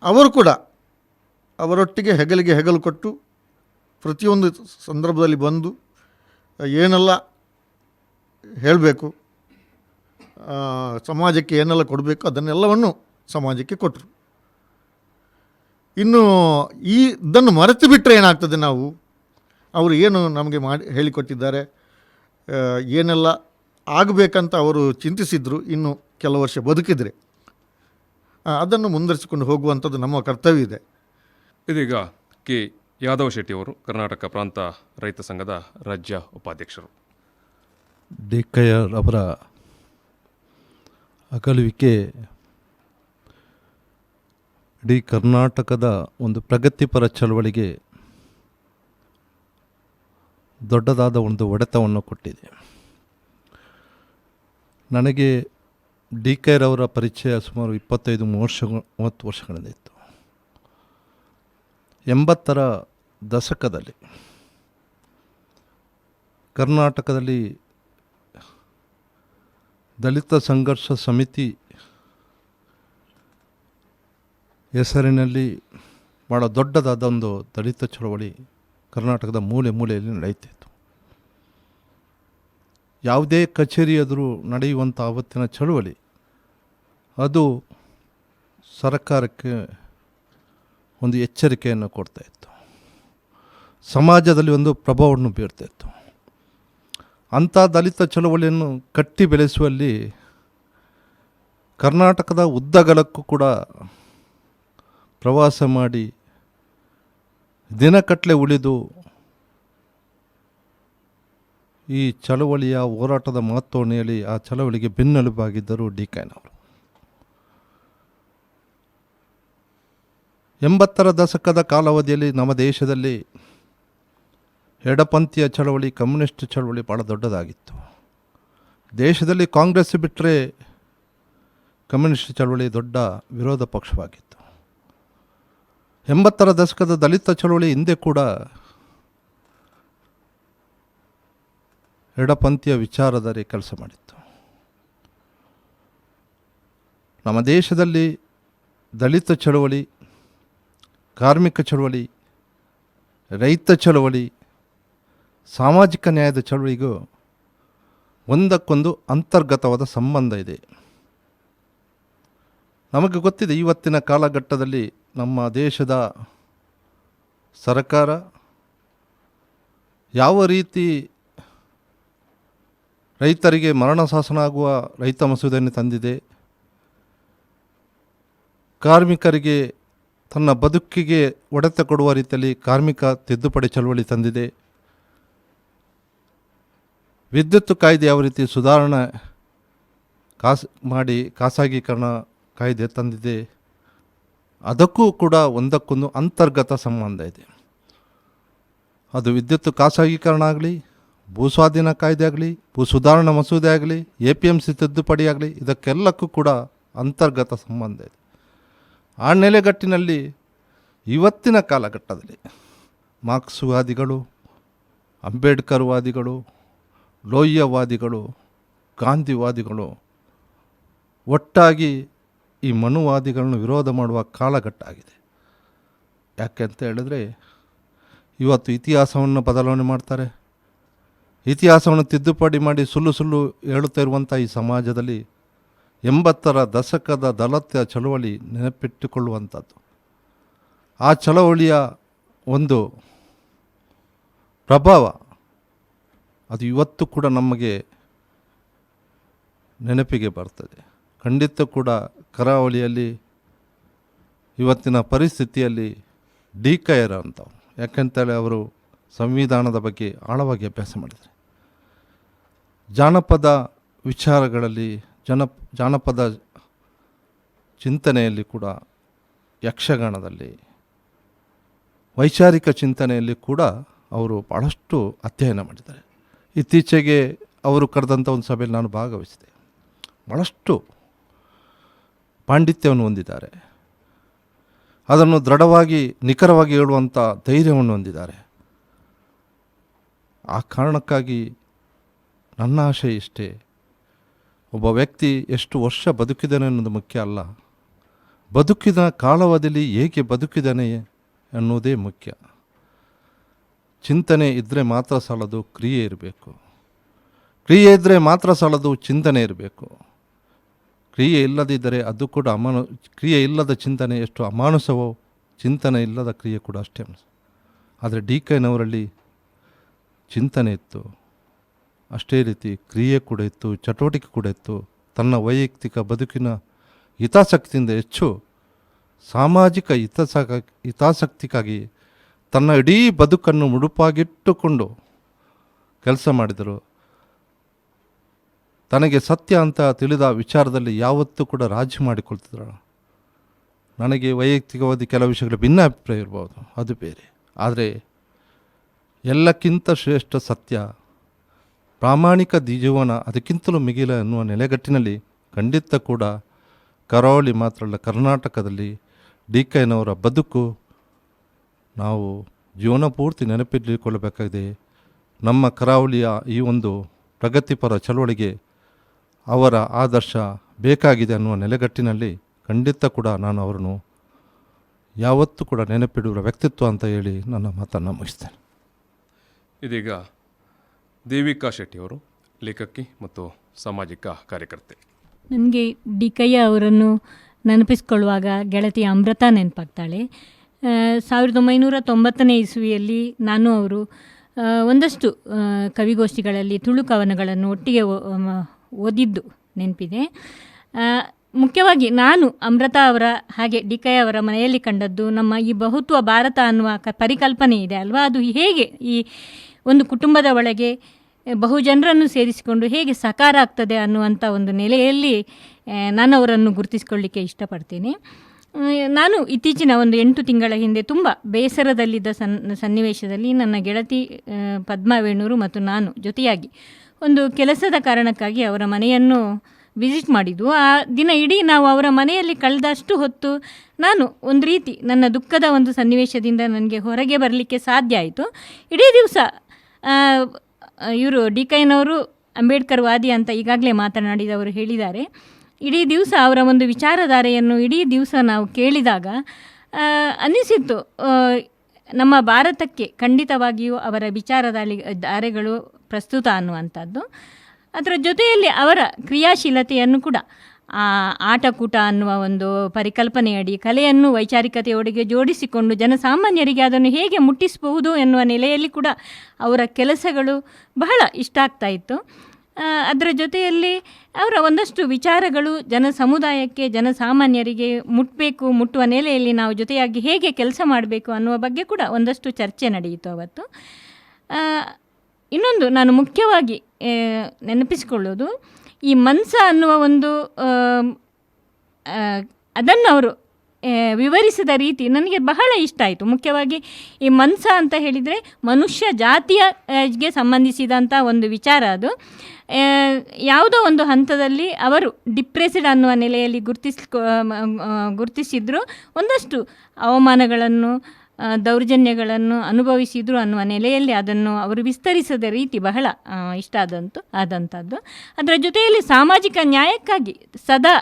ಅವರು ಕೂಡ ಅವರೊಟ್ಟಿಗೆ ಹೆಗಲಿಗೆ ಹೆಗಲು ಕೊಟ್ಟು ಪ್ರತಿಯೊಂದು ಸಂದರ್ಭದಲ್ಲಿ ಬಂದು ಏನೆಲ್ಲ ಹೇಳಬೇಕು, ಸಮಾಜಕ್ಕೆ ಏನೆಲ್ಲ ಕೊಡಬೇಕು ಅದನ್ನೆಲ್ಲವನ್ನು ಸಮಾಜಕ್ಕೆ ಕೊಟ್ಟರು. ಇನ್ನು ಇದನ್ನು ಮರೆತು ಬಿಟ್ಟರೆ ಏನಾಗ್ತದೆ, ನಾವು ಅವರು ಏನು ನಮಗೆ ಹೇಳಿಕೊಟ್ಟಿದ್ದಾರೆ, ಏನೆಲ್ಲ ಆಗಬೇಕಂತ ಅವರು ಚಿಂತಿಸಿದ್ರು, ಇನ್ನು ಕೆಲವು ವರ್ಷ ಬದುಕಿದರೆ ಅದನ್ನು ಮುಂದುವರಿಸಿಕೊಂಡು ಹೋಗುವಂಥದ್ದು ನಮ್ಮ ಕರ್ತವ್ಯ ಇದೆ. ಇದೀಗ ಕೆ ಯಾದವ್ ಶೆಟ್ಟಿಯವರು, ಕರ್ನಾಟಕ ಪ್ರಾಂತ ರೈತ ಸಂಘದ ರಾಜ್ಯ ಉಪಾಧ್ಯಕ್ಷರು. ಡಿ ಕೆ ಆರ್ ಅವರ ಅಗಲುವಿಕೆ ಇಡೀ ಕರ್ನಾಟಕದ ಒಂದು ಪ್ರಗತಿಪರ ಚಳವಳಿಗೆ ದೊಡ್ಡದಾದ ಒಂದು ಹೊಡೆತವನ್ನು ಕೊಟ್ಟಿದೆ. ನನಗೆ ಡಿ ಕೆ ಆರ್ ಅವರ ಪರಿಚಯ ಸುಮಾರು 25-30 ವರ್ಷಗಳಿಂದ ಇತ್ತು. 80ರ ದಶಕದಲ್ಲಿ ಕರ್ನಾಟಕದಲ್ಲಿ ದಲಿತ ಸಂಘರ್ಷ ಸಮಿತಿ ಹೆಸರಿನಲ್ಲಿ ಭಾಳ ದೊಡ್ಡದಾದ ಒಂದು ದಲಿತ ಚಳವಳಿ ಕರ್ನಾಟಕದ ಮೂಲೆ ಮೂಲೆಯಲ್ಲಿ ನಡೆಯುತ್ತಿತ್ತು. ಯಾವುದೇ ಕಚೇರಿ ಎದುರು ನಡೆಯುವಂಥ ಆವತ್ತಿನ ಚಳವಳಿ ಅದು ಸರ್ಕಾರಕ್ಕೆ ಒಂದು ಎಚ್ಚರಿಕೆಯನ್ನು ಕೊಡ್ತಾಯಿತ್ತು, ಸಮಾಜದಲ್ಲಿ ಒಂದು ಪ್ರಭಾವವನ್ನು ಬೀರ್ತಾಯಿತ್ತು. ಅಂಥ ದಲಿತ ಚಳವಳಿಯನ್ನು ಕಟ್ಟಿ ಬೆಳೆಸುವಲ್ಲಿ ಕರ್ನಾಟಕದ ಉದ್ದಗಲಕ್ಕೂ ಕೂಡ ಪ್ರವಾಸ ಮಾಡಿ ದಿನಕಟ್ಟಲೆ ಉಳಿದು ಈ ಚಳವಳಿಯ ಹೋರಾಟದ ಮಹತ್ವವನ್ನು ಹೇಳಿ ಆ ಚಳವಳಿಗೆ ಬೆನ್ನೆಲುಬಾಗಿದ್ದರು ಡಿ ಕೆ ಅವರು. 80ರ ದಶಕದ ಕಾಲಾವಧಿಯಲ್ಲಿ ನಮ್ಮ ದೇಶದಲ್ಲಿ ಎಡಪಂಥೀಯ ಚಳವಳಿ, ಕಮ್ಯುನಿಸ್ಟ್ ಚಳವಳಿ ಭಾಳ ದೊಡ್ಡದಾಗಿತ್ತು. ದೇಶದಲ್ಲಿ ಕಾಂಗ್ರೆಸ್ ಬಿಟ್ಟರೆ ಕಮ್ಯುನಿಸ್ಟ್ ಚಳವಳಿ ದೊಡ್ಡ ವಿರೋಧ ಪಕ್ಷವಾಗಿತ್ತು. 80ರ ದಶಕದ ದಲಿತ ಚಳವಳಿ ಹಿಂದೆ ಕೂಡ ಎಡಪಂಥೀಯ ವಿಚಾರಧಾರೆ ಕೆಲಸ ಮಾಡಿತ್ತು. ನಮ್ಮ ದೇಶದಲ್ಲಿ ದಲಿತ ಚಳವಳಿ, ಕಾರ್ಮಿಕ ಚಳವಳಿ, ರೈತ ಚಳವಳಿ, ಸಾಮಾಜಿಕ ನ್ಯಾಯದ ಚಳವಳಿಗೂ ಒಂದಕ್ಕೊಂದು ಅಂತರ್ಗತವಾದ ಸಂಬಂಧ ಇದೆ. ನಮಗೆ ಗೊತ್ತಿದೆ, ಇವತ್ತಿನ ಕಾಲಘಟ್ಟದಲ್ಲಿ ನಮ್ಮ ದೇಶದ ಸರ್ಕಾರ ಯಾವ ರೀತಿ ರೈತರಿಗೆ ಮರಣ ಶಾಸನ ಆಗುವ ರೈತ ಮಸೂದೆಯನ್ನು ತಂದಿದೆ, ಕಾರ್ಮಿಕರಿಗೆ ತನ್ನ ಬದುಕಿಗೆ ಒಡೆತ ಕೊಡುವ ರೀತಿಯಲ್ಲಿ ಕಾರ್ಮಿಕ ತಿದ್ದುಪಡಿ ಚಳವಳಿ ತಂದಿದೆ, ವಿದ್ಯುತ್ ಕಾಯ್ದೆ ಯಾವ ರೀತಿ ಸುಧಾರಣೆ ಮಾಡಿ ಖಾಸಗೀಕರಣ ಕಾಯ್ದೆ ತಂದಿದೆ, ಅದಕ್ಕೂ ಕೂಡ ಒಂದಕ್ಕೊಂದು ಅಂತರ್ಗತ ಸಂಬಂಧ ಇದೆ. ಅದು ವಿದ್ಯುತ್ ಖಾಸಗೀಕರಣ ಆಗಲಿ, ಭೂಸ್ವಾಧೀನ ಕಾಯ್ದೆ ಆಗಲಿ, ಭೂ ಸುಧಾರಣಾ ಮಸೂದೆ ಆಗಲಿ, APMC ತಿದ್ದುಪಡಿ ಆಗಲಿ, ಇದಕ್ಕೆಲ್ಲಕ್ಕೂ ಕೂಡ ಅಂತರ್ಗತ ಸಂಬಂಧ ಇದೆ. ಆ ನೆಲೆಗಟ್ಟಿನಲ್ಲಿ ಇವತ್ತಿನ ಕಾಲಘಟ್ಟದಲ್ಲಿ ಮಾರ್ಕ್ಸ್ವಾದಿಗಳು, ಅಂಬೇಡ್ಕರ್ವಾದಿಗಳು, ಲೋಹಿಯವಾದಿಗಳು, ಗಾಂಧಿವಾದಿಗಳು ಒಟ್ಟಾಗಿ ಈ ಮನುವಾದಿಗಳನ್ನು ವಿರೋಧ ಮಾಡುವ ಕಾಲಘಟ್ಟ ಆಗಿದೆ. ಯಾಕೆ ಅಂತ ಹೇಳಿದ್ರೆ, ಇವತ್ತು ಇತಿಹಾಸವನ್ನು ಬದಲಾವಣೆ ಮಾಡ್ತಾರೆ, ಇತಿಹಾಸವನ್ನು ತಿದ್ದುಪಡಿ ಮಾಡಿ ಸುಳ್ಳು ಸುಳ್ಳು ಹೇಳುತ್ತಾ ಇರುವಂಥ ಈ ಸಮಾಜದಲ್ಲಿ 80ರ ದಶಕದ ದಲಿತ ಚಳವಳಿ ನೆನಪಿಟ್ಟುಕೊಳ್ಳುವಂಥದ್ದು, ಆ ಚಳವಳಿಯ ಒಂದು ಪ್ರಭಾವ ಅದು ಇವತ್ತು ಕೂಡ ನಮಗೆ ನೆನಪಿಗೆ ಬರ್ತದೆ. ಖಂಡಿತ ಕೂಡ ಕರಾವಳಿಯಲ್ಲಿ ಇವತ್ತಿನ ಪರಿಸ್ಥಿತಿಯಲ್ಲಿ DKR ಅಂತವ್ರು, ಯಾಕೆಂತೇಳಿ ಅವರು ಸಂವಿಧಾನದ ಬಗ್ಗೆ ಆಳವಾಗಿ ಅಭ್ಯಾಸ ಮಾಡಿದ್ದಾರೆ. ಜಾನಪದ ವಿಚಾರಗಳಲ್ಲಿ, ಜಾನಪದ ಚಿಂತನೆಯಲ್ಲಿ ಕೂಡ, ಯಕ್ಷಗಾನದಲ್ಲಿ, ವೈಚಾರಿಕ ಚಿಂತನೆಯಲ್ಲಿ ಕೂಡ ಅವರು ಭಾಳಷ್ಟು ಅಧ್ಯಯನ ಮಾಡಿದ್ದಾರೆ. ಇತ್ತೀಚೆಗೆ ಅವರು ಕರೆದಂಥ ಒಂದು ಸಭೆಯಲ್ಲಿ ನಾನು ಭಾಗವಹಿಸಿದೆ. ಭಾಳಷ್ಟು ಪಾಂಡಿತ್ಯವನ್ನು ಹೊಂದಿದ್ದಾರೆ, ಅದನ್ನು ದೃಢವಾಗಿ ನಿಖರವಾಗಿ ಹೇಳುವಂಥ ಧೈರ್ಯವನ್ನು ಹೊಂದಿದ್ದಾರೆ. ಆ ಕಾರಣಕ್ಕಾಗಿ ನನ್ನ ಆಶೆ ಇಷ್ಟೇ, ಒಬ್ಬ ವ್ಯಕ್ತಿ ಎಷ್ಟು ವರ್ಷ ಬದುಕಿದ್ದಾನೆ ಅನ್ನೋದು ಮುಖ್ಯ ಅಲ್ಲ, ಬದುಕಿದ ಕಾಲಾವಧಿಯಲ್ಲಿ ಹೇಗೆ ಬದುಕಿದ್ದಾನೆ ಅನ್ನೋದೇ ಮುಖ್ಯ. ಚಿಂತನೆ ಇದ್ದರೆ ಮಾತ್ರ ಸಾಲದು, ಕ್ರಿಯೆ ಇರಬೇಕು. ಕ್ರಿಯೆ ಇದ್ದರೆ ಮಾತ್ರ ಸಾಲದು, ಚಿಂತನೆ ಇರಬೇಕು. ಕ್ರಿಯೆ ಇಲ್ಲದಿದ್ದರೆ ಅದು ಕೂಡ ಕ್ರಿಯೆ ಇಲ್ಲದ ಚಿಂತನೆ ಎಷ್ಟು ಅಮಾನುಷವೋ, ಚಿಂತನೆ ಇಲ್ಲದ ಕ್ರಿಯೆ ಕೂಡ ಅಷ್ಟೇ. ಆದರೆ DKನವರಲ್ಲಿ ಚಿಂತನೆ ಇತ್ತು, ಅಷ್ಟೇ ರೀತಿ ಕ್ರಿಯೆ ಕೂಡ ಇತ್ತು, ಚಟುವಟಿಕೆ ಕೂಡ ಇತ್ತು. ತನ್ನ ವೈಯಕ್ತಿಕ ಬದುಕಿನ ಹಿತಾಸಕ್ತಿಯಿಂದ ಹೆಚ್ಚು ಸಾಮಾಜಿಕ ಹಿತಾಸಕ್ತಿಗಾಗಿ ತನ್ನ ಇಡೀ ಬದುಕನ್ನು ಮುಡುಪಾಗಿಟ್ಟುಕೊಂಡು ಕೆಲಸ ಮಾಡಿದರು. ತನಗೆ ಸತ್ಯ ಅಂತ ತಿಳಿದ ವಿಚಾರದಲ್ಲಿ ಯಾವತ್ತೂ ಕೂಡ ರಾಜಿ ಮಾಡಿಕೊಳ್ತಿದ್ರು. ನನಗೆ ವೈಯಕ್ತಿಕವಾದ ಕೆಲವು ವಿಷಯಗಳು ಭಿನ್ನ ಅಭಿಪ್ರಾಯ ಇರ್ಬೋದು, ಅದು ಬೇರೆ. ಆದರೆ ಎಲ್ಲಕ್ಕಿಂತ ಶ್ರೇಷ್ಠ ಸತ್ಯ, ಪ್ರಾಮಾಣಿಕ ಜೀವನ ಅದಕ್ಕಿಂತಲೂ ಮಿಗಿಲ ಎನ್ನುವ ನೆಲೆಗಟ್ಟಿನಲ್ಲಿ ಖಂಡಿತ ಕೂಡ ಕರಾವಳಿ ಮಾತ್ರ ಅಲ್ಲ, ಕರ್ನಾಟಕದಲ್ಲಿ DKನವರ ಬದುಕು ನಾವು ಜೀವನ ಪೂರ್ತಿ ನೆನಪಿಟ್ಟುಕೊಳ್ಳಬೇಕಾಗಿದೆ. ನಮ್ಮ ಕರಾವಳಿಯ ಈ ಒಂದು ಪ್ರಗತಿಪರ ಚಳವಳಿಗೆ ಅವರ ಆದರ್ಶ ಬೇಕಾಗಿದೆ ಅನ್ನುವ ನೆಲೆಗಟ್ಟಿನಲ್ಲಿ ಖಂಡಿತ ಕೂಡ ನಾನು ಅವರನ್ನು ಯಾವತ್ತೂ ಕೂಡ ನೆನಪಿಡುವ ವ್ಯಕ್ತಿತ್ವ ಅಂತ ಹೇಳಿ ನನ್ನ ಮಾತನ್ನು ಮುಗಿಸ್ತೇನೆ. ಇದೀಗ ದೇವಿಕಾ ಶೆಟ್ಟಿಯವರು, ಲೇಖಕಿ ಮತ್ತು ಸಾಮಾಜಿಕ ಕಾರ್ಯಕರ್ತೆ. ನನಗೆ DKಯ್ಯ ಅವರನ್ನು ನೆನಪಿಸ್ಕೊಳ್ಳುವಾಗ ಗೆಳತಿ ಅಮೃತ ನೆನಪಾಗ್ತಾಳೆ. 1990ನೇ ಇಸ್ವಿಯಲ್ಲಿ ನಾನು ಅವರು ಒಂದಷ್ಟು ಕವಿಗೋಷ್ಠಿಗಳಲ್ಲಿ ತುಳು ಕವನಗಳನ್ನು ಒಟ್ಟಿಗೆ ಓದಿದ್ದು ನೆನಪಿದೆ. ಮುಖ್ಯವಾಗಿ ನಾನು ಅಮೃತ ಅವರ ಹಾಗೆ DKಯ್ಯ ಅವರ ಮನೆಯಲ್ಲಿ ಕಂಡದ್ದು ನಮ್ಮ ಈ ಬಹುತ್ವ ಭಾರತ ಅನ್ನುವ ಪರಿಕಲ್ಪನೆ ಇದೆ ಅಲ್ವಾ, ಅದು ಹೇಗೆ ಈ ಒಂದು ಕುಟುಂಬದ ಒಳಗೆ ಬಹುಜನರನ್ನು ಸೇರಿಸಿಕೊಂಡು ಹೇಗೆ ಸಾಕಾರ ಆಗ್ತದೆ ಅನ್ನುವಂಥ ಒಂದು ನೆಲೆಯಲ್ಲಿ ನಾನು ಅವರನ್ನು ಗುರುತಿಸಿಕೊಳ್ಳಿಕ್ಕೆ ಇಷ್ಟಪಡ್ತೀನಿ. ನಾನು ಇತ್ತೀಚಿನ ಒಂದು 8 ತಿಂಗಳ ಹಿಂದೆ ತುಂಬ ಬೇಸರದಲ್ಲಿದ್ದ ಸನ್ನಿವೇಶದಲ್ಲಿ ನನ್ನ ಗೆಳತಿ ಪದ್ಮಾ ವೇಣೂರು ಮತ್ತು ನಾನು ಜೊತೆಯಾಗಿ ಒಂದು ಕೆಲಸದ ಕಾರಣಕ್ಕಾಗಿ ಅವರ ಮನೆಯನ್ನು ವಿಸಿಟ್ ಮಾಡಿದ್ದು. ಆ ದಿನ ಇಡೀ ನಾವು ಅವರ ಮನೆಯಲ್ಲಿ ಕಳೆದಷ್ಟು ಹೊತ್ತು ನಾನು ಒಂದು ರೀತಿ ನನ್ನ ದುಃಖದ ಒಂದು ಸನ್ನಿವೇಶದಿಂದ ನನಗೆ ಹೊರಗೆ ಬರಲಿಕ್ಕೆ ಸಾಧ್ಯ ಆಯಿತು. ಇಡೀ ದಿವಸ ಇವರು ಡಿಕೈನವರು ಅಂಬೇಡ್ಕರ್ ವಾದಿ ಅಂತ ಈಗಾಗಲೇ ಮಾತನಾಡಿದವರು ಹೇಳಿದ್ದಾರೆ. ಇಡೀ ದಿವಸ ಅವರ ಒಂದು ವಿಚಾರಧಾರೆಯನ್ನು ಇಡೀ ದಿವಸ ನಾವು ಕೇಳಿದಾಗ ಅನ್ನಿಸಿತ್ತು ನಮ್ಮ ಭಾರತಕ್ಕೆ ಖಂಡಿತವಾಗಿಯೂ ಅವರ ಧಾರೆಗಳು ಪ್ರಸ್ತುತ ಅನ್ನುವಂಥದ್ದು. ಅದರ ಜೊತೆಯಲ್ಲಿ ಅವರ ಕ್ರಿಯಾಶೀಲತೆಯನ್ನು ಕೂಡ ಆಟಕೂಟ ಅನ್ನುವ ಒಂದು ಪರಿಕಲ್ಪನೆಯಡಿ ಕಲೆಯನ್ನು ವೈಚಾರಿಕತೆಯೊಳಗೆ ಜೋಡಿಸಿಕೊಂಡು ಜನಸಾಮಾನ್ಯರಿಗೆ ಅದನ್ನು ಹೇಗೆ ಮುಟ್ಟಿಸಬಹುದು ಎನ್ನುವ ನೆಲೆಯಲ್ಲಿ ಕೂಡ ಅವರ ಕೆಲಸಗಳು ಬಹಳ ಇಷ್ಟ ಆಗ್ತಾ ಇತ್ತು. ಅದರ ಜೊತೆಯಲ್ಲಿ ಅವರ ಒಂದಷ್ಟು ವಿಚಾರಗಳು ಸಮುದಾಯಕ್ಕೆ ಜನಸಾಮಾನ್ಯರಿಗೆ ಮುಟ್ಟುವ ನೆಲೆಯಲ್ಲಿ ನಾವು ಜೊತೆಯಾಗಿ ಹೇಗೆ ಕೆಲಸ ಮಾಡಬೇಕು ಅನ್ನುವ ಬಗ್ಗೆ ಕೂಡ ಒಂದಷ್ಟು ಚರ್ಚೆ ನಡೆಯಿತು ಅವತ್ತು. ಇನ್ನೊಂದು ನಾನು ಮುಖ್ಯವಾಗಿ ನೆನಪಿಸಿಕೊಳ್ಳೋದು ಈ ಮನ್ಸ ಅನ್ನುವ ಒಂದು ಅದನ್ನು ಅವರು ವಿವರಿಸಿದ ರೀತಿ ನನಗೆ ಬಹಳ ಇಷ್ಟ ಆಯಿತು. ಮುಖ್ಯವಾಗಿ ಈ ಮನ್ಸ ಅಂತ ಹೇಳಿದರೆ ಮನುಷ್ಯ ಜಾತಿಗೆ ಸಂಬಂಧಿಸಿದಂಥ ಒಂದು ವಿಚಾರ. ಅದು ಯಾವುದೋ ಒಂದು ಹಂತದಲ್ಲಿ ಅವರು ಡಿಪ್ರೆಸ್ಡ್ ಅನ್ನುವ ನೆಲೆಯಲ್ಲಿ ಗುರುತಿಸಿದ್ರು, ಒಂದಷ್ಟು ಅವಮಾನಗಳನ್ನು ದೌರ್ಜನ್ಯಗಳನ್ನು ಅನುಭವಿಸಿದರು ಅನ್ನುವ ನೆಲೆಯಲ್ಲಿ ಅದನ್ನು ಅವರು ವಿಸ್ತರಿಸಿದ ರೀತಿ ಬಹಳ ಇಷ್ಟ ಆದಂಥದ್ದು. ಅದರ ಜೊತೆಯಲ್ಲಿ ಸಾಮಾಜಿಕ ನ್ಯಾಯಕ್ಕಾಗಿ ಸದಾ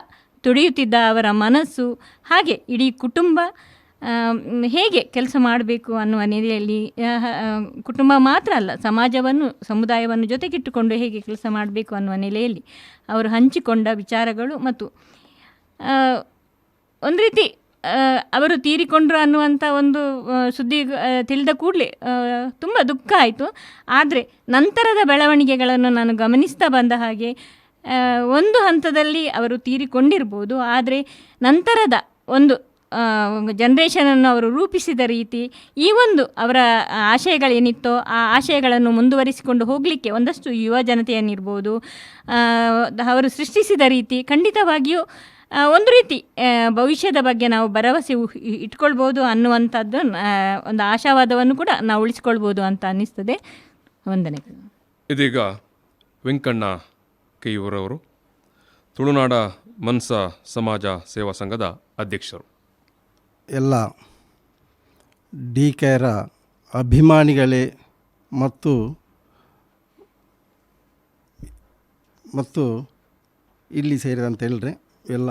ತುಡಿಯುತ್ತಿದ್ದ ಅವರ ಮನಸ್ಸು, ಹಾಗೆ ಇಡೀ ಕುಟುಂಬ ಹೇಗೆ ಕೆಲಸ ಮಾಡಬೇಕು ಅನ್ನುವ ನೆಲೆಯಲ್ಲಿ ಕುಟುಂಬ ಮಾತ್ರ ಅಲ್ಲ, ಸಮುದಾಯವನ್ನು ಜೊತೆಗಿಟ್ಟುಕೊಂಡು ಹೇಗೆ ಕೆಲಸ ಮಾಡಬೇಕು ಅನ್ನುವ ನೆಲೆಯಲ್ಲಿ ಅವರು ಹಂಚಿಕೊಂಡ ವಿಚಾರಗಳು ಮತ್ತು ಒಂದು ರೀತಿ ಅವರು ತೀರಿಕೊಂಡ್ರು ಅನ್ನುವಂಥ ಒಂದು ಸುದ್ದಿ ತಿಳಿದ ಕೂಡಲೇ ತುಂಬ ದುಃಖ ಆಯಿತು. ಆದರೆ ನಂತರದ ಬೆಳವಣಿಗೆಗಳನ್ನು ನಾನು ಗಮನಿಸ್ತಾ ಬಂದ ಹಾಗೆ ಒಂದು ಹಂತದಲ್ಲಿ ಅವರು ತೀರಿಕೊಂಡಿರ್ಬೋದು, ಆದರೆ ನಂತರದ ಒಂದು ಜನ್ರೇಷನನ್ನು ಅವರು ರೂಪಿಸಿದ ರೀತಿ, ಈ ಒಂದು ಅವರ ಆಶಯಗಳೇನಿತ್ತೋ ಆ ಆಶಯಗಳನ್ನು ಮುಂದುವರಿಸಿಕೊಂಡು ಹೋಗಲಿಕ್ಕೆ ಒಂದಷ್ಟು ಯುವ ಜನತೆಯನ್ನಿರ್ಬೋದು ಅವರು ಸೃಷ್ಟಿಸಿದ ರೀತಿ ಖಂಡಿತವಾಗಿಯೂ ಒಂದು ರೀತಿ ಭವಿಷ್ಯದ ಬಗ್ಗೆ ನಾವು ಭರವಸೆ ಇಟ್ಕೊಳ್ಬೋದು ಅನ್ನುವಂಥದ್ದು ಒಂದು ಆಶಾವಾದವನ್ನು ಕೂಡ ನಾವು ಉಳಿಸ್ಕೊಳ್ಬೋದು ಅಂತ ಅನ್ನಿಸ್ತದೆ. ವಂದನೆಗಳು. ಇದೀಗ ವೆಂಕಣ್ಣ ಕೆಯೂರವರು ತುಳುನಾಡ ಮನ್ಸ ಸಮಾಜ ಸೇವಾ ಸಂಘದ ಅಧ್ಯಕ್ಷರು. ಎಲ್ಲ ಡಿ ಕೆರ ಅಭಿಮಾನಿಗಳೇ ಮತ್ತು ಇಲ್ಲಿ ಸೇರಿದಂತ ಹೇಳಿದ್ರೆ ಎಲ್ಲ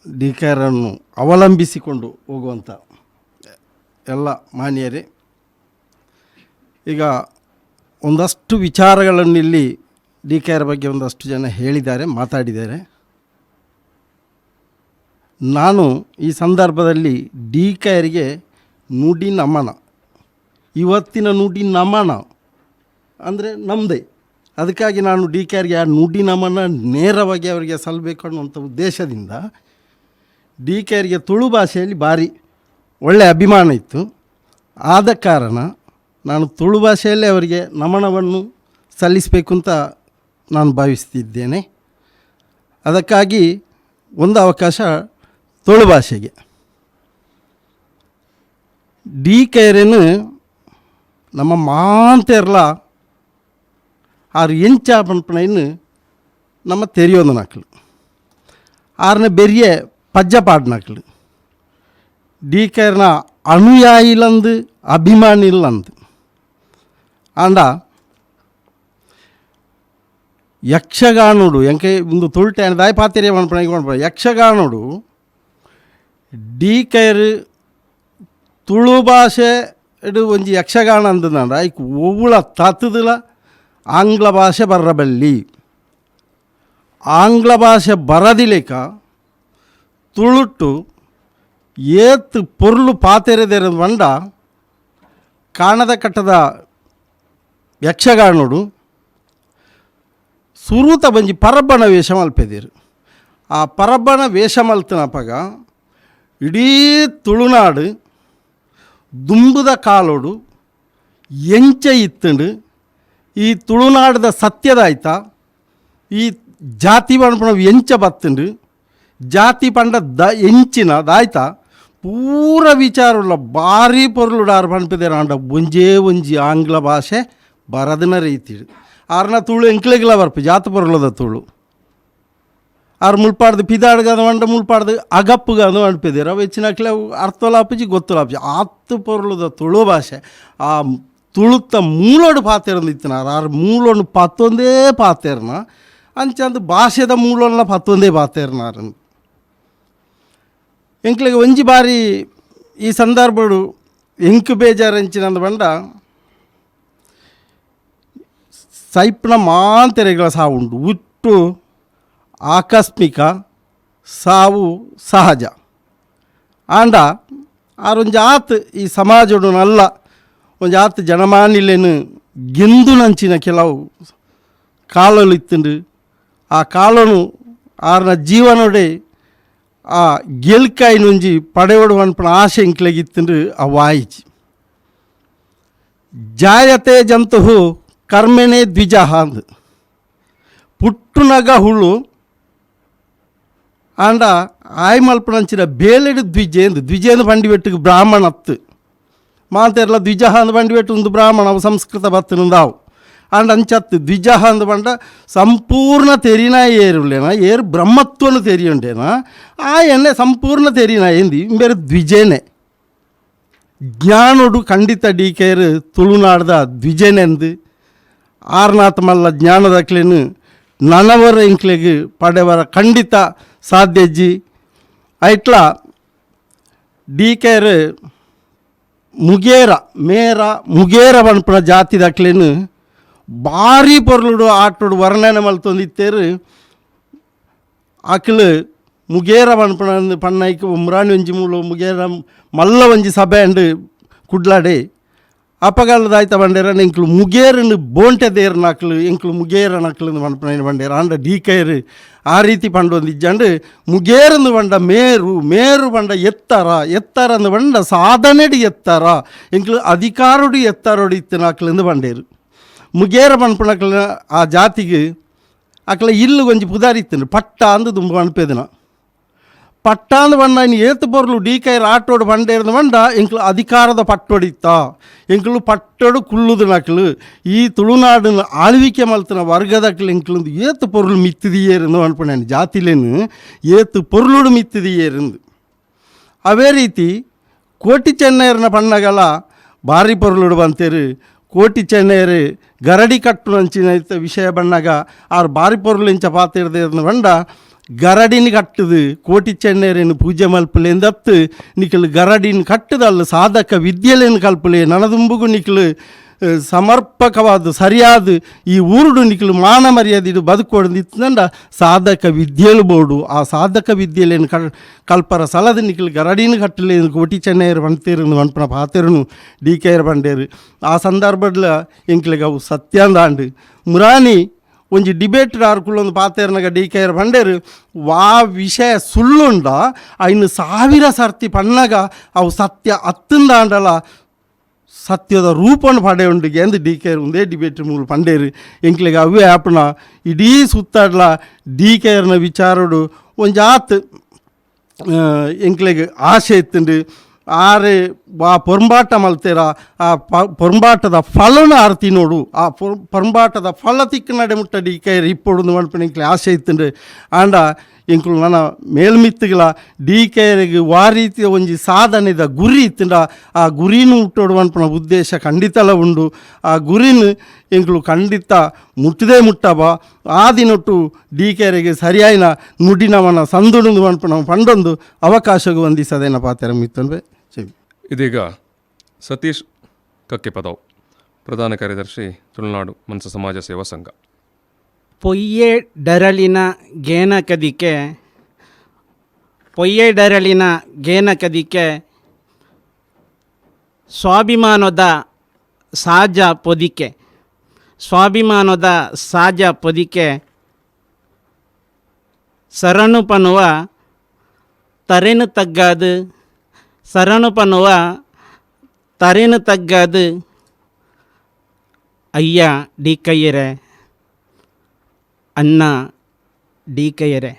ಡಿ ಕೆರನ್ನು ಅವಲಂಬಿಸಿಕೊಂಡು ಹೋಗುವಂಥ ಎಲ್ಲ ಮಾನ್ಯರೇ, ಈಗ ಒಂದಷ್ಟು ವಿಚಾರಗಳನ್ನು ಇಲ್ಲಿ ಡಿ ಕೆರ ಬಗ್ಗೆ ಒಂದಷ್ಟು ಜನ ಹೇಳಿದ್ದಾರೆ, ಮಾತಾಡಿದ್ದಾರೆ. ನಾನು ಈ ಸಂದರ್ಭದಲ್ಲಿ ಡಿ ಕೆರಿಗೆ ನುಡಿ ನಮನ, ಇವತ್ತಿನ ನುಡಿ ನಮನ ಅಂದರೆ ನಮ್ಮದೇ. ಅದಕ್ಕಾಗಿ ನಾನು ಡಿ ಕೆರಿಗೆ ಆ ನುಡಿ ನಮನ ನೇರವಾಗಿ ಅವರಿಗೆ ಸಲ್ಲಬೇಕು ಅನ್ನುವಂಥ ಉದ್ದೇಶದಿಂದ ಡಿ ಕೆರಿಗೆ ತುಳು ಭಾಷೆಯಲ್ಲಿ ಭಾರಿ ಒಳ್ಳೆಯ ಅಭಿಮಾನ ಇತ್ತು. ಆದ ಕಾರಣ ನಾನು ತುಳು ಭಾಷೆಯಲ್ಲೇ ಅವರಿಗೆ ನಮನವನ್ನು ಸಲ್ಲಿಸಬೇಕು ಅಂತ ನಾನು ಭಾವಿಸ್ತಿದ್ದೇನೆ. ಅದಕ್ಕಾಗಿ ಒಂದು ಅವಕಾಶ ತುಳು ಭಾಷೆಗೆ. ಡಿ ಕೆರೇನು ನಮ್ಮ ಮಾಂತೆರ್ಲ ಆರು ಎಂಚ ಪಂಪಣೆಯನ್ನು ನಮ್ಮ ತೆರೆಯೋದು ನಾಕ್ಲು ಆರನೇ ಬೆರಿಯ ಪಜ್ಜ ಪಾಡ್ನಾಕ್ಲು ಡಿ ಕೆರ್ನ ಅನುಯಾಯಿಲಂದು ಅಭಿಮಾನಿಲ್ಲಂದು ಆಂಡ ಯಕ್ಷಗಾನೋಡು ಎಂಕೆ ಒಂದು ತುಳ್ಟೆ ದಾಯ ಪಾತೆರೆ ಪಂಪಣೆ ಯಕ್ಷಗಾನೋಡು ಡಿ ಕೆರ್ ತುಳು ಭಾಷೆ ಒಂಜಿ ಯಕ್ಷಗಾನ ಅಂದನಂಡ ಐಕ್ ಒವ್ವುಳ ತತ್ತದಲ ಆಂಗ್ಲ ಭಾಷೆ ಬರಬಲ್ಲಿ, ಆಂಗ್ಲ ಭಾಷೆ ಬರದಿಲೇಕ ತುಳುಟ್ಟು ಏತ್ ಪೊರ್ಲು ಪಾತೆರೆದೆರ ಬಂಡ ಕಾಣದ ಕಟ್ಟದ ಯಕ್ಷಗಾನೋಡು ಸುರೂತ ಬಂಜಿ ಪರಬ್ಬನ ವೇಷ ಮಲ್ಪೆದೇರು. ಆ ಪರಬ್ಬನ ವೇಷ ಮಲ್ತನಪಗ ಇಡೀ ತುಳುನಾಡು ದುಂಬುದ ಕಾಲೋಡು ಎಂಚ ಇತ್ತಂಡು ಈ ತುಳುನಾಡದ ಸತ್ಯದಾಯ್ತ ಈ ಜಾತಿ ಬಣ್ಣ ಎಂಚ ಬತ್ತಂಡು ಜಾತಿ ಪಂಡ ಎಂಚಿನ ದಾಯ್ತಾ ಪೂರ ವಿಚಾರವುಳ್ಳ ಭಾರಿ ಪೊರ್ಲುಡಾರು ಪಂಪಿದೇರ ಅಂಡ ಒಂಜೇ ಒಂಜಿ ಆಂಗ್ಲ ಭಾಷೆ ಬರದಿನ ರೀತಿ ಆರ್ನ ತುಳು ಎಂಕ್ಲೆಗ್ಲ ಬರ್ಪು ಜಾತ ಪೊರ್ಲದ ತುಳು ಆರು ಮುಳ್ಪಾಡ್ದು ಪಿದಾಡ್ಗದ ಮಂಡ ಮುಳ್ಪಾಡ್ದು ಅಗಪ್ಪುಗದು ಅನ್ಪಿದ್ದೀರ ಅವು ಹೆಚ್ಚಿನಕ್ಲೆ ಅರ್ಥಲಾಪಿಜಿ ಗೊತ್ತಲಾಪಿಜಿ ಆತ್ತು ಪೊರ್ಲದ ತುಳು ಭಾಷೆ ಆ ತುಳುತ್ತ ಮೂಲೋಡು ಪಾತೇರಂದಿತ್ತಿನಾರ ಆರು ಮೂಲೊಂಡು ಪತ್ತೊಂದೇ ಪಾತೇರ್ನ ಅಂಚಂದು ಭಾಷೆದ ಮೂಲೊನ್ನ ಪತ್ತೊಂದೇ ಪಾತೇರ್ನಾರ ಎಂಕ್ಲೆಗೆ ಒಂಜಿ ಬಾರಿ ಈ ಸಂದರ್ಭಡು ಎಂಕು ಬೇಜಾರಂಚಿನಂದು ಬಂಡ ಸೈಪ್ನ ಮಾಂತೆರೆಗಳ ಸಾವುಂಡು ಹುಟ್ಟು ಆಕಸ್ಮಿಕ ಸಾವು ಸಹಜ ಆಂಡ ಆರೊಂಜಿ ಆತು ಈ ಸಮಾಜಡು ನಲ್ಲ ಒಂಜಿ ಆತು ಜನಮಾನಿಲೆನು ಗೆಂದು ನಂಚಿನ ಕೆಲವು ಕಾಲಲು ಇತ್ತುಂಡು ಆ ಕಾಲನು ಆರ್ನ ಜೀವನೊಡೆ ಆ ಗೆಲ್ಕಾಯಿನೊಂಜಿ ಪಡೆಯೋಡು ಅನ್ಪಣ ಆಶೆ ಇಂಕ್ಲೆಗಿತ್ತುಂಡು ಆ ವಾಯಿಜಿ ಜಾಯತೆ ಜಂತು ಕರ್ಮೆನೇ ದ್ವಿಜ ಅಂದು ಪುಟ್ಟುನಗ ಹುಳು ಆಂಡ ಆಯ್ ಮಲ್ಪನಂಚಿನ ಬೇಲೆಡು ದ್ವಿಜೇಂದು ಬಂಡಿ ಬೆಟ್ಟಿಗೆ ಬ್ರಾಹ್ಮಣ ಅತ್ತು ಮಾತೆರ್ಲ ದ್ವಿಜ ಅಂದು ಬಂಡಿ ಬೆಟ್ಟು ಒಂದು ಬ್ರಾಹ್ಮಣ ಅವು ಸಂಸ್ಕೃತ ಬತ್ತನುಂದಾವು ಆಂಡ ಅಂಚತ್ತು ದ್ವಿಜ ಅಂದು ಬಂಡ ಸಂಪೂರ್ಣ ತೆರಿನ ಏರುಲೇನ ಏರು ಬ್ರಹ್ಮತ್ವನು ತೆರಿಯುಂಡೇನ ಆ ಎಣ್ಣೆ ಸಂಪೂರ್ಣ ತೆರಿನ ಎಂದಿ ಬೇರೆ ದ್ವಿಜೇನೆ ಜ್ಞಾನೋಡು ಖಂಡಿತ ಡಿಕೇರು ತುಳುನಾಡ್ದ ದ್ವಿಜನೆಂದು ಆರ್ನಾಥ ಮಲ್ಲ ಜ್ಞಾನದಕ್ಲೇನು ನನವರ ಇಂಕ್ಲೆಗೆ ಪಡೆವರ ಖಂಡಿತ ಸಾಧ್ಯಜ್ಜಿ ಐಟ್ಲ ಡಿಕೇರು ಮುಗೇರ ಬಣ್ಪುನ ಜಾತಿದಕ್ಲೇನು ಭಾರಿ ಪೊರ್ಲುಡು ಆಟೋಡು ವರ್ಣನೆ ಮಲ್ತೊಂದಿತ್ತೇರು ಆಕಲು ಮುಗೇರ ಬಣ್ಪುನ ಪಣ್ಣೈಕ್ ಮುರಾಣಿ ಒಂಜಿ ಮೂಲು ಮುಗೇರ ಮಲ್ಲ ಒಂಜಿ ಸಭೆ ಅಂಡು ಕುಡ್ಲಾಡೆ ಅಪಗಾಲದಾಯ್ತ ಬಂಡೇರ ಎಂಕ್ಲು ಮುಗೇರನ್ನು ಬೋಂಟೆ ದೇರ್ನಾಕ್ಲು ಎಂಕ್ಲು ಮುಗೇರ ನಕ್ಲು ಮನ್ಪನ ಬಂಡೇರ ಅಂಡ ಡಿಕೈರು ಆ ರೀತಿ ಪಂಡೊಂದಿಜ್ಜಂಡು ಮುಗೇರಂದು ಬಂಡ ಮೇರು ಬಂಡ ಎತ್ತರಂದು ಬಂಡ ಸಾಧನೆಡು ಎತ್ತರ ಎಂಕ್ಲು ಅಧಿಕಾರಡು ಎತ್ತರೋಡು ಇತ್ತಿನಾಕ್ಲಿಂದು ಬಂಡೇರು ಮುಗೇರ ಪನ್ಪಣಕ್ಲ ಆ ಜಾತಿಗೆ ಅಕ್ಲ ಇಲ್ಲು ಒಂಜಿ ಪುದಾರಿತ್ತನು ಪಟ್ಟ ಅಂದು ತುಂಬ ಅನ್ಪೇದನ ಪಟ್ಟ ಅಂದು ಬಂಡ ಇನ್ನು ಏತು ಬೊರ್ಲು ಡಿಕೈರ್ ಆಟೋಡು ಬಂಡೇರ್ದು ಬಂಡ ಎಂಕ್ಲು ಅಧಿಕಾರದ ಪಟ್ಟೊಡಿತ್ತ ಎಂಕ್ಲು ಪಟ್ಟೊಡು ಕುಳ್ಳುದು ನಕ್ಲು ಈ ತುಳುನಾಡಿನ ಆಳ್ವಿಕೆ ಮಲ್ತನ ವರ್ಗದಕ್ಲು ಎಂಕ್ಲೊಂದು ಏತು ಪೊರ್ಲು ಮಿತ್ತಿದಿಯೇರಂದು ಅನ್ಪಣೆ ಜಾತಿಲೇನು ಏತು ಪೊರ್ಲುಡು ಮಿತ್ತಿದಿಯೇರಂದು ಅವೇ ರೀತಿ ಕೋಟಿ ಚೆನ್ನೈರ್ನ ಪಣ್ಣಗಳ ಭಾರಿ ಪೊರ್ಲುಡು ಬಂತೇರು ಕೋಟಿ ಚೆನ್ನೈರು ಗರಡಿ ಕಟ್ಟು ಅಂಚಿನ ವಿಷಯ ಬಣ್ಣಗ ಆರು ಬಾರಿ ಪೊರ್ಲಿಂಚ ಪಾತಿರ್ದೇರ್ನ ಬಂಡ ಗರಡಿನ ಕಟ್ಟದು ಕೋಟಿ ಚೆನ್ನೈರೇನು ಪೂಜೆ ಮಲ್ಪಲೆಂದತ್ತು ನಿಖಲು ಗರಡಿನ ಕಟ್ಟದಲ್ಲ ಸಾಧಕ ವಿದ್ಯೆಲೇನು ಕಲ್ಪಲೆ ನನದುಂಬುಗು ನಿಖಲು ಸಮರ್ಪಕವಾದ ಸರಿಯಾದ ಈ ಊರುಡು ನಿಖಲು ಮಾನ ಮರ್ಯಾದಿಡು ಬದುಕೋಡಿತ್ತಂಡ ಸಾಧಕ ವಿದ್ಯೆಲು ಬೋಡು ಆ ಸಾಧಕ ವಿದ್ಯೆಲೇನು ಕಲ್ಪರ ಸಲದ ನಿಖಲು ಗರಡಿನ ಕಟ್ಟಲೇನು ಕೋಟಿ ಚೆನ್ನೈರು ಬಂತೇರು ಅನ್ಪನ ಪಾತೆರನು ಡಿಕೈರ್ ಬಂಡೇರು ಆ ಸಂದರ್ಭಡ್ಲ ಎಂಕ್ಲೆಗೆ ಅವು ಸತ್ಯಾಂದಾಂಡು ಮುರಾನಿ ಒಂಜಿ ಡಿಬೇಟ್ ಆರ್ಕುಳ್ಳೊಂದು ಪಾತೆರ್ನಾಗ ಡಿಕೈರ್ ಬಂಡೇರು ವಾ ವಿಷಯ ಸುಳ್ಳುಂಡ ಐನು 1000 ಸರ್ತಿ ಪಣ್ಣಗ ಅವು ಸತ್ಯ ಅತ್ತಂದಾಂಡಲ ಸತ್ಯದ ರೂಪವನ್ನು ಪಡೆಯುಂಡಿಗೆ ಎಂದು ಡಿಕೇರ್ ಒಂದೇ ಡಿಬೇಟ್ ಮೂಲ ಪಂಡೇರು ಎಂಕ್ಲೆಗೆ ಅವೇ ಆಪಣ ಇಡೀ ಸುತ್ತಾಡ್ಲ ಡಿಕೇರ್ನ ವಿಚಾರಡು ಒಂಜಾತ್ ಎಂಕ್ಲೆಗೆ ಆಸೆ ಇತ್ತುಂಡು ಆರೆ ಆ ಪೊರ್ಂಬಾಟ ಮಲ್ತೇರ ಆ ಪೊರ್ಂಬಾಟದ ಫಲನ ಆರ್ತಿ ನೋಡು ಆ ಪೊರ್ಂಬಾಟದ ಫಲ ತಿಕ್ಕು ನಡೆ ಮುಟ್ಟ ಡಿಕೈರ್ ಇಪ್ಪೊಡು ಮನ್ಪಣ ಎಂಕ್ಲೆ ಆಸೆ ಇತ್ತುಂಡು ಆಂಡ ಎಂಕ್ಲು ನನ್ನ ಮೇಲ್ಮಿತ್ತುಗಳ ಡಿಕೈರಿಗೆ ವಾ ರೀತಿಯ ಒಂಜಿ ಸಾಧನೆದ ಗುರಿ ಇತ್ತುಂಡ ಆ ಗುರಿನೂ ಮುಟ್ಟೋಡು ಅನ್ಪಣ ಉದ್ದೇಶ ಖಂಡಿತಲ ಉಂಡು ಆ ಗುರಿನ ಎಂಕ್ಲು ಖಂಡಿತ ಮುಟ್ಟದೇ ಮುಟ್ಟಬ ಆದಿನೊಟ್ಟು ಡಿಕೈರಿಗೆ ಸರಿಯಾಯಿನ ನುಡಿನವನ ಸಂದುಡು ಅನ್ಪಣ ಪಂಡೊಂದು ಅವಕಾಶಗೂ ಹೊಂದಿಸದೇನ ಪಾತೆರ ಮಿತ್ತನ್ವೆ ಚೆವಿ. ಇದೀಗ ಸತೀಶ್ ಕಕ್ಕೆಪದವ್, ಪ್ರಧಾನ ಕಾರ್ಯದರ್ಶಿ, ತುಳುನಾಡು ಮನಸ ಸಮಾಜ ಸೇವಾ ಸಂಘ. ಪೊಯ್ಯೆಡರಲಿನ ಗೇನಕದಿಕೆ ಸ್ವಾಭಿಮಾನದ ಸಾಜ ಪೊದಿಕೆ ಸರಣು ಪನ್ನುವ ತರೆನು ತಗ್ಗಾದು ಅಯ್ಯ ಡಿಕೈಯರೆ ಅನ್ನ ಡಿಕೈಯರೆ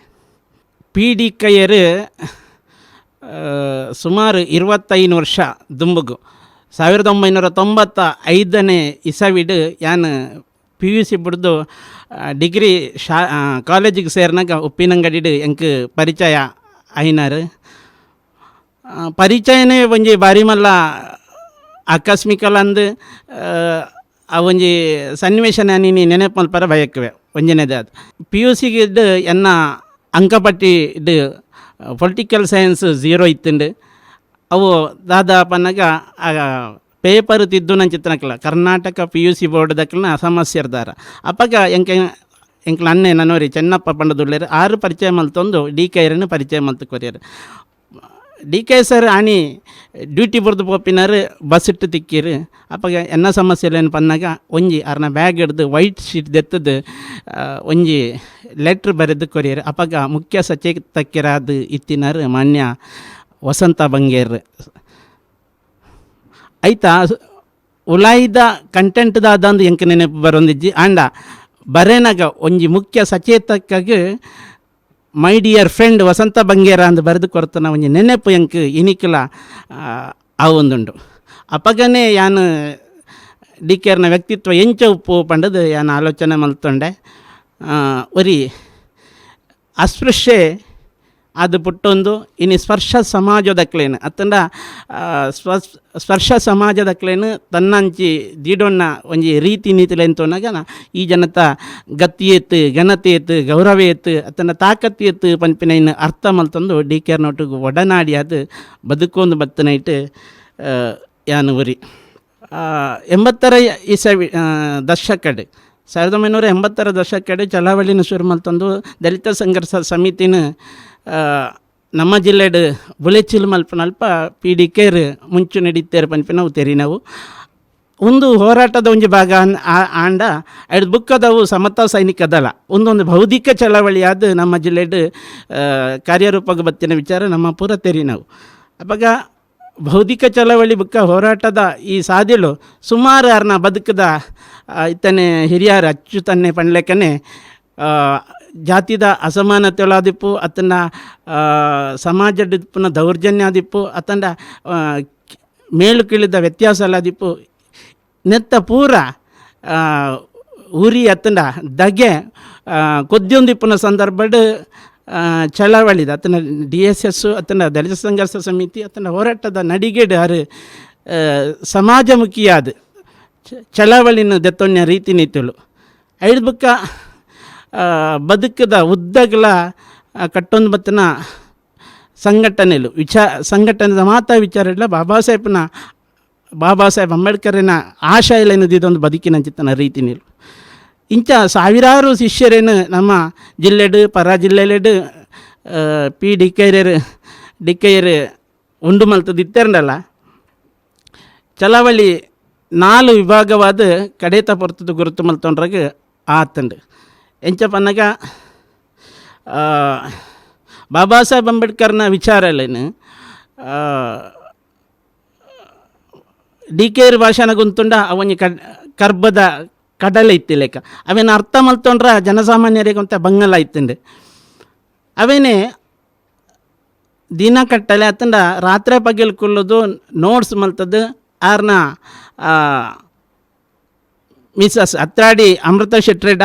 ಪಿ ಡಿ ಕೈಯರು ಸುಮಾರು 25 ವರ್ಷ ದುಂಬುಗು 1995 ಇಸವಿಡು ಯಾನು PUC ಬಿಡ್ದು ಡಿಗ್ರಿ ಕಾಲೇಜಿಗೆ ಸೇರಿನಾಗ ಉಪ್ಪಿನಂಗಡಿಡು ಎಂಕ್ ಪರಿಚಯ ಆಯ್ನಾರು. ಪರಿಚಯನೇ ಒಂಜಿ ಬಾರಿ ಮಲ್ಲ ಆಕಸ್ಮಿಕಲ್ ಅಂದು ಆ ಒಂಜಿ ಸನ್ನಿವೇಶ ನೀನು ನೆನಪು ಮಲ್ಪರ ಭಯಕ್ಕವೆ ಒಂಜನೇದು ಅದು. PUCಗೆ ಎನ್ನ ಅಂಕಪಟ್ಟಿ ಪೊಲಿಟಿಕಲ್ ಸೈನ್ಸ್ 0 ಇತ್ತುಂಡು. ಅವು ದಾದಾಪನ್ನಾಗ ಪೇಪರ್ ತಿದ್ದು ನನ್ನ ಚಿತ್ರನಕ್ಕಲ್ಲ ಕರ್ನಾಟಕ PUC ಬೋರ್ಡ್ ದಕ್ಕಲ್ನ ಸಮಸ್ಯೆ ಇರ್ದಾರ. ಅಪ್ಪಾಗ ಎಂಕ್ಲ ಅನ್ನೆ ನನ್ನೋರಿ ಚೆನ್ನಪ್ಪ ಪಂಡದುಳ್ಳೇರು 6 ಪರಿಚಯ ಮಲ್ತೊಂದು DK ಪರಿಚಯ ಮಲ್ತು ಕೊರಿಯರು. DK ಸರ್ ಆನಿ ಡ್ಯೂಟಿ ಬರ್ದು ಪೋಪಿನಾರು ಬಸ್ ಇಟ್ಟು ತಿಕ್ಕಿರು. ಅಪ್ಪಾಗ ಎನ್ನ ಸಮಸ್ಯೆ ಇಲ್ಲ ಪನ್ನಾಗ ಒಂಜಿ ಅವ್ರನ್ನ ಬ್ಯಾಗ್ ಹಿಡ್ದು ವೈಟ್ ಶೀಟ್ ದೆತ್ತದು ಒಂಜಿ ಲೆಟ್ರ್ ಬರೆದು ಕೊರಿಯರು. ಅಪ್ಪಾಗ ಮುಖ್ಯ ಸಚೇತಕರಾದ ಇತ್ತಿನಾರು ಮಾನ್ಯ ವಸಂತ ಬಂಗೇರ್ ಆಯ್ತಾ. ಉಲಾಯ್ದ ಕಂಟೆಂಟ್ದ ಅದಂದು ಎಂಕ ನೆನಪು ಬರೊಂದಿಜ್ಜಿ ಆಂಡ ಬರೇನಾಗ ಒಂಜಿ ಮುಖ್ಯ ಸಚೇತಕಾಗ ಮೈ ಡಿಯರ್ ಫ್ರೆಂಡ್ ವಸಂತ ಬಂಗೇರ ಅಂದು ಬರೆದು ಕೊಡ್ತಾನ ಒಂಜಿ ನೆನಪು ಎಂಕ್ ಇನಿಕಲ ಆ ಒಂದುಂಡು. ಅಪ್ಪಗನೇ ಯಾನು DKರ್ನ ವ್ಯಕ್ತಿತ್ವ ಎಂಚ ಉಪ್ಪು ಪಂಡದು ಯಾನು ಆಲೋಚನೆ ಮಲ್ತೊಂಡೆ. ಒರಿ ಅಸ್ಪೃಶ್ಯೆ ಅದು ಪುಟ್ಟೊಂದು ಇನ್ನು ಸ್ಪರ್ಶ ಸಮಾಜದಕ್ಲೇನು ಅತ್ತಂಡ ಸ್ಪರ್ಶ ಸಮಾಜದಕ್ಲೇನು ತನ್ನಂಚಿ ದೀಡೊಣ್ಣ ಒಂಜಿ ರೀತಿ ನೀತಿಲೆಂತೋನಾಗ ಈ ಜನತ ಗತಿಯೇತು ಘನತೆಯೇತು ಗೌರವೇತು ಅತ್ತಂಡ ತಾಕತ್ತಿಯೇತು ಪಂಪಿನ ಇನ್ನು ಅರ್ಥ ಮಲ್ತೊಂದು DKರ್ನೊಟ್ಟಿಗೆ ಒಡನಾಡಿ ಅದು ಬದುಕೊಂದು ಬತ್ತನೈಟ್ ಯಾನು ಉರಿ 80ರ ಇಸವಿ ದಶಕಡು 1980ರ ದಶಕಡು ಚಳವಳಿನ ಶುರು ಮಲ್ತೊಂದು ದಲಿತ ಸಂಘರ್ಷ ಸಮಿತಿನ ನಮ್ಮ ಜಿಲ್ಲೆಡು ಬುಲೆಚಿಲ್ ಮಲ್ಪನಲ್ಪ PDKರು ಮುಂಚು ನಡೀತೇರು ಪಂಪಿನ ನಾವು ತೆರಿ ನಾವು ಒಂದು ಹೋರಾಟದ ಒಂಜಿ ಭಾಗ ಆಂಡ ಐದು ಬುಕ್ಕದವು ಸಮತಾ ಸೈನಿಕದಲ್ಲ ಒಂದೊಂದು ಬೌದ್ಧಿಕ ಚಳವಳಿಯಾದ ನಮ್ಮ ಜಿಲ್ಲೆಡು ಕಾರ್ಯರೂಪಕ್ಕೆ ಬತ್ತಿನ ವಿಚಾರ ನಮ್ಮ ಪೂರ ತೆರಿ ನಾವು. ಅವಾಗ ಬೌದ್ಧಿಕ ಚಳವಳಿ ಬುಕ್ಕ ಹೋರಾಟದ ಈ ಸಾದಿಲು ಸುಮಾರು ಯಾರನ್ನ ಬದುಕದ ಇತ್ತನೆ ಹಿರಿಯರು ಅಚ್ಚುತನ್ನೆ ಪಣ್ಲೆಕ್ಕನೆ ಜಾತಿದ ಅಸಮಾನತೆಗಳಾದಿಪ್ಪು ಅತನ ಸಮಾಜದ ದೌರ್ಜನ್ಯ ಆದಿಪ್ಪು ಅತಂಡ ಮೇಲು ಕೀಳಿದ ವ್ಯತ್ಯಾಸ ಅಲ್ಲಾದಿಪ್ಪು ನೆತ್ತ ಪೂರ ಊರಿ ಅತ್ತಂಡ ದಗೆ ಕೊದ್ಯೊಂದಿಪ್ಪನ ಸಂದರ್ಭಡ್ ಚಳವಳಿದ ಅತನ DSS ಅತನ ದಲಿತ ಸಂಘರ್ಷ ಸಮಿತಿ ಅತನ ಹೋರಾಟದ ನಡಿಗೆಡು ಯಾರು ಸಮಾಜಮುಖಿಯಾದ ಚಳವಳಿನ ದೆತ್ತೊನ್ಯ ರೀತಿ ನೀತಿಗಳು ಐದು ಬುಕ್ಕ ಬದುಕದ ಉದ್ದಗಳ ಕಟ್ಟೊಂದು ಬತ್ತನ ಸಂಘಟನೆಲು ಸಂಘಟನೆದ ಮಾತಾ ವಿಚಾರ ಇಲ್ಲ ಬಾಬಾ ಸಾಹೇಬ್ ಅಂಬೇಡ್ಕರಿನ ಆಶಯ ಏನದಿದೊಂದು ಬದುಕಿನ ಚಿತ್ತನ ರೀತಿ ನೀರು ಇಂಚ ಸಾವಿರಾರು ಶಿಷ್ಯರೇನು ನಮ್ಮ ಜಿಲ್ಲೆಡು ಪರ ಜಿಲ್ಲೆಲೆಡು ಡಿಕೈಯರು ಉಂಡು ಮಲ್ತದಿತ್ತೇರಲ್ಲ ಚಳವಳಿ 4 ವಿಭಾಗವಾದ ಕಡೇತ ಪೊರ್ತದ ಗುರುತು ಮಲ್ತೊಂಡ್ರಾಗ ಆತಂಡು ಎಂಚಪ್ಪನ್ನಾಗ ಬಾಬಾ ಸಾಹೇಬ್ ಅಂಬೇಡ್ಕರ್ನ ವಿಚಾರ ಇಲ್ಲೇನು DKR ಭಾಷಣ ಗುಂತುಂಡ ಅವನಿ ಕರ್ಬದ ಕಡಲೆ ಇತ್ತು ಲೆಕ್ಕ ಅವೇನು ಅರ್ಥ ಮಲ್ತೊಂಡ್ರ ಜನಸಾಮಾನ್ಯರಿಗೆ ಅಂತ ಬಂಗಲ ಇತ್ತಂಡು ಅವೇನೇ ದಿನ ಕಟ್ಟಲೆ ಅತ್ತಂಡ ರಾತ್ರಿ ಪಗಲು ಕುಲ್ಲೋದು ನೋಟ್ಸ್ ಮಲ್ತದ್ದು ಆರ್ನ ಮಿಸಸ್ ಅತ್ರಾಡಿ ಅಮೃತ ಶೆಟ್ರೆಡ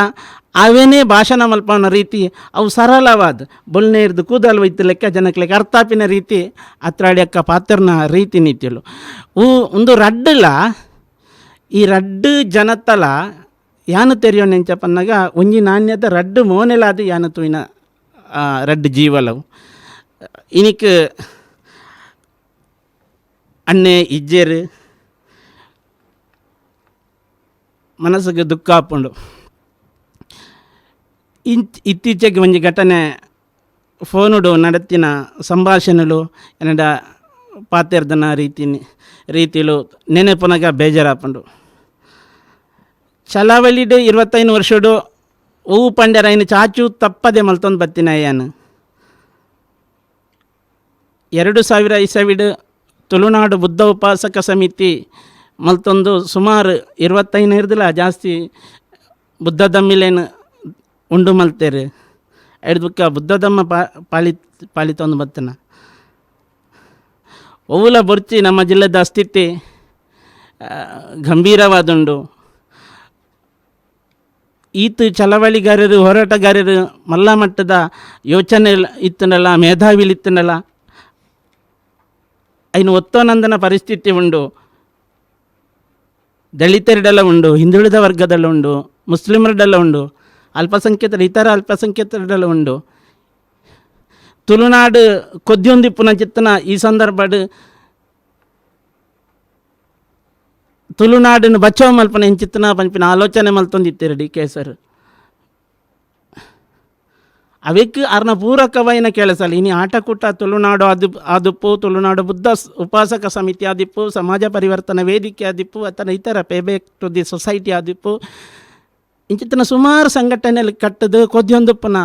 ಅವೇನೇ ಭಾಷಣ ಮಲ್ಪನ ರೀತಿ ಅವು ಸರಳವಾದ ಬೊಲ್ನೆ ಇರ್ದು ಕೂದಲು ಒಯ್ತು ಲೆಕ್ಕ ಜನಕ್ಕೆ ಲೆಕ್ಕ ಅರ್ಥಾಪಿನ ರೀತಿ ಅತ್ರಾಡಿ ಅಕ್ಕ ಪಾತ್ರನ ರೀತಿ ನೀತಿಯಲು ಒಂದು ರಡ್ಡಲ್ಲ ಈ ರಡ್ಡು ಜನತಲ ಯಾನು ತೆರೆಯೋ ನೆಂಚಪ್ಪನ್ನಾಗ ಒಂಜಿ ನಾಣ್ಯದ ರಡ್ಡು ಮೋನೆಲಾದ ಯಾನು ತೂಯಿನ ರಡ್ಡು ಜೀವಲವು ಇನಿಕ್ ಅಣ್ಣೆ ಇಜ್ಜೇರು ಮನಸ್ಸಿಗೆ ದುಃಖ ಹಾಕೊಂಡು ಇತ್ತೀಚೆಗೆ ಒಂಜಿ ಘಟನೆ ಫೋನುಡು ನಡತ್ತಿನ ಸಂಭಾಷಣೆಲು ಏನಡ ಪಾತೆರ್ದನ ರೀತಿಲು ನೆನಪುನಾಗ ಬೇಜಾರಾಪಂಡು ಚಳವಳಿಡು 25 ವರ್ಷಡು ಹೂವು ಪಂಡ್ಯರ ಇನ್ನು ಚಾಚು ತಪ್ಪದೆ ಮಲ್ತೊಂದು ಬತ್ತಿನ ಯಾನು 2000 ಇಸವಿಡು ತುಳುನಾಡು ಬುದ್ಧ ಉಪಾಸಕ ಸಮಿತಿ ಮಲ್ತೊಂದು ಸುಮಾರು 25 ಜಾಸ್ತಿ ಬುದ್ಧ ದಮ್ಮಿಲೇನು ಉಂಡು ಮಲ್ತೇರು ಎಡ್ದುಕ್ಕ ಬುದ್ಧಧಮ್ಮ ಪಾಲಿತ ಒಂದು ಬತ್ತನ ಒವುಲ ಬೊರ್ಚಿ ನಮ್ಮ ಜಿಲ್ಲೆದ ಸ್ಥಿತಿ ಗಂಭೀರವಾದುಂಡು. ಈತು ಚಳವಳಿಗಾರರು ಹೋರಾಟಗಾರರು ಮಲ್ಲ ಮಟ್ಟದ ಯೋಚನೆ ಇತ್ತನಲ್ಲ, ಮೇಧಾವಿಲಿತ್ತನಲ್ಲ, ಐನು ಒತ್ತೋನಂದನ ಪರಿಸ್ಥಿತಿ ಉಂಡು. ದಲಿತರಿಡೆಲ್ಲ ಉಂಡು, ಹಿಂದುಳಿದ ವರ್ಗದಲ್ಲ ಉಂಡು, ಮುಸ್ಲಿಮರಿಡೆಲ್ಲ ಉಂಡು, ಅಲ್ಪಸಂಖ್ಯಾತರು ಇತರ ಅಲ್ಪಸಂಖ್ಯಾತರಿಡೆಲ್ಲ ಉಂಡು. ತುಳುನಾಡು ಕೊದ್ಯೊಂದಿಪ್ಪುನ ಚಿತ್ತನ ಈ ಸಂದರ್ಭಡ್ ತುಳುನಾಡನ್ನು ಬಚಾವ್ ಮಲ್ಪನ ಹೆಂಚಿತ್ತನ ಪಂಪಿನ ಆಲೋಚನೆ ಮಲ್ತೊಂದಿತ್ತೀರಿ ಡಿ ಕೆ ಸರ್. ಅವಕ್ಕೆ ಅರ್ನ ಪೂರಕವೈನ ಕೆಲಸಲ್ಲ. ಇನಿ ಆಟಕೂಟ ತುಳುನಾಡು ಆದಿಪ್ಪು, ತುಳುನಾಡು ಬುದ್ಧ ಉಪಾಸಕ ಸಮಿತಿ ಆದಿಪ್ಪು, ಸಮಾಜ ಪರಿವರ್ತನಾ ವೇದಿಕೆ ಆದಿಪ್ಪು, ಅಥವಾ ಇತರ ಪೇಬ್ಯಾಕ್ ಟು ದಿ ಸೊಸೈಟಿ ಆದಿಪ್ಪು, ಇಂಚಿತ್ತನ ಸುಮಾರು ಸಂಘಟನೆಯಲ್ಲಿ ಕಟ್ಟದು ಕೊದ್ಯೊಂದುಪ್ಪನ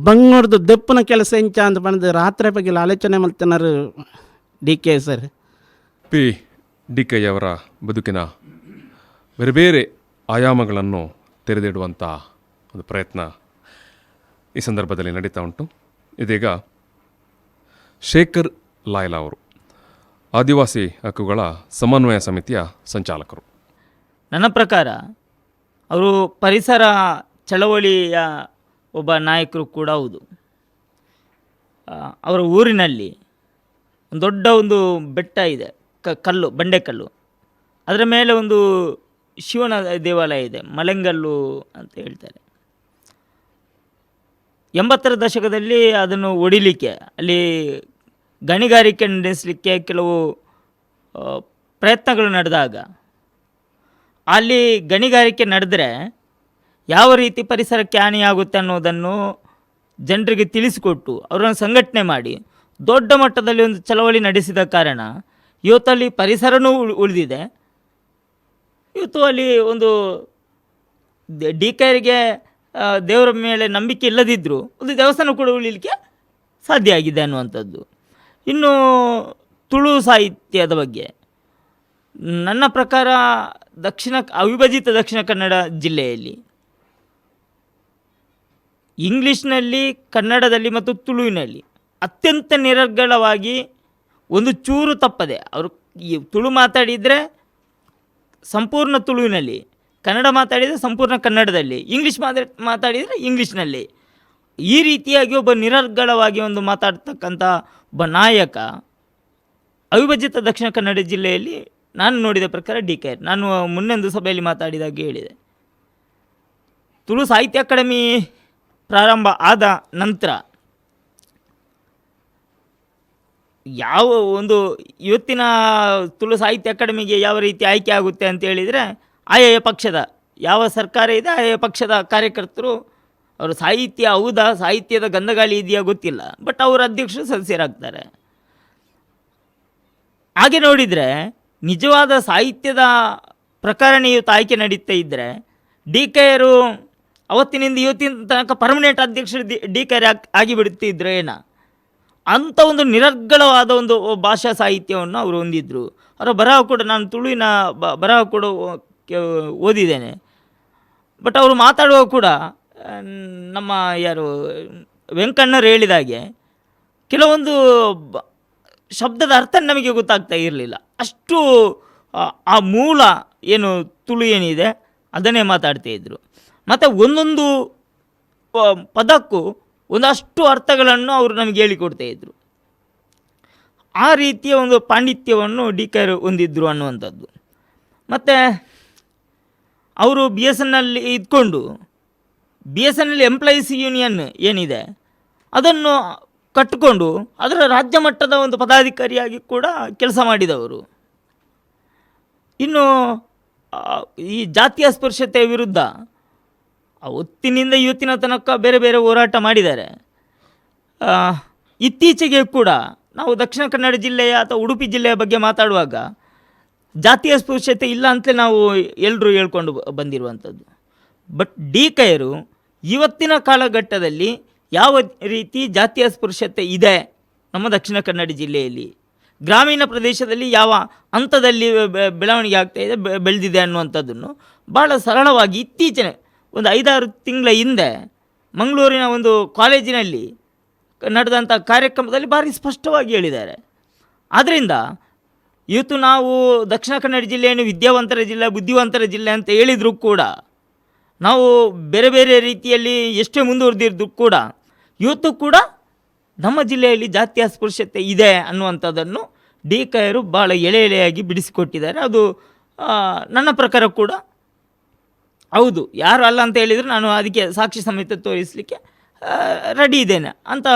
ಬಂಗೋರ್ದು ದೆಪ್ಪನ ಕೆಲಸ ಇಂಚ ಅಂತ ಬಂದು ರಾತ್ರಿ ಬಗ್ಗೆ ಆಲೋಚನೆ ಮಲ್ತನರು D K sir. P D K ಅವರ ಬದುಕಿನ ಬೇರೆ ಬೇರೆ ಆಯಾಮಗಳನ್ನು ತೆರೆದಿಡುವಂಥ ಒಂದು ಪ್ರಯತ್ನ ಈ ಸಂದರ್ಭದಲ್ಲಿ ನಡೀತಾ ಉಂಟು. ಇದೀಗ ಶೇಖರ್ ಲಾಯ್ಲಾ ಅವರು ಆದಿವಾಸಿ ಹಕ್ಕುಗಳ ಸಮನ್ವಯ ಸಮಿತಿಯ ಸಂಚಾಲಕರು. ನನ್ನ ಪ್ರಕಾರ ಅವರು ಪರಿಸರ ಚಳವಳಿಯ ಒಬ್ಬ ನಾಯಕರು ಕೂಡ ಹೌದು. ಅವರ ಊರಿನಲ್ಲಿ ಒಂದು ದೊಡ್ಡ ಒಂದು ಬೆಟ್ಟ ಇದೆ, ಕಲ್ಲು, ಬಂಡೆಕಲ್ಲು. ಅದರ ಮೇಲೆ ಒಂದು ಶಿವನ ದೇವಾಲಯ ಇದೆ, ಮಲೆಂಗಲ್ಲು ಅಂತ ಹೇಳ್ತಾರೆ. 80ರ ದಶಕದಲ್ಲಿ ಅದನ್ನು ಒಡಿಲಿಕ್ಕೆ, ಅಲ್ಲಿ ಗಣಿಗಾರಿಕೆ ನಡೆಸಲಿಕ್ಕೆ ಕೆಲವು ಪ್ರಯತ್ನಗಳು ನಡೆದಾಗ, ಅಲ್ಲಿ ಗಣಿಗಾರಿಕೆ ನಡೆದರೆ ಯಾವ ರೀತಿ ಪರಿಸರಕ್ಕೆ ಹಾನಿಯಾಗುತ್ತೆ ಅನ್ನೋದನ್ನು ಜನರಿಗೆ ತಿಳಿಸಿಕೊಟ್ಟು ಅವರನ್ನು ಸಂಘಟನೆ ಮಾಡಿ ದೊಡ್ಡ ಮಟ್ಟದಲ್ಲಿ ಒಂದು ಚಳವಳಿ ನಡೆಸಿದ ಕಾರಣ ಇವತ್ತಲ್ಲಿ ಪರಿಸರನೂ ಉಳಿದಿದೆ. ಇವತ್ತು ಅಲ್ಲಿ ಒಂದು ಡಿ ಕೆರಿಗೆ ದೇವರ ಮೇಲೆ ನಂಬಿಕೆ ಇಲ್ಲದಿದ್ದರೂ ಒಂದು ದೇವಸ್ಥಾನ ಕೂಡ ಉಳಿಲಿಕ್ಕೆ ಸಾಧ್ಯ ಆಗಿದೆ ಅನ್ನುವಂಥದ್ದು. ಇನ್ನು ತುಳು ಸಾಹಿತ್ಯದ ಬಗ್ಗೆ ನನ್ನ ಪ್ರಕಾರ ಅವಿಭಜಿತ ದಕ್ಷಿಣ ಕನ್ನಡ ಜಿಲ್ಲೆಯಲ್ಲಿ ಇಂಗ್ಲೀಷ್ನಲ್ಲಿ, ಕನ್ನಡದಲ್ಲಿ ಮತ್ತು ತುಳುವಿನಲ್ಲಿ ಅತ್ಯಂತ ನಿರರ್ಗಳವಾಗಿ ಒಂದು ಚೂರು ತಪ್ಪದೆ ಅವರು ಈ ತುಳು ಮಾತಾಡಿದರೆ ಸಂಪೂರ್ಣ ತುಳುವಿನಲ್ಲಿ, ಕನ್ನಡ ಮಾತಾಡಿದರೆ ಸಂಪೂರ್ಣ ಕನ್ನಡದಲ್ಲಿ, ಇಂಗ್ಲೀಷ್ ಮಾತಾಡಿದರೆ ಇಂಗ್ಲೀಷ್ನಲ್ಲಿ, ಈ ರೀತಿಯಾಗಿ ಒಬ್ಬ ನಿರರ್ಗಳವಾಗಿ ಒಂದು ಮಾತಾಡ್ತಕ್ಕಂಥ ಒಬ್ಬ ನಾಯಕ ಅವಿಭಜಿತ ದಕ್ಷಿಣ ಕನ್ನಡ ಜಿಲ್ಲೆಯಲ್ಲಿ ನಾನು ನೋಡಿದ ಪ್ರಕಾರ ಡಿ ಕೆ. ನಾನು ಮುನ್ನೊಂದು ಸಭೆಯಲ್ಲಿ ಮಾತಾಡಿದಾಗ ಹೇಳಿದೆ, ತುಳು ಸಾಹಿತ್ಯ ಅಕಾಡೆಮಿ ಪ್ರಾರಂಭ ಆದ ನಂತರ ಯಾವ ಒಂದು ಇವತ್ತಿನ ತುಳು ಸಾಹಿತ್ಯ ಅಕಾಡೆಮಿಗೆ ಯಾವ ರೀತಿ ಆಯ್ಕೆ ಆಗುತ್ತೆ ಅಂತ ಹೇಳಿದರೆ, ಆಯಾಯ ಪಕ್ಷದ ಯಾವ ಸರ್ಕಾರ ಇದೆ ಆಯಾಯ ಪಕ್ಷದ ಕಾರ್ಯಕರ್ತರು ಅವರು ಸಾಹಿತ್ಯ ಹೌದಾ, ಸಾಹಿತ್ಯದ ಗಂಧಗಾಳಿ ಇದೆಯಾ ಗೊತ್ತಿಲ್ಲ, ಬಟ್ ಅವರ ಅಧ್ಯಕ್ಷರು ಸದಸ್ಯರಾಗ್ತಾರೆ. ಹಾಗೆ ನೋಡಿದರೆ ನಿಜವಾದ ಸಾಹಿತ್ಯದ ಪ್ರಕರಣ ಇವತ್ತು ಆಯ್ಕೆ ನಡೀತಾ ಇದ್ದರೆ ಡಿ ಕೆಯರು ಅವತ್ತಿನಿಂದ ಇವತ್ತಿನ ತನಕ ಪರ್ಮನೆಂಟ್ ಅಧ್ಯಕ್ಷರು ಡಿ ಕೆ ಆಗಿಬಿಡುತ್ತಿದ್ರು ಏನ. ಅಂಥ ಒಂದು ನಿರರ್ಗಳವಾದ ಒಂದು ಭಾಷಾ ಸಾಹಿತ್ಯವನ್ನು ಅವರು ಹೊಂದಿದ್ರು. ಅವರ ಬರಹ ಕೂಡ, ನಾನು ತುಳುವಿನ ಬರಹ ಕೂಡ ಓದಿದ್ದೇನೆ. ಬಟ್ ಅವರು ಮಾತಾಡುವಾಗ ಕೂಡ ನಮ್ಮ ಯಾರು ವೆಂಕಣ್ಣರು ಹೇಳಿದಾಗೆ ಕೆಲವೊಂದು ಶಬ್ದದ ಅರ್ಥ ನಮಗೆ ಗೊತ್ತಾಗ್ತಾ ಇರಲಿಲ್ಲ. ಅಷ್ಟು ಆ ಮೂಲ ಏನು ತುಳು ಏನಿದೆ ಅದನ್ನೇ ಮಾತಾಡ್ತಾ ಇದ್ದರು. ಮತ್ತು ಒಂದೊಂದು ಪದಕ್ಕೂ ಒಂದಷ್ಟು ಅರ್ಥಗಳನ್ನು ಅವರು ನಮಗೆ ಹೇಳಿಕೊಡ್ತಾ ಇದ್ದರು. ಆ ರೀತಿಯ ಒಂದು ಪಾಂಡಿತ್ಯವನ್ನು ಡಿ ಕೆ ಹೊಂದಿದ್ದರು ಅನ್ನುವಂಥದ್ದು. ಮತ್ತು ಅವರು ಬಿ ಎಸ್ ಎನ್ನಲ್ಲಿ ಇದ್ಕೊಂಡು ಬಿ ಎಸ್ ಎನ್ನಲ್ಲಿ ಎಂಪ್ಲಾಯೀಸ್ ಯೂನಿಯನ್ ಏನಿದೆ ಅದನ್ನು ಕಟ್ಟಿಕೊಂಡು ಅದರ ರಾಜ್ಯ ಮಟ್ಟದ ಒಂದು ಪದಾಧಿಕಾರಿಯಾಗಿ ಕೂಡ ಕೆಲಸ ಮಾಡಿದವರು. ಇನ್ನು ಈ ಜಾತಿಯ ಸ್ಪರ್ಶತೆಯ ವಿರುದ್ಧ ಅವತ್ತಿನಿಂದ ಇವತ್ತಿನ ತನಕ ಬೇರೆ ಬೇರೆ ಹೋರಾಟ ಮಾಡಿದ್ದಾರೆ. ಇತ್ತೀಚೆಗೆ ಕೂಡ ನಾವು ದಕ್ಷಿಣ ಕನ್ನಡ ಜಿಲ್ಲೆಯ ಅಥವಾ ಉಡುಪಿ ಜಿಲ್ಲೆಯ ಬಗ್ಗೆ ಮಾತಾಡುವಾಗ ಜಾತಿಯ ಸ್ಪರ್ಶತೆ ಇಲ್ಲ ಅಂತಲೇ ನಾವು ಎಲ್ಲರೂ ಹೇಳ್ಕೊಂಡು ಬಂದಿರುವಂಥದ್ದು. ಬಟ್ ಡಿ ಕೆಯರು ಇವತ್ತಿನ ಕಾಲಘಟ್ಟದಲ್ಲಿ ಯಾವ ರೀತಿ ಜಾತಿಯ ಸ್ಪರ್ಶತೆ ಇದೆ ನಮ್ಮ ದಕ್ಷಿಣ ಕನ್ನಡ ಜಿಲ್ಲೆಯಲ್ಲಿ, ಗ್ರಾಮೀಣ ಪ್ರದೇಶದಲ್ಲಿ ಯಾವ ಹಂತದಲ್ಲಿ ಬೆಳವಣಿಗೆ ಆಗ್ತಾಯಿದೆ, ಬೆಳೆದಿದೆ ಅನ್ನುವಂಥದ್ದನ್ನು ಭಾಳ ಸರಳವಾಗಿ ಇತ್ತೀಚಿನ ಒಂದು 5-6 ತಿಂಗಳ ಹಿಂದೆ ಮಂಗಳೂರಿನ ಒಂದು ಕಾಲೇಜಿನಲ್ಲಿ ನಡೆದಂಥ ಕಾರ್ಯಕ್ರಮದಲ್ಲಿ ಭಾರಿ ಸ್ಪಷ್ಟವಾಗಿ ಹೇಳಿದ್ದಾರೆ. ಆದ್ದರಿಂದ ಇವತ್ತು ನಾವು ದಕ್ಷಿಣ ಕನ್ನಡ ಜಿಲ್ಲೆಯನ್ನು ವಿದ್ಯಾವಂತರ ಜಿಲ್ಲೆ, ಬುದ್ಧಿವಂತರ ಜಿಲ್ಲೆ ಅಂತ ಹೇಳಿದರೂ ಕೂಡ, ನಾವು ಬೇರೆ ಬೇರೆ ರೀತಿಯಲ್ಲಿ ಎಷ್ಟೇ ಮುಂದುವರೆದಿದ್ದು ಕೂಡ ಇವತ್ತು ಕೂಡ ನಮ್ಮ ಜಿಲ್ಲೆಯಲ್ಲಿ ಜಾತಿ ಅಸ್ಪೃಶ್ಯತೆ ಇದೆ ಅನ್ನುವಂಥದ್ದನ್ನು ಡಿ.ಕ.ಯರು ಭಾಳ ಎಳೆಯಾಗಿ ಬಿಡಿಸಿಕೊಟ್ಟಿದ್ದಾರೆ. ಅದು ನನ್ನ ಪ್ರಕಾರ ಕೂಡ ಹೌದು. ಯಾರು ಅಲ್ಲ ಅಂತ ಹೇಳಿದರೆ ನಾನು ಅದಕ್ಕೆ ಸಾಕ್ಷಿ ಸಮೇತ ತೋರಿಸಲಿಕ್ಕೆ ರೆಡಿ ಇದ್ದೇನೆ ಅಂತ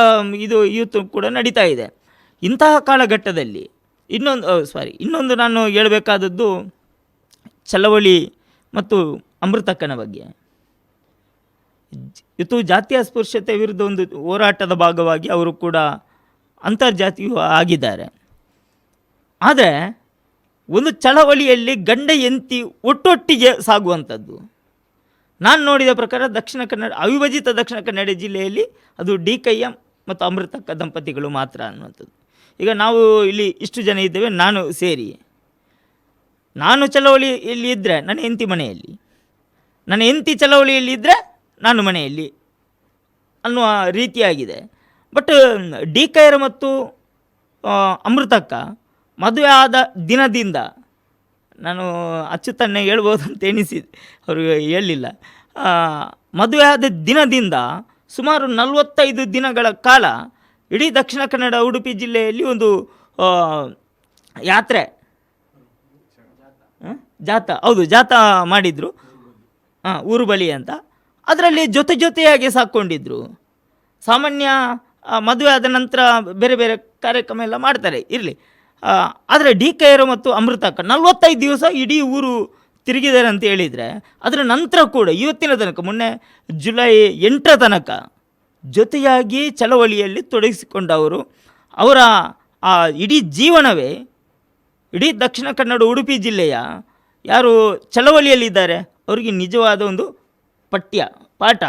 ಇದು ಇವತ್ತು ಕೂಡ ನಡೀತಾ ಇದೆ. ಇಂತಹ ಕಾಲಘಟ್ಟದಲ್ಲಿ ಇನ್ನೊಂದು ನಾನು ಹೇಳಬೇಕಾದದ್ದು ಚಳವಳಿ ಮತ್ತು ಅಮೃತಕ್ಕನ ಬಗ್ಗೆ. ಇವತ್ತು ಜಾತಿ ಅಸ್ಪೃಶ್ಯತೆ ವಿರುದ್ಧ ಒಂದು ಹೋರಾಟದ ಭಾಗವಾಗಿ ಅವರು ಕೂಡ ಅಂತರ್ಜಾತೀಯ ಆಗಿದ್ದಾರೆ. ಆದರೆ ಒಂದು ಚಳವಳಿಯಲ್ಲಿ ಗಂಡ ಹೆಂಡತಿ ಒಟ್ಟೊಟ್ಟಿಗೆ ಸಾಗುವಂಥದ್ದು ನಾನು ನೋಡಿದ ಪ್ರಕಾರ ಅವಿಭಜಿತ ದಕ್ಷಿಣ ಕನ್ನಡ ಜಿಲ್ಲೆಯಲ್ಲಿ ಅದು ಡಿ.ಕ.ಯ್ಯ ಮತ್ತು ಅಮೃತಕ್ಕ ದಂಪತಿಗಳು ಮಾತ್ರ ಅನ್ನುವಂಥದ್ದು. ಈಗ ನಾವು ಇಲ್ಲಿ ಇಷ್ಟು ಜನ ಇದ್ದೇವೆ, ನಾನು ಸೇರಿ, ನಾನು ಚಳವಳಿಯಲ್ಲಿ ಇದ್ದರೆ ನನ್ನ ಹೆಂಡತಿ ಮನೆಯಲ್ಲಿ, ನನ್ನ ಹೆಂಡತಿ ಚಳವಳಿಯಲ್ಲಿ ಇದ್ದರೆ ನಾನು ಮನೆಯಲ್ಲಿ ಅನ್ನುವ ರೀತಿಯಾಗಿದೆ. ಬಟ್ ಡಿ.ಕ.ಯರು ಮತ್ತು ಅಮೃತಕ್ಕ ಮದುವೆ ಆದ ದಿನದಿಂದ, ನಾನು ಅಚ್ಚುತನ್ನೇ ಹೇಳ್ಬೋದು ಅಂತ ಎಣಿಸಿದೆ, ಅವರು ಹೇಳಲಿಲ್ಲ, ಮದುವೆ ಆದ ದಿನದಿಂದ ಸುಮಾರು 45 ದಿನಗಳ ಕಾಲ ಇಡೀ ದಕ್ಷಿಣ ಕನ್ನಡ ಉಡುಪಿ ಜಿಲ್ಲೆಯಲ್ಲಿ ಒಂದು ಜಾಥಾ ಮಾಡಿದರು, ಊರು ಬಳಿ ಅಂತ. ಅದರಲ್ಲಿ ಜೊತೆಯಾಗಿ ಸಾಕ್ಕೊಂಡಿದ್ರು. ಸಾಮಾನ್ಯ ಮದುವೆ ಆದ ನಂತರ ಬೇರೆ ಬೇರೆ ಕಾರ್ಯಕ್ರಮ ಎಲ್ಲ ಮಾಡ್ತಾರೆ, ಇರಲಿ. ಆದರೆ ಡಿ.ಕ.ಯರು ಮತ್ತು ಅಮೃತಕ್ಕ 45 ದಿವಸ ಇಡೀ ಊರು ತಿರುಗಿದ್ದಾರೆ ಅಂತ ಹೇಳಿದರೆ, ಅದರ ನಂತರ ಕೂಡ ಇವತ್ತಿನ ತನಕ, ಮೊನ್ನೆ ಜುಲೈ 8 ತನಕ ಜೊತೆಯಾಗಿ ಚಳವಳಿಯಲ್ಲಿ ತೊಡಗಿಸಿಕೊಂಡವರು. ಅವರ ಇಡೀ ಜೀವನವೇ ಇಡೀ ದಕ್ಷಿಣ ಕನ್ನಡ ಉಡುಪಿ ಜಿಲ್ಲೆಯ ಯಾರು ಚಳವಳಿಯಲ್ಲಿದ್ದಾರೆ ಅವರಿಗೆ ನಿಜವಾದ ಒಂದು ಪಾಠ.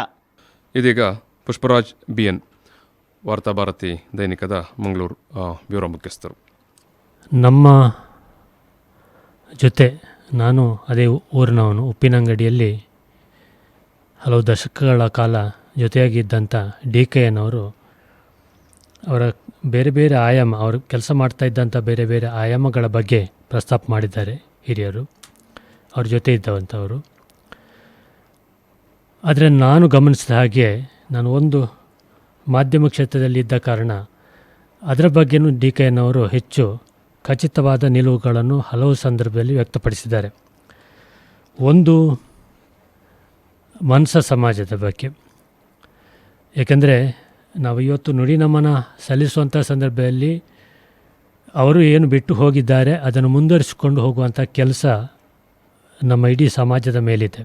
ಇದೀಗ ಪುಷ್ಪರಾಜ್ BN, ವಾರ್ತಾಭಾರತಿ ದೈನಿಕದ ಮಂಗಳೂರು ಬ್ಯೂರೋ ಮುಖ್ಯಸ್ಥರು. ನಮ್ಮ ಜೊತೆ ನಾನು ಅದೇ ಊರಿನವನು, ಉಪ್ಪಿನಂಗಡಿಯಲ್ಲಿ ಹಲವು ದಶಕಗಳ ಕಾಲ ಜೊತೆಯಾಗಿದ್ದಂಥ ಡಿ.ಕ.ಯನವರು ಅವರ ಬೇರೆ ಬೇರೆ ಅವರು ಕೆಲಸ ಮಾಡ್ತಾ ಇದ್ದಂಥ ಬೇರೆ ಬೇರೆ ಆಯಾಮಗಳ ಬಗ್ಗೆ ಪ್ರಸ್ತಾಪ ಮಾಡಿದ್ದಾರೆ ಹಿರಿಯರು, ಅವ್ರ ಜೊತೆ ಇದ್ದವಂಥವರು. ಆದರೆ ನಾನು ಗಮನಿಸಿದ ಹಾಗೆ, ನಾನು ಒಂದು ಮಾಧ್ಯಮ ಕ್ಷೇತ್ರದಲ್ಲಿ ಇದ್ದ ಕಾರಣ ಅದರ ಬಗ್ಗೆಯೂ ಡಿ.ಕ.ಯನವರು ಹೆಚ್ಚು ಖಚಿತವಾದ ನಿಲುವುಗಳನ್ನು ಹಲವು ಸಂದರ್ಭದಲ್ಲಿ ವ್ಯಕ್ತಪಡಿಸಿದ್ದಾರೆ. ಒಂದು ಮನ್ಸ ಸಮಾಜದ ಬಗ್ಗೆ, ಏಕೆಂದರೆ ನಾವು ಇವತ್ತು ನುಡಿ ನಮನ ಸಲ್ಲಿಸುವಂಥ ಸಂದರ್ಭದಲ್ಲಿ ಅವರು ಏನು ಬಿಟ್ಟು ಹೋಗಿದ್ದಾರೆ ಅದನ್ನು ಮುಂದುವರಿಸಿಕೊಂಡು ಹೋಗುವಂಥ ಕೆಲಸ ನಮ್ಮ ಇಡೀ ಸಮಾಜದ ಮೇಲಿದೆ.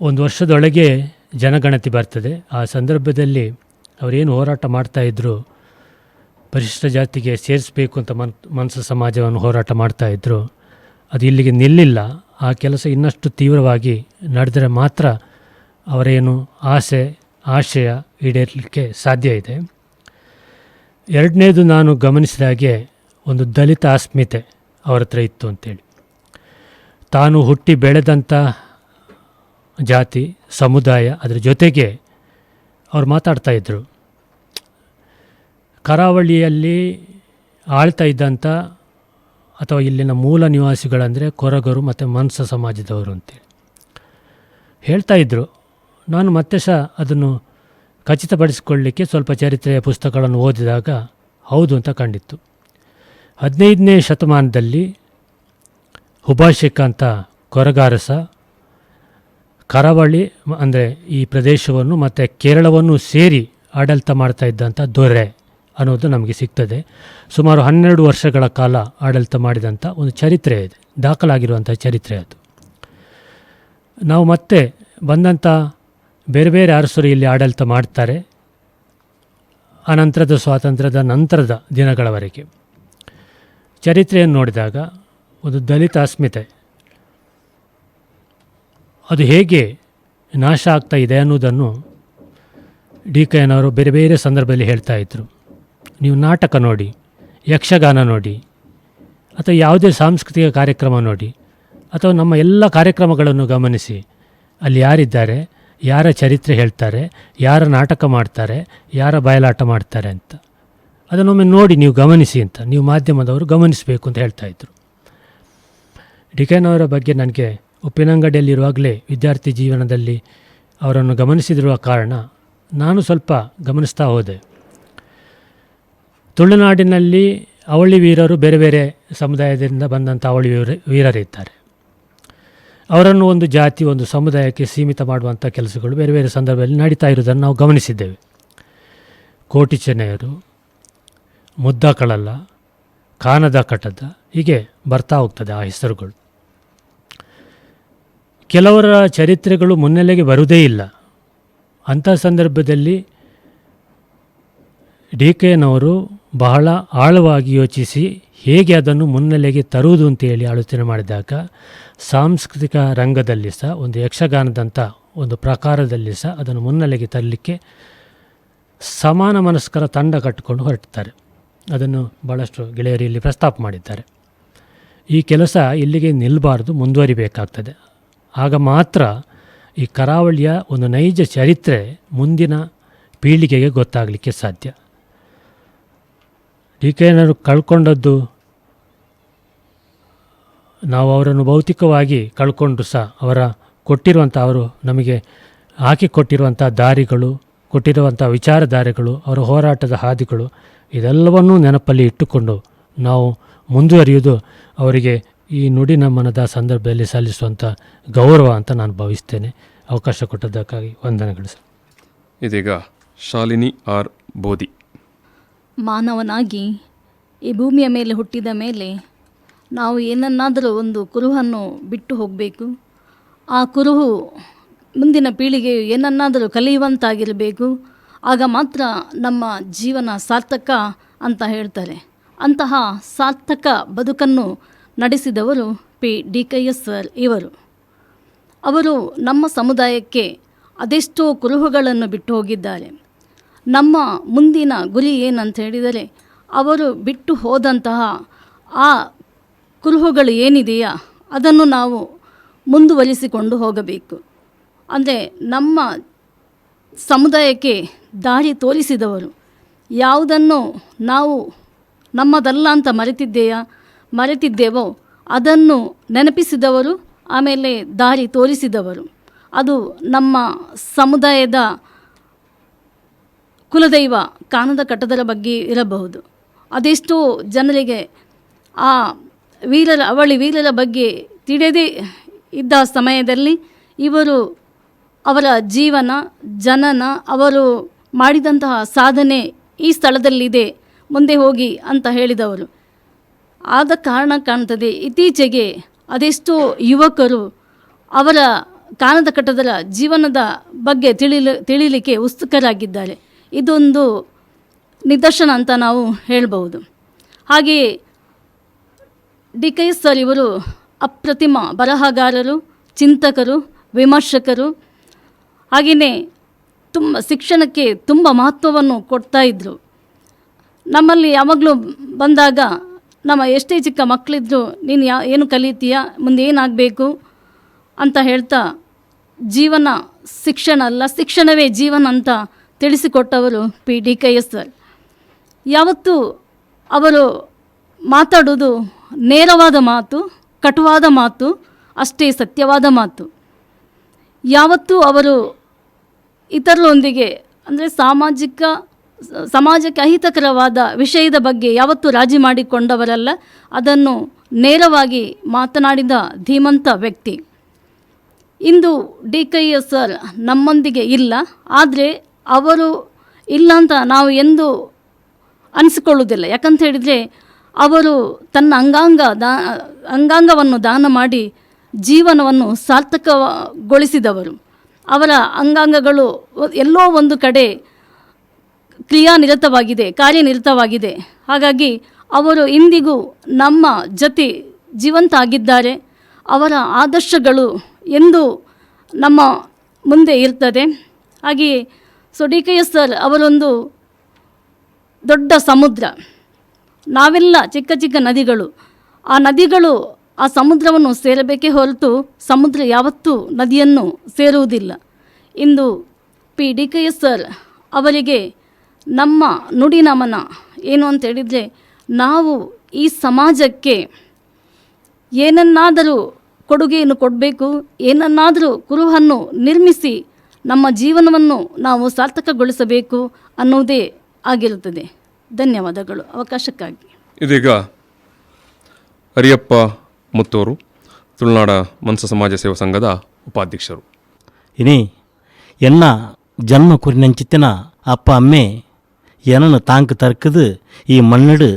ಒಂದು ವರ್ಷದೊಳಗೆ ಜನಗಣತಿ ಬರ್ತದೆ. ಆ ಸಂದರ್ಭದಲ್ಲಿ ಅವರೇನು ಹೋರಾಟ ಮಾಡ್ತಾಯಿದ್ರು, ಪರಿಶಿಷ್ಟ ಜಾತಿಗೆ ಸೇರಿಸಬೇಕು ಅಂತ ಮನ್ಸ ಸಮಾಜವನ್ನು ಹೋರಾಟ ಮಾಡ್ತಾಯಿದ್ರು, ಅದು ಇಲ್ಲಿಗೆ ನಿಲ್ಲಿಲ್ಲ. ಆ ಕೆಲಸ ಇನ್ನಷ್ಟು ತೀವ್ರವಾಗಿ ನಡೆದರೆ ಮಾತ್ರ ಅವರೇನು ಆಶಯ ಈಡೇರಲಿಕ್ಕೆ ಸಾಧ್ಯ ಇದೆ. ಎರಡನೇದು, ನಾನು ಗಮನಿಸಿದ ಹಾಗೆ ಒಂದು ದಲಿತ ಅಸ್ಮಿತೆ ಅವರ ಹತ್ರ ಇತ್ತು ಅಂತೇಳಿ. ತಾನು ಹುಟ್ಟಿ ಬೆಳೆದಂಥ ಜಾತಿ ಸಮುದಾಯ ಅದರ ಜೊತೆಗೆ ಅವ್ರು ಮಾತಾಡ್ತಾಯಿದ್ರು. ಕರಾವಳಿಯಲ್ಲಿ ಆಳ್ತಾ ಇದ್ದಂಥ ಅಥವಾ ಇಲ್ಲಿನ ಮೂಲ ನಿವಾಸಿಗಳಂದರೆ ಕೊರಗರು ಮತ್ತು ಮನ್ಸ ಸಮಾಜದವರು ಅಂತೇಳಿ ಹೇಳ್ತಾಯಿದ್ರು. ನಾನು ಮತ್ತೆ ಸಹ ಅದನ್ನು ಖಚಿತಪಡಿಸಿಕೊಳ್ಳಲಿಕ್ಕೆ ಸ್ವಲ್ಪ ಚರಿತ್ರೆಯ ಪುಸ್ತಕಗಳನ್ನು ಓದಿದಾಗ ಹೌದು ಅಂತ ಕಂಡಿತ್ತು. 15ನೇ ಶತಮಾನದಲ್ಲಿ ಹುಭಾಷಿಕ ಅಂತ ಕೊರಗಾರಸ ಕರಾವಳಿ ಅಂದರೆ ಈ ಪ್ರದೇಶವನ್ನು ಮತ್ತು ಕೇರಳವನ್ನು ಸೇರಿ ಆಡಳಿತ ಮಾಡ್ತಾ ಇದ್ದಂಥ ದೊರೆ ಅನ್ನೋದು ನಮಗೆ ಸಿಗ್ತದೆ. ಸುಮಾರು 12 ವರ್ಷಗಳ ಕಾಲ ಆಡಳಿತ ಮಾಡಿದಂಥ ಒಂದು ಚರಿತ್ರೆ ಇದೆ, ದಾಖಲಾಗಿರುವಂಥ ಚರಿತ್ರೆ ಅದು. ನಾವು ಮತ್ತೆ ಬಂದಂಥ ಬೇರೆ ಬೇರೆ ಅರಸರು ಇಲ್ಲಿ ಆಡಳಿತ ಮಾಡ್ತಾರೆ ಅನಂತರದ ಸ್ವಾತಂತ್ರ್ಯದ ನಂತರದ ದಿನಗಳವರೆಗೆ. ಚರಿತ್ರೆಯನ್ನು ನೋಡಿದಾಗ ಒಂದು ದಲಿತ ಅಸ್ಮಿತೆ ಅದು ಹೇಗೆ ನಾಶ ಆಗ್ತಾ ಇದೆ ಅನ್ನೋದನ್ನು ಡಿ.ಕ.ಯನವರು ಬೇರೆ ಬೇರೆ ಸಂದರ್ಭದಲ್ಲಿ ಹೇಳ್ತಾ ಇದ್ದರು. ನೀವು ನಾಟಕ ನೋಡಿ, ಯಕ್ಷಗಾನ ನೋಡಿ, ಅಥವಾ ಯಾವುದೇ ಸಾಂಸ್ಕೃತಿಕ ಕಾರ್ಯಕ್ರಮ ನೋಡಿ, ಅಥವಾ ನಮ್ಮ ಎಲ್ಲ ಕಾರ್ಯಕ್ರಮಗಳನ್ನು ಗಮನಿಸಿ, ಅಲ್ಲಿ ಯಾರಿದ್ದಾರೆ, ಯಾರ ಚರಿತ್ರೆ ಹೇಳ್ತಾರೆ, ಯಾರ ನಾಟಕ ಮಾಡ್ತಾರೆ, ಯಾರ ಬಯಲಾಟ ಮಾಡ್ತಾರೆ ಅಂತ. ಅದನ್ನೊಮ್ಮೆ ನೋಡಿ ನೀವು ಗಮನಿಸಿ ಅಂತ, ನೀವು ಮಾಧ್ಯಮದವರು ಗಮನಿಸಬೇಕು ಅಂತ ಹೇಳ್ತಾಯಿದ್ರು. ಡಿ ಕೆ ಎನ್ನವರ ಬಗ್ಗೆ ನನಗೆ ಉಪ್ಪಿನಂಗಡಿಯಲ್ಲಿರುವಾಗಲೇ ವಿದ್ಯಾರ್ಥಿ ಜೀವನದಲ್ಲಿ ಅವರನ್ನು ಗಮನಿಸಿದಿರುವ ಕಾರಣ ನಾನು ಸ್ವಲ್ಪ ಗಮನಿಸ್ತಾ ಹೋದೆ. ತುಳುನಾಡಿನಲ್ಲಿ ಅವಳಿ ವೀರರು ಬೇರೆ ಬೇರೆ ಸಮುದಾಯದಿಂದ ಬಂದಂಥ ಅವಳಿ ವೀರರಿದ್ದಾರೆ. ಅವರನ್ನು ಒಂದು ಜಾತಿ, ಒಂದು ಸಮುದಾಯಕ್ಕೆ ಸೀಮಿತ ಮಾಡುವಂಥ ಕೆಲಸಗಳು ಬೇರೆ ಬೇರೆ ಸಂದರ್ಭದಲ್ಲಿ ನಡೀತಾ ಇರೋದನ್ನು ನಾವು ಗಮನಿಸಿದ್ದೇವೆ. ಕೋಟಿ ಚೆನ್ನಯರು, ಮುದ್ದಕಳಲ್ಲ, ಕಾನದ ಕಟದ, ಹೀಗೆ ಬರ್ತಾ ಹೋಗ್ತದೆ ಆ ಹೆಸರುಗಳು. ಕೆಲವರ ಚರಿತ್ರೆಗಳು ಮುನ್ನೆಲೆಗೆ ಬರುವುದೇ ಇಲ್ಲ. ಅಂಥ ಸಂದರ್ಭದಲ್ಲಿ ಡಿ ಕೆ ಎನ್ನವರು ಬಹಳ ಆಳವಾಗಿ ಯೋಚಿಸಿ ಹೇಗೆ ಅದನ್ನು ಮುನ್ನೆಲೆಗೆ ತರುವುದು ಅಂತೇಳಿ ಆಲೋಚನೆ ಮಾಡಿದಾಗ ಸಾಂಸ್ಕೃತಿಕ ರಂಗದಲ್ಲಿ ಸಹ ಒಂದು ಯಕ್ಷಗಾನದಂಥ ಒಂದು ಪ್ರಕಾರದಲ್ಲಿ ಸಹ ಅದನ್ನು ಮುನ್ನೆಲೆಗೆ ತರಲಿಕ್ಕೆ ಸಮಾನ ಮನಸ್ಕರ ತಂಡ ಕಟ್ಟಿಕೊಂಡು ಹೊರಡ್ತಾರೆ. ಅದನ್ನು ಭಾಳಷ್ಟು ಗೆಳೆಯರು ಇಲ್ಲಿ ಪ್ರಸ್ತಾಪ ಮಾಡಿದ್ದಾರೆ. ಈ ಕೆಲಸ ಇಲ್ಲಿಗೆ ನಿಲ್ಲಬಾರ್ದು, ಮುಂದುವರಿಬೇಕಾಗ್ತದೆ. ಆಗ ಮಾತ್ರ ಈ ಕರಾವಳಿಯ ಒಂದು ನೈಜ ಚರಿತ್ರೆ ಮುಂದಿನ ಪೀಳಿಗೆಗೆ ಗೊತ್ತಾಗಲಿಕ್ಕೆ ಸಾಧ್ಯ. ಡಿ ಕೆ ಎನ್ನವರು ಕಳ್ಕೊಂಡದ್ದು, ನಾವು ಅವರನ್ನು ಭೌತಿಕವಾಗಿ ಕಳ್ಕೊಂಡ್ರು ಸಹ ಅವರ ಕೊಟ್ಟಿರುವಂಥ, ಅವರು ನಮಗೆ ಹಾಕಿಕೊಟ್ಟಿರುವಂಥ ದಾರಿಗಳು, ಕೊಟ್ಟಿರುವಂಥ ವಿಚಾರಧಾರೆಗಳು, ಅವರ ಹೋರಾಟದ ಹಾದಿಗಳು, ಇದೆಲ್ಲವನ್ನೂ ನೆನಪಲ್ಲಿ ಇಟ್ಟುಕೊಂಡು ನಾವು ಮುಂದುವರಿಯುವುದು ಅವರಿಗೆ ಈ ನುಡಿ ನಮನದ ಸಂದರ್ಭದಲ್ಲಿ ಸಲ್ಲಿಸುವಂಥ ಗೌರವ ಅಂತ ನಾನು ಭಾವಿಸ್ತೇನೆ. ಅವಕಾಶ ಕೊಟ್ಟದ್ದಕ್ಕಾಗಿ ವಂದನೆಗಳು ಸರ್. ಇದೀಗ ಶಾಲಿನಿ ಆರ್ ಬೋಧಿ. ಮಾನವನಾಗಿ ಈ ಭೂಮಿಯ ಮೇಲೆ ಹುಟ್ಟಿದ ಮೇಲೆ ನಾವು ಏನನ್ನಾದರೂ ಒಂದು ಕುರುಹನ್ನು ಬಿಟ್ಟು ಹೋಗಬೇಕು. ಆ ಕುರುಹು ಮುಂದಿನ ಪೀಳಿಗೆಯು ಏನನ್ನಾದರೂ ಕಲಿಯುವಂತಾಗಿರಬೇಕು. ಆಗ ಮಾತ್ರ ನಮ್ಮ ಜೀವನ ಸಾರ್ಥಕ ಅಂತ ಹೇಳ್ತಾರೆ. ಅಂತಹ ಸಾರ್ಥಕ ಬದುಕನ್ನು ನಡೆಸಿದವರು ಡಿ ಕೆ ಎಸ್ ಸರ್ ಇವರು. ಅವರು ನಮ್ಮ ಸಮುದಾಯಕ್ಕೆ ಅದೆಷ್ಟೋ ಕುರುಹುಗಳನ್ನು ಬಿಟ್ಟು ಹೋಗಿದ್ದಾರೆ. ನಮ್ಮ ಮುಂದಿನ ಗುರಿ ಏನಂತ ಹೇಳಿದರೆ, ಅವರು ಬಿಟ್ಟು ಹೋದಂತಹ ಆ ಕುರುಹುಗಳು ಏನಿದೆಯಾ ಅದನ್ನು ನಾವು ಮುಂದುವರಿಸಿಕೊಂಡು ಹೋಗಬೇಕು. ಅಂದರೆ ನಮ್ಮ ಸಮುದಾಯಕ್ಕೆ ದಾರಿ ತೋರಿಸಿದವರು. ಯಾವುದನ್ನು ನಾವು ನಮ್ಮದಲ್ಲ ಅಂತ ಮರೆತಿದ್ದೇವೋ ಅದನ್ನು ನೆನಪಿಸಿದವರು, ಆಮೇಲೆ ದಾರಿ ತೋರಿಸಿದವರು. ಅದು ನಮ್ಮ ಸಮುದಾಯದ ಕುಲದೈವ ಕಾನದ ಕಟ್ಟದರ ಬಗ್ಗೆ ಇರಬಹುದು. ಅದೆಷ್ಟೋ ಜನರಿಗೆ ಆ ಅವಳಿ ವೀರರ ಬಗ್ಗೆ ತಿಳಿಯದೇ ಇದ್ದ ಸಮಯದಲ್ಲಿ ಇವರು ಅವರ ಜೀವನ, ಜನನ, ಅವರು ಮಾಡಿದಂತಹ ಸಾಧನೆ ಈ ಸ್ಥಳದಲ್ಲಿದೆ, ಮುಂದೆ ಹೋಗಿ ಅಂತ ಹೇಳಿದವರು. ಆದ ಕಾರಣ ಕಾಣ್ತದೆ ಇತ್ತೀಚೆಗೆ ಅದೆಷ್ಟೋ ಯುವಕರು ಅವರ ಕಾನದ ಕಟ್ಟದರ ಜೀವನದ ಬಗ್ಗೆ ತಿಳಿಯಲಿಕ್ಕೆ ಉತ್ಸುಕರಾಗಿದ್ದಾರೆ. ಇದೊಂದು ನಿದರ್ಶನ ಅಂತ ನಾವು ಹೇಳ್ಬೋದು. ಹಾಗೆಯೇ ಡಿ ಕೆ ಎಸ್ ಸರ್ ಇವರು ಅಪ್ರತಿಮ ಬರಹಗಾರರು, ಚಿಂತಕರು, ವಿಮರ್ಶಕರು. ಹಾಗೆಯೇ ಶಿಕ್ಷಣಕ್ಕೆ ತುಂಬ ಮಹತ್ವವನ್ನು ಕೊಡ್ತಾ ಇದ್ದರು. ನಮ್ಮಲ್ಲಿ ಯಾವಾಗಲೂ ಬಂದಾಗ ನಮ್ಮ ಎಷ್ಟೇ ಚಿಕ್ಕ ಮಕ್ಕಳಿದ್ರು, ನೀನು ಏನು ಕಲಿತೀಯಾ, ಮುಂದೆ ಏನಾಗಬೇಕು ಅಂತ ಹೇಳ್ತಾ, ಜೀವನ ಶಿಕ್ಷಣ ಅಲ್ಲ, ಶಿಕ್ಷಣವೇ ಜೀವನ ಅಂತ ತಿಳಿಸಿಕೊಟ್ಟವರು ಡಿ ಕೆ ಎಸ್ ಸರ್. ಯಾವತ್ತೂ ಅವರು ಮಾತಾಡೋದು ನೇರವಾದ ಮಾತು, ಕಟುವಾದ ಮಾತು, ಅಷ್ಟೇ ಸತ್ಯವಾದ ಮಾತು. ಯಾವತ್ತೂ ಅವರು ಇತರರೊಂದಿಗೆ ಅಂದರೆ ಸಮಾಜಕ್ಕೆ ಅಹಿತಕರವಾದ ವಿಷಯದ ಬಗ್ಗೆ ಯಾವತ್ತೂ ರಾಜಿ ಮಾಡಿಕೊಂಡವರಲ್ಲ. ಅದನ್ನು ನೇರವಾಗಿ ಮಾತನಾಡಿದ ಧೀಮಂತ ವ್ಯಕ್ತಿ. ಇಂದು ಡಿ ಕೆ ಎಸ್ ಸರ್ ನಮ್ಮೊಂದಿಗೆ ಇಲ್ಲ. ಆದರೆ ಅವರು ಇಲ್ಲ ಅಂತ ನಾವು ಎಂದೂ ಅನಿಸಿಕೊಳ್ಳುವುದಿಲ್ಲ. ಯಾಕಂತ ಹೇಳಿದರೆ ಅವರು ತನ್ನ ಅಂಗಾಂಗವನ್ನು ದಾನ ಮಾಡಿ ಜೀವನವನ್ನು ಸಾರ್ಥಕಗೊಳಿಸಿದವರು. ಅವರ ಅಂಗಾಂಗಗಳು ಎಲ್ಲೋ ಒಂದು ಕಡೆ ಕಾರ್ಯನಿರತವಾಗಿದೆ. ಹಾಗಾಗಿ ಅವರು ಇಂದಿಗೂ ನಮ್ಮ ಜೊತೆ ಜೀವಂತ ಆಗಿದ್ದಾರೆ. ಅವರ ಆದರ್ಶಗಳು ಎಂದು ನಮ್ಮ ಮುಂದೆ ಇರ್ತದೆ. ಹಾಗೆಯೇ ಡಿ ಕೆ ಎಸ್ ಸರ್ ಅವರೊಂದು ದೊಡ್ಡ ಸಮುದ್ರ. ನಾವೆಲ್ಲ ಚಿಕ್ಕ ಚಿಕ್ಕ ನದಿಗಳು. ಆ ನದಿಗಳು ಆ ಸಮುದ್ರವನ್ನು ಸೇರಬೇಕೇ ಹೊರತು ಸಮುದ್ರ ಯಾವತ್ತೂ ನದಿಯನ್ನು ಸೇರುವುದಿಲ್ಲ. ಇಂದು P D K S sir ಅವರಿಗೆ ನಮ್ಮ ನುಡಿ ನಮನ ಏನು ಅಂತ ಹೇಳಿದರೆ, ನಾವು ಈ ಸಮಾಜಕ್ಕೆ ಏನನ್ನಾದರೂ ಕೊಡುಗೆಯನ್ನು ಕೊಡಬೇಕು, ಏನನ್ನಾದರೂ ಕುರುಹನ್ನು ನಿರ್ಮಿಸಿ ನಮ್ಮ ಜೀವನವನ್ನು ನಾವು ಸಾರ್ಥಕಗೊಳಿಸಬೇಕು ಅನ್ನೋದೇ ಆಗಿರುತ್ತದೆ. ಧನ್ಯವಾದಗಳು ಅವಕಾಶಕ್ಕಾಗಿ. ಇದೀಗ ಅರಿಯಪ್ಪ ಮುತ್ತೂರು, ತುಳುನಾಡ ಮನ್ಸ ಸಮಾಜ ಸೇವಾ ಸಂಘದ ಉಪಾಧ್ಯಕ್ಷರು. ಇನಿ ಎನ್ನ ಜನ್ಮ ಕುರಿನಂಚಿತ್ತಿನ ಅಪ್ಪ ಅಮ್ಮೆ ಏನನ್ನು ತಾಂಕ್ ತರ್ಕದು ಈ ಮಣ್ಣಡು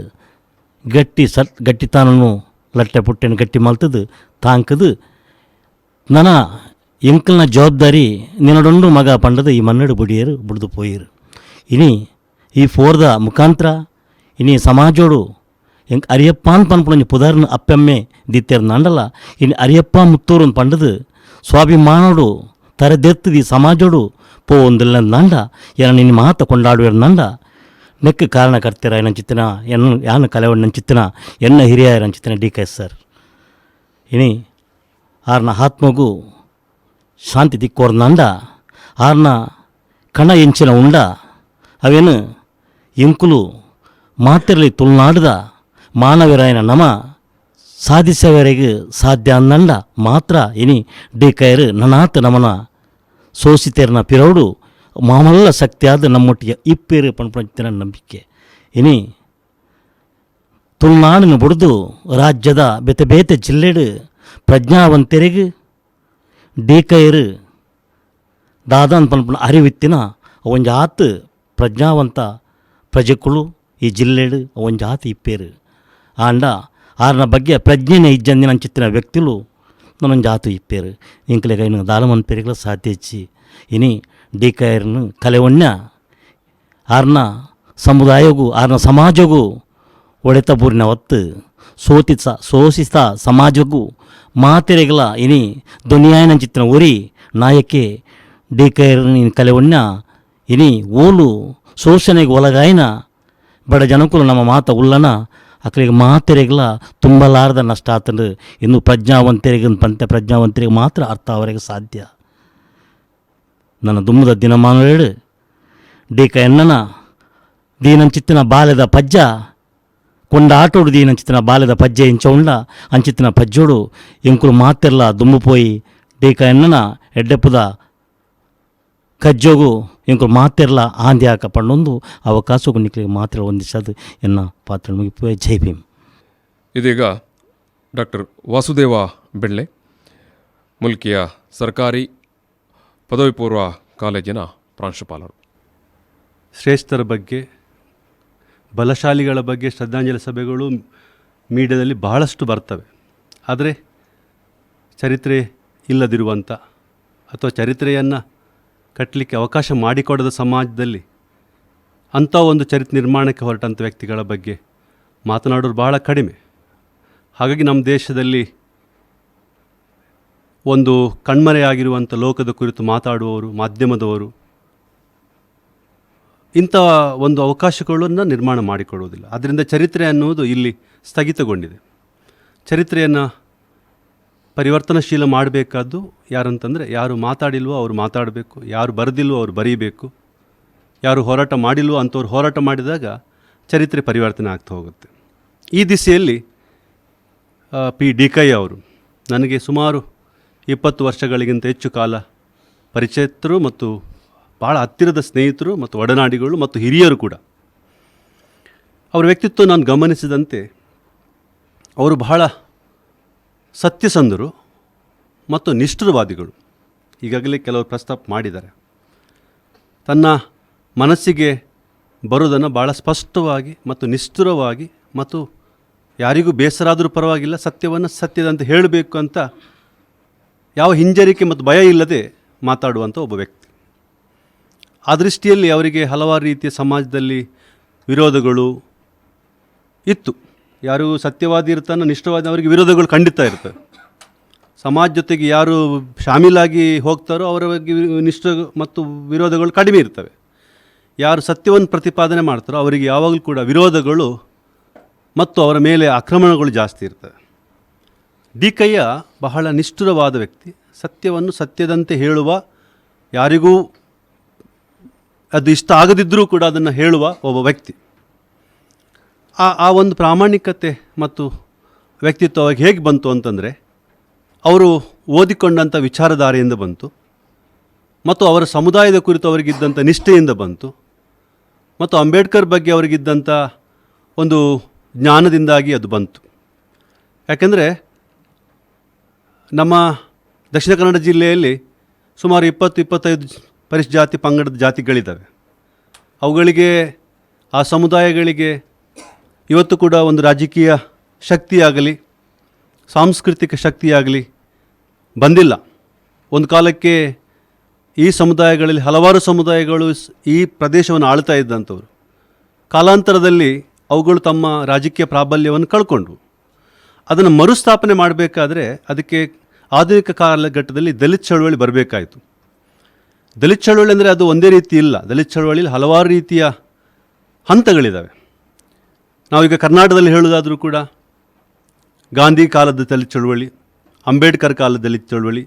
ಗಟ್ಟಿತಾನನ್ನು ಲಟ್ಟೆ ಪುಟ್ಟೆನ ಗಟ್ಟಿ ಮಲ್ತದು ತಾಂಕದು ನನ್ನ ಎಂಕಲ್ನ ಜವಾಬ್ದಾರಿ ನಿನ್ನಡೊಂದು ಮಗ ಪಂಡದು ಈ ಮಣ್ಣಡು ಬುಡಿಯರು ಬುಡ್ದು ಪೋಯಿರು. ಇನಿ ಈ ಫೋರ್ದ ಮುಖಾಂತರ ಇನಿ ಸಮಾಜೋಡು ಎಂಕ್ ಅರಿಯಪ್ಪ ಅಂತ ಪನ್ಪುಣಿ ಪುದರ್ನ ಅಪ್ಪಮ್ಮೆ ದಿತ್ತೇರು ನಂಡಲ್ಲ. ಇನ್ನು ಅರಿಯಪ್ಪ ಮುತ್ತೂರು ಅಂತ ಪಂಡದು ಸ್ವಾಭಿಮಾನೋಡು ತರದೆತ್ತದು ಈ ಸಮಾಜೋಡು ಪೋ ಒಂದಿಲ್ಲ ನಂಡ ಏನ ನಿನ್ನ ಮಾತ ಕೊಂಡಾಡುವ ನಂಡ ನೆಕ್ ಕಾರಣಕರ್ತಿರ ನಂಚಿತ್ತಿನ ಯಾನ ಕಲೆವಣ್ಣ ನಂಚಿತ್ತಿನ ಎನ್ನ ಹಿರಿಯ ನಂಚಿತ್ತಿನ ಡಿ ಕೆ ಎಸ್ ಸರ್. ಇನಿ ಆರ್ನ ಆತ್ಮಗೂ ಶಾಂತಿ ದಿಕ್ಕೋರ್ ನಂಡ ಆರ್ನ ಕಣ ಎಂಚಿನ ಉಂಡ ಅವೇನು ಎಂಕುಲು ಮಾತಿರಲಿ ತುಳುನಾಡದ ಮಾನವರಾಯನ ನಮ ಸಾಧಿಸವರೆಗೆ ಸಾಧ್ಯ ಅಂದಂಡ ಮಾತ್ರ ಇನಿ ಡಿ ಕೈರು ನನಾತ ನಮನ ಸೋಸಿತೇರ್ನ ಪಿರೌಡು ಮಾಮಲ್ಲ ಶಕ್ತಿಯಾದ ನಮ್ಮೊಟ್ಟಿಗೆ ಇಪ್ಪೇರು ಪಣಪಂಚಿನ ನಂಬಿಕೆ. ಇನಿ ತುಳುನಾಡನ್ನು ಬುಡ್ದು ರಾಜ್ಯದ ಬೇತೆ ಬೇತೆ ಜಿಲ್ಲೆಡು ಪ್ರಜ್ಞಾವಂತರಿಗೆ ಡಿ ಕೈರು ದಾದಾನ್ ಪನ್ಪಣ ಅರಿವಿತ್ತಿನ ಒಂಜಾತು ಪ್ರಜ್ಞಾವಂತ ಪ್ರಜೆಗಳು ಈ ಜಿಲ್ಲೆಡು ಒಂಜಾತು ಇಪ್ಪೇರು ಆಂಡ ಆರ್ನ ಬಗ್ಗೆ ಪ್ರಜ್ಞೆನೇ ಇಜ್ಜಂದಿನ ಅಂಚಿತ್ತಿನ ವ್ಯಕ್ತಿಗಳು ನನ್ನೊಂದು ಜಾತು ಇಪ್ಪೇರು ಇಂಕಲೆ ಕೈನು ದಾಲಮನ್ ಪೇರಿಗಳ ಸಾಧ್ಯ ಹೆಚ್ಚಿ ಇನಿ ಡಿ ಕೈರ್ನು ಕಲೆವಣ್ಣ ಆರ್ನ ಸಮುದಾಯಗೂ ಆರ್ನ ಸಮಾಜಗೂ ಒಡೆತ ಬೂರಿನ ಹೊತ್ತು ಶೋಷಿತ ಸಮಾಜಗೂ ಮಾತೆರೆಗಳ ಇನಿ ದುನಿಯಾಯನಂಚಿತ್ತಿನ ಒರಿ ನಾಯಕೆ ಡಿ ಕೈರ್ನ ಕಲೆವಣ್ಣ ಇನಿ ಓಲು ಶೋಷಣೆಗೆ ಒಳಗಾಯಿನ ಬಡ ಜನಕುಲು ನಮ್ಮ ಮಾತ ಉಲ್ಲನ ಅಕ್ಕಳಿಗೆ ಮಾತೆರೆಗಳ ತುಂಬಲಾರದ ನಷ್ಟ ಆತಂದು ಇನ್ನು ಪ್ರಜ್ಞಾವಂತರಿಗೆ ಪಂತೆ ಪ್ರಜ್ಞಾವಂತರಿಗೆ ಮಾತ್ರ ಅರ್ಥ ಅವರಿಗೆ ಸಾಧ್ಯ. ನನ್ನ ದುಮ್ಮದ ದಿನಮಾನವೇಳು ಡಿ ಕ ಎನ್ನನ ದೀನಂಚಿತ್ತಿನ ಬಾಲ್ಯದ ಪಜ್ಜ ಕೊಂಡ ಆಟೋಡು ದೀನಂಚಿತ್ತಿನ ಬಾಲ್ಯದ ಪಜ್ಜೆ ಇಂಚ ಉಂಡ ಅಂಚಿತ್ತಿನ ಪಜ್ಜೋಡು ಎಂಕುಲು ಮಾತೆರ್ಲ ದುಮ್ಮುಪೋಯಿ ಡಿ ಕ ಎನ್ನನ ಎಡ್ಡೆಪ್ಪುದ ಕಜ್ಜೋಗು ಇಂಕು ಮಾತೆರ್ಲ ಆಂದಿ ಹಾಕ ಪಂಡೊಂದು ಅವಕಾಶಕ್ಕೂ ನಿಕ್ಲಿಗೆ ಮಾತ್ರ ಹೊಂದಿಸೋದು ಎನ್ನ ಪಾತ್ರ ಮುಗಿಪೋಯ್. ಜೈ ಭೀಮ್. ಇದೀಗ ಡಾಕ್ಟರ್ ವಾಸುದೇವ ಬೆಳ್ಳೆ, ಮುಲ್ಕಿಯ ಸರ್ಕಾರಿ ಪದವಿ ಪೂರ್ವ ಕಾಲೇಜಿನ ಪ್ರಾಂಶುಪಾಲರು. ಶ್ರೇಷ್ಠರ ಬಗ್ಗೆ, ಬಲಶಾಲಿಗಳ ಬಗ್ಗೆ ಶ್ರದ್ಧಾಂಜಲಿ ಸಭೆಗಳು ಮೀಡಿಯಾದಲ್ಲಿ ಬಹಳಷ್ಟು ಬರ್ತವೆ. ಆದರೆ ಚರಿತ್ರೆ ಇಲ್ಲದಿರುವಂಥ ಅಥವಾ ಚರಿತ್ರೆಯನ್ನು ಕಟ್ಟಲಿಕ್ಕೆ ಅವಕಾಶ ಮಾಡಿಕೊಡದ ಸಮಾಜದಲ್ಲಿ ಅಂಥ ಒಂದು ಚರಿತ್ರೆ ನಿರ್ಮಾಣಕ್ಕೆ ಹೊರಟಂಥ ವ್ಯಕ್ತಿಗಳ ಬಗ್ಗೆ ಮಾತನಾಡೋರು ಬಹಳ ಕಡಿಮೆ. ಹಾಗಾಗಿ ನಮ್ಮ ದೇಶದಲ್ಲಿ ಒಂದು ಕಣ್ಮರೆಯಾಗಿರುವಂಥ ಲೋಕದ ಕುರಿತು ಮಾತಾಡುವವರು, ಮಾಧ್ಯಮದವರು ಇಂಥ ಒಂದು ಅವಕಾಶಗಳನ್ನು ನಿರ್ಮಾಣ ಮಾಡಿಕೊಡುವುದಿಲ್ಲ. ಅದರಿಂದ ಚರಿತ್ರೆ ಅನ್ನುವುದು ಇಲ್ಲಿ ಸ್ಥಗಿತಗೊಂಡಿದೆ. ಚರಿತ್ರೆಯನ್ನು ಪರಿವರ್ತನಶೀಲ ಮಾಡಬೇಕಾದ್ದು ಯಾರಂತಂದರೆ, ಯಾರು ಮಾತಾಡಿಲ್ವೋ ಅವರು ಮಾತಾಡಬೇಕು, ಯಾರು ಬರೆದಿಲ್ವೋ ಅವರು ಬರೀಬೇಕು, ಯಾರು ಹೋರಾಟ ಮಾಡಿಲ್ವೋ ಅಂಥವ್ರು ಹೋರಾಟ ಮಾಡಿದಾಗ ಚರಿತ್ರೆ ಪರಿವರ್ತನೆ ಆಗ್ತಾ ಹೋಗುತ್ತೆ. ಈ ದಿಸೆಯಲ್ಲಿ ಪಿ ಡಿ ಕೈ ಅವರು ನನಗೆ ಸುಮಾರು 20 ವರ್ಷಗಳಿಗಿಂತ ಹೆಚ್ಚು ಕಾಲ ಪರಿಚಯಿತರು ಮತ್ತು ಭಾಳ ಹತ್ತಿರದ ಸ್ನೇಹಿತರು ಮತ್ತು ಒಡನಾಡಿಗಳು ಮತ್ತು ಹಿರಿಯರು ಕೂಡ. ಅವರ ವ್ಯಕ್ತಿತ್ವ ನಾನು ಗಮನಿಸಿದಂತೆ ಅವರು ಬಹಳ ಸತ್ಯಸಂಧರು ಮತ್ತು ನಿಷ್ಠುರವಾದಿಗಳು. ಈಗಾಗಲೇ ಕೆಲವರು ಪ್ರಸ್ತಾಪ ಮಾಡಿದ್ದಾರೆ. ತನ್ನ ಮನಸ್ಸಿಗೆ ಬರೋದನ್ನು ಭಾಳ ಸ್ಪಷ್ಟವಾಗಿ ಮತ್ತು ನಿಷ್ಠುರವಾಗಿ ಮತ್ತು ಯಾರಿಗೂ ಬೇಸರ ಆದರೂ ಪರವಾಗಿಲ್ಲ, ಸತ್ಯವನ್ನು ಸತ್ಯದಂತೆ ಹೇಳಬೇಕು ಅಂತ ಯಾವ ಹಿಂಜರಿಕೆ ಮತ್ತು ಭಯ ಇಲ್ಲದೆ ಮಾತಾಡುವಂಥ ಒಬ್ಬ ವ್ಯಕ್ತಿ. ಆ ದೃಷ್ಟಿಯಲ್ಲಿ ಅವರಿಗೆ ಹಲವಾರು ರೀತಿಯ ಸಮಾಜದಲ್ಲಿ ವಿರೋಧಗಳು ಇತ್ತು. ಯಾರು ಸತ್ಯವಾದಿ ಇರ್ತಾನೋ, ನಿಷ್ಠವಾದಿ, ಅವರಿಗೆ ವಿರೋಧಗಳು ಖಂಡಿತ ಇರ್ತವೆ. ಸಮಾಜ ಜೊತೆಗೆ ಯಾರು ಶಾಮೀಲಾಗಿ ಹೋಗ್ತಾರೋ ಅವರ ಬಗ್ಗೆ ನಿಷ್ಠ ಮತ್ತು ವಿರೋಧಗಳು ಕಡಿಮೆ ಇರ್ತವೆ. ಯಾರು ಸತ್ಯವನ್ನು ಪ್ರತಿಪಾದನೆ ಮಾಡ್ತಾರೋ ಅವರಿಗೆ ಯಾವಾಗಲೂ ಕೂಡ ವಿರೋಧಗಳು ಮತ್ತು ಅವರ ಮೇಲೆ ಆಕ್ರಮಣಗಳು ಜಾಸ್ತಿ ಇರ್ತವೆ. ಡಿ ಕೈಯ ಬಹಳ ನಿಷ್ಠುರವಾದ ವ್ಯಕ್ತಿ, ಸತ್ಯವನ್ನು ಸತ್ಯದಂತೆ ಹೇಳುವ ಯಾರಿಗೂ ಅದು ಇಷ್ಟ ಆಗದಿದ್ದರೂ ಕೂಡ ಅದನ್ನು ಹೇಳುವ ಒಬ್ಬ ವ್ಯಕ್ತಿ. ಆ ಒಂದು ಪ್ರಾಮಾಣಿಕತೆ ಮತ್ತು ವ್ಯಕ್ತಿತ್ವ ಹೇಗೆ ಬಂತು ಅಂತಂದರೆ, ಅವರು ಓದಿಕೊಂಡಂಥ ವಿಚಾರಧಾರೆಯಿಂದ ಬಂತು, ಮತ್ತು ಅವರ ಸಮುದಾಯದ ಕುರಿತು ಅವರಿಗಿದ್ದಂಥ ನಿಷ್ಠೆಯಿಂದ ಬಂತು, ಮತ್ತು ಅಂಬೇಡ್ಕರ್ ಬಗ್ಗೆ ಅವರಿಗಿದ್ದಂಥ ಒಂದು ಜ್ಞಾನದಿಂದಾಗಿ ಅದು ಬಂತು. ಯಾಕೆಂದರೆ ನಮ್ಮ ದಕ್ಷಿಣ ಕನ್ನಡ ಜಿಲ್ಲೆಯಲ್ಲಿ ಸುಮಾರು 20-25 ಪರಿಶಿಷ್ಟ ಜಾತಿ ಪಂಗಡದ ಜಾತಿಗಳಿದ್ದಾವೆ. ಅವುಗಳಿಗೆ, ಆ ಸಮುದಾಯಗಳಿಗೆ ಇವತ್ತು ಕೂಡ ಒಂದು ರಾಜಕೀಯ ಶಕ್ತಿಯಾಗಲಿ ಸಾಂಸ್ಕೃತಿಕ ಶಕ್ತಿಯಾಗಲಿ ಬಂದಿಲ್ಲ. ಒಂದು ಕಾಲಕ್ಕೆ ಈ ಸಮುದಾಯಗಳಲ್ಲಿ ಹಲವಾರು ಸಮುದಾಯಗಳು ಈ ಪ್ರದೇಶವನ್ನು ಆಳ್ತಾ ಇದ್ದಂಥವ್ರು. ಕಾಲಾಂತರದಲ್ಲಿ ಅವುಗಳು ತಮ್ಮ ರಾಜಕೀಯ ಪ್ರಾಬಲ್ಯವನ್ನು ಕಳ್ಕೊಂಡ್ರು. ಅದನ್ನು ಮರುಸ್ಥಾಪನೆ ಮಾಡಬೇಕಾದ್ರೆ ಅದಕ್ಕೆ ಆಧುನಿಕ ಕಾಲಘಟ್ಟದಲ್ಲಿ ದಲಿತ ಚಳವಳಿ ಬರಬೇಕಾಯಿತು. ದಲಿತ ಚಳವಳಿ ಅಂದರೆ ಅದು ಒಂದೇ ರೀತಿ ಇಲ್ಲ. ದಲಿತ ಚಳವಳಿಯಲ್ಲಿ ಹಲವಾರು ರೀತಿಯ ಹಂತಗಳಿದ್ದಾವೆ. ನಾವೀಗ ಕರ್ನಾಟಕದಲ್ಲಿ ಹೇಳೋದಾದರೂ ಕೂಡ ಗಾಂಧಿ ಕಾಲದ ದಲಿತ ಚಳವಳಿ, ಅಂಬೇಡ್ಕರ್ ಕಾಲದ ದಲಿತ ಚಳವಳಿ,